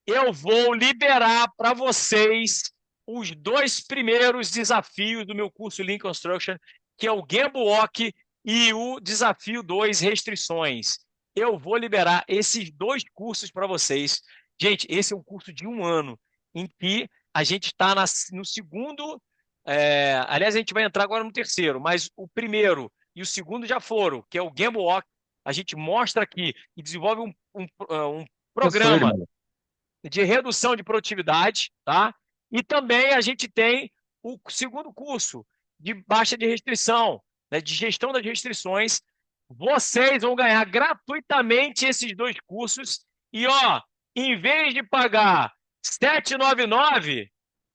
S1: Eu vou liberar para vocês os 2 primeiros desafios do meu curso Lean Construction, que é o Gemba Walk e o Desafio 2 Restrições. Eu vou liberar esses 2 cursos para vocês. Gente, esse é um curso de 1 ano, em que a gente está no segundo. Aliás, a gente vai entrar agora no terceiro, mas o primeiro e o segundo já foram, que é o Gemba Walk. A gente mostra aqui e desenvolve um
S3: Eu sou ele,
S1: programa
S3: mano.
S1: de redução de produtividade, tá? E também a gente tem o segundo curso de baixa de restrição, né, de gestão das restrições. Vocês vão ganhar gratuitamente esses 2 cursos e, ó, em vez de pagar R$ 799,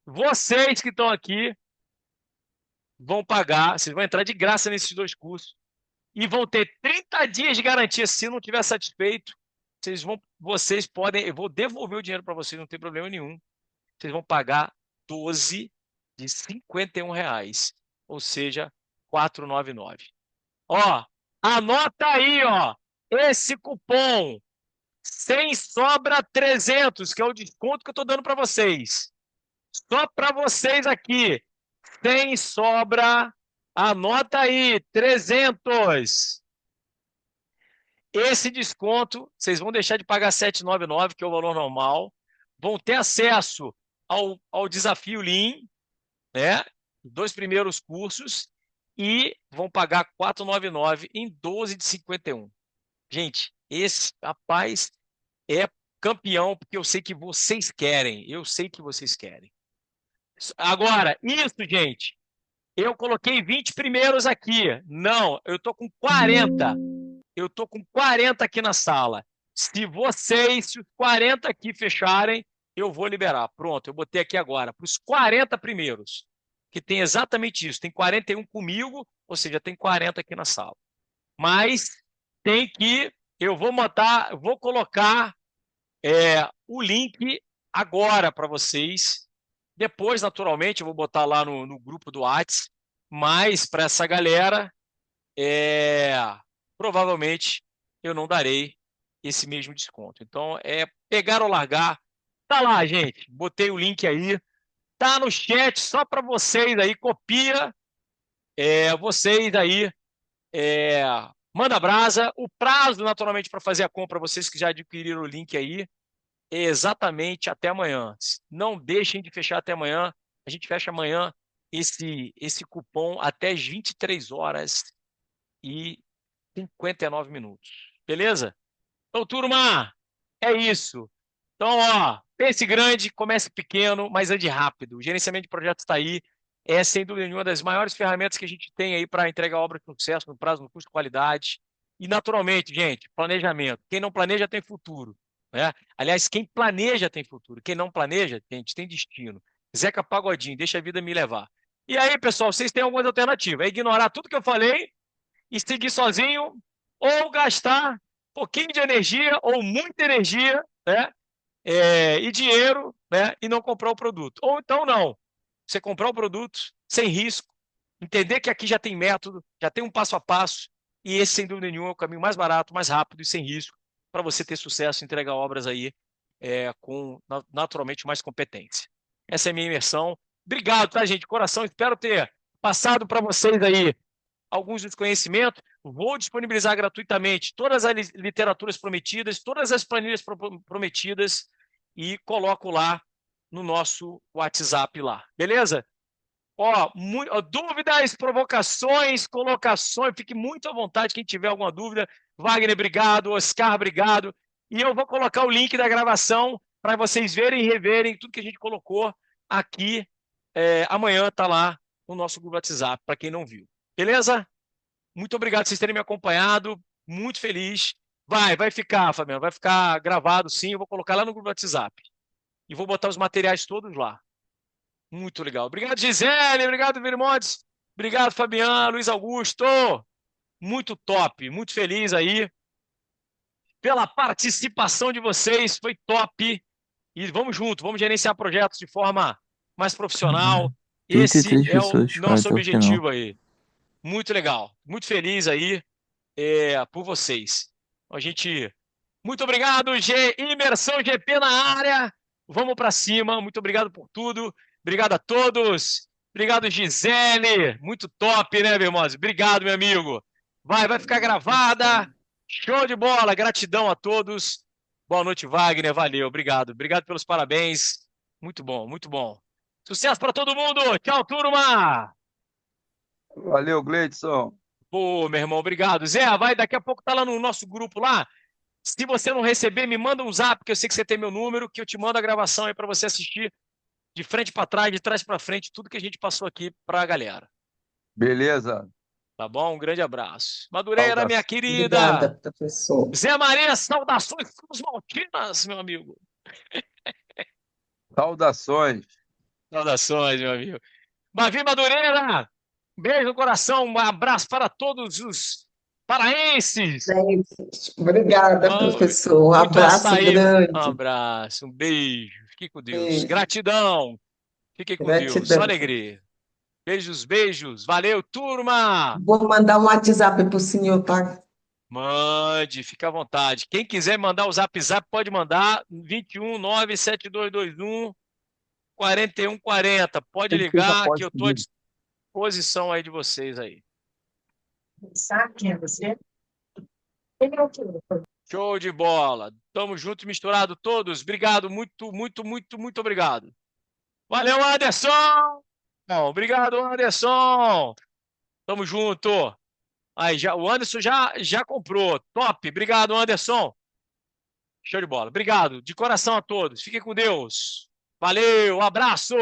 S1: vocês que estão aqui vão pagar, vocês vão entrar de graça nesses 2 cursos e vão ter 30 dias de garantia. Se não tiver satisfeito, vocês podem, eu vou devolver o dinheiro para vocês, não tem problema nenhum. Vocês vão pagar 12 de R$ 51, ou seja, 499. Ó, anota aí, ó, esse cupom sem sobra 300, que é o desconto que eu estou dando para vocês. Só para vocês aqui, sem sobra, anota aí, 300. Esse desconto, vocês vão deixar de pagar R$ 799, que é o valor normal, vão ter acesso ao Desafio Lean, né? 2 primeiros cursos, e vão pagar R$ 499 em 12 de 51. Gente, esse rapaz é campeão, porque eu sei que vocês querem. Eu sei que vocês querem. Agora, isso, gente, eu coloquei 20 primeiros aqui. Não, eu estou com 40. Eu estou com 40 aqui na sala. Se os 40 aqui fecharem, eu vou liberar. Pronto, eu botei aqui agora, para os 40 primeiros, que tem exatamente isso. Tem 41 comigo, ou seja, tem 40 aqui na sala. Mas eu vou colocar o link agora para vocês. Depois, naturalmente, eu vou botar lá no grupo do WhatsApp, mas para essa galera, provavelmente eu não darei esse mesmo desconto. Então, é pegar ou largar. Tá lá, gente. Botei o link aí. Tá no chat, só para vocês aí. Copia. Vocês aí. Manda brasa. O prazo, naturalmente, para fazer a compra, vocês que já adquiriram o link aí, é exatamente até amanhã. Não deixem de fechar até amanhã. A gente fecha amanhã esse cupom até as 23 horas e 59 minutos. Beleza? Então, turma, é isso. Então, ó, pense grande, comece pequeno, mas ande rápido. O gerenciamento de projetos está aí. É, sem dúvida nenhuma, das maiores ferramentas que a gente tem aí para entregar obras com sucesso, no prazo, no custo, qualidade. E, naturalmente, gente, planejamento. Quem não planeja tem futuro, né? Aliás, quem planeja tem futuro. Quem não planeja, gente, tem destino. Zeca Pagodinho, deixa a vida me levar. E aí, pessoal, vocês têm algumas alternativas. É ignorar tudo que eu falei e seguir sozinho, ou gastar um pouquinho de energia ou muita energia, né? E dinheiro, né? E não comprar o produto. Ou então não. Você comprar o produto sem risco, entender que aqui já tem método, já tem um passo a passo, e esse, sem dúvida nenhuma, é o caminho mais barato, mais rápido e sem risco para você ter sucesso e entregar obras aí com, naturalmente, mais competência. Essa é a minha imersão. Obrigado, tá, gente? Coração, espero ter passado para vocês aí alguns dos conhecimentos. Vou disponibilizar gratuitamente todas as literaturas prometidas, todas as planilhas prometidas e coloco lá no nosso WhatsApp lá. Beleza? Ó, dúvidas, provocações, colocações, fique muito à vontade quem tiver alguma dúvida. Wagner, obrigado. Oscar, obrigado. E eu vou colocar o link da gravação para vocês verem e reverem tudo que a gente colocou aqui. Amanhã está lá no nosso grupo WhatsApp, para quem não viu. Beleza? Muito obrigado por vocês terem me acompanhado. Muito feliz. Vai ficar, Fabiano. Vai ficar gravado, sim. Eu vou colocar lá no grupo WhatsApp. E vou botar os materiais todos lá. Muito legal. Obrigado, Gisele. Obrigado, Virmontes. Obrigado, Fabiano, Luiz Augusto. Muito top. Muito feliz aí. pela participação de vocês, foi top. E vamos junto, vamos gerenciar projetos de forma mais profissional. Esse
S4: 33
S1: é o
S4: pessoas ficaram
S1: nosso
S4: até o final.
S1: objetivo aí. Muito legal, muito feliz aí por vocês. A gente, muito obrigado, Imersão GP na área. Vamos para cima. Muito obrigado por tudo. Obrigado a todos. Obrigado, Gisele. Muito top, né, Vermose? Obrigado, meu amigo. Vai ficar gravada. Show de bola. Gratidão a todos. Boa noite, Wagner. Valeu. Obrigado. Obrigado pelos parabéns. Muito bom, muito bom. Sucesso para todo mundo. Tchau, turma.
S3: Valeu, Gleidson.
S1: Pô, meu irmão, obrigado. Zé, daqui a pouco tá lá no nosso grupo lá. Se você não receber, me manda um zap, que eu sei que você tem meu número, que eu te mando a gravação aí para você assistir de frente para trás, de trás para frente, tudo que a gente passou aqui para a galera.
S3: Beleza.
S1: Tá bom? Um grande abraço. Madureira, minha querida.
S2: Obrigada, professor.
S1: Zé Maria, saudações Cruz Maltinas, meu amigo.
S3: Saudações.
S1: Saudações, meu amigo. Mavi Madureira, beijo no coração, um abraço para todos os paraenses.
S2: Obrigada, professor. Um
S1: Muito
S2: abraço
S1: açaí,
S2: grande.
S1: um abraço, um beijo. Fique com Deus.
S2: Beijo.
S1: Gratidão. Fique com Deus.
S2: Gratidão.
S1: Só alegria. Beijos, beijos. Valeu, turma.
S2: Vou mandar um WhatsApp para o senhor, tá?
S1: Mande, fica à vontade. Quem quiser mandar o zap pode mandar 21 97221 4140. Pode ligar que eu estou à disposição aí de vocês aí.
S2: Sabe quem é você?
S1: Show de bola. Tamo junto e misturado todos. Obrigado, muito, muito, muito, muito obrigado. Valeu, Anderson! Obrigado, Anderson! Tamo junto. Aí, o Anderson já comprou. Top. Obrigado, Anderson. Show de bola. Obrigado. De coração a todos. Fiquem com Deus. Valeu, abraço!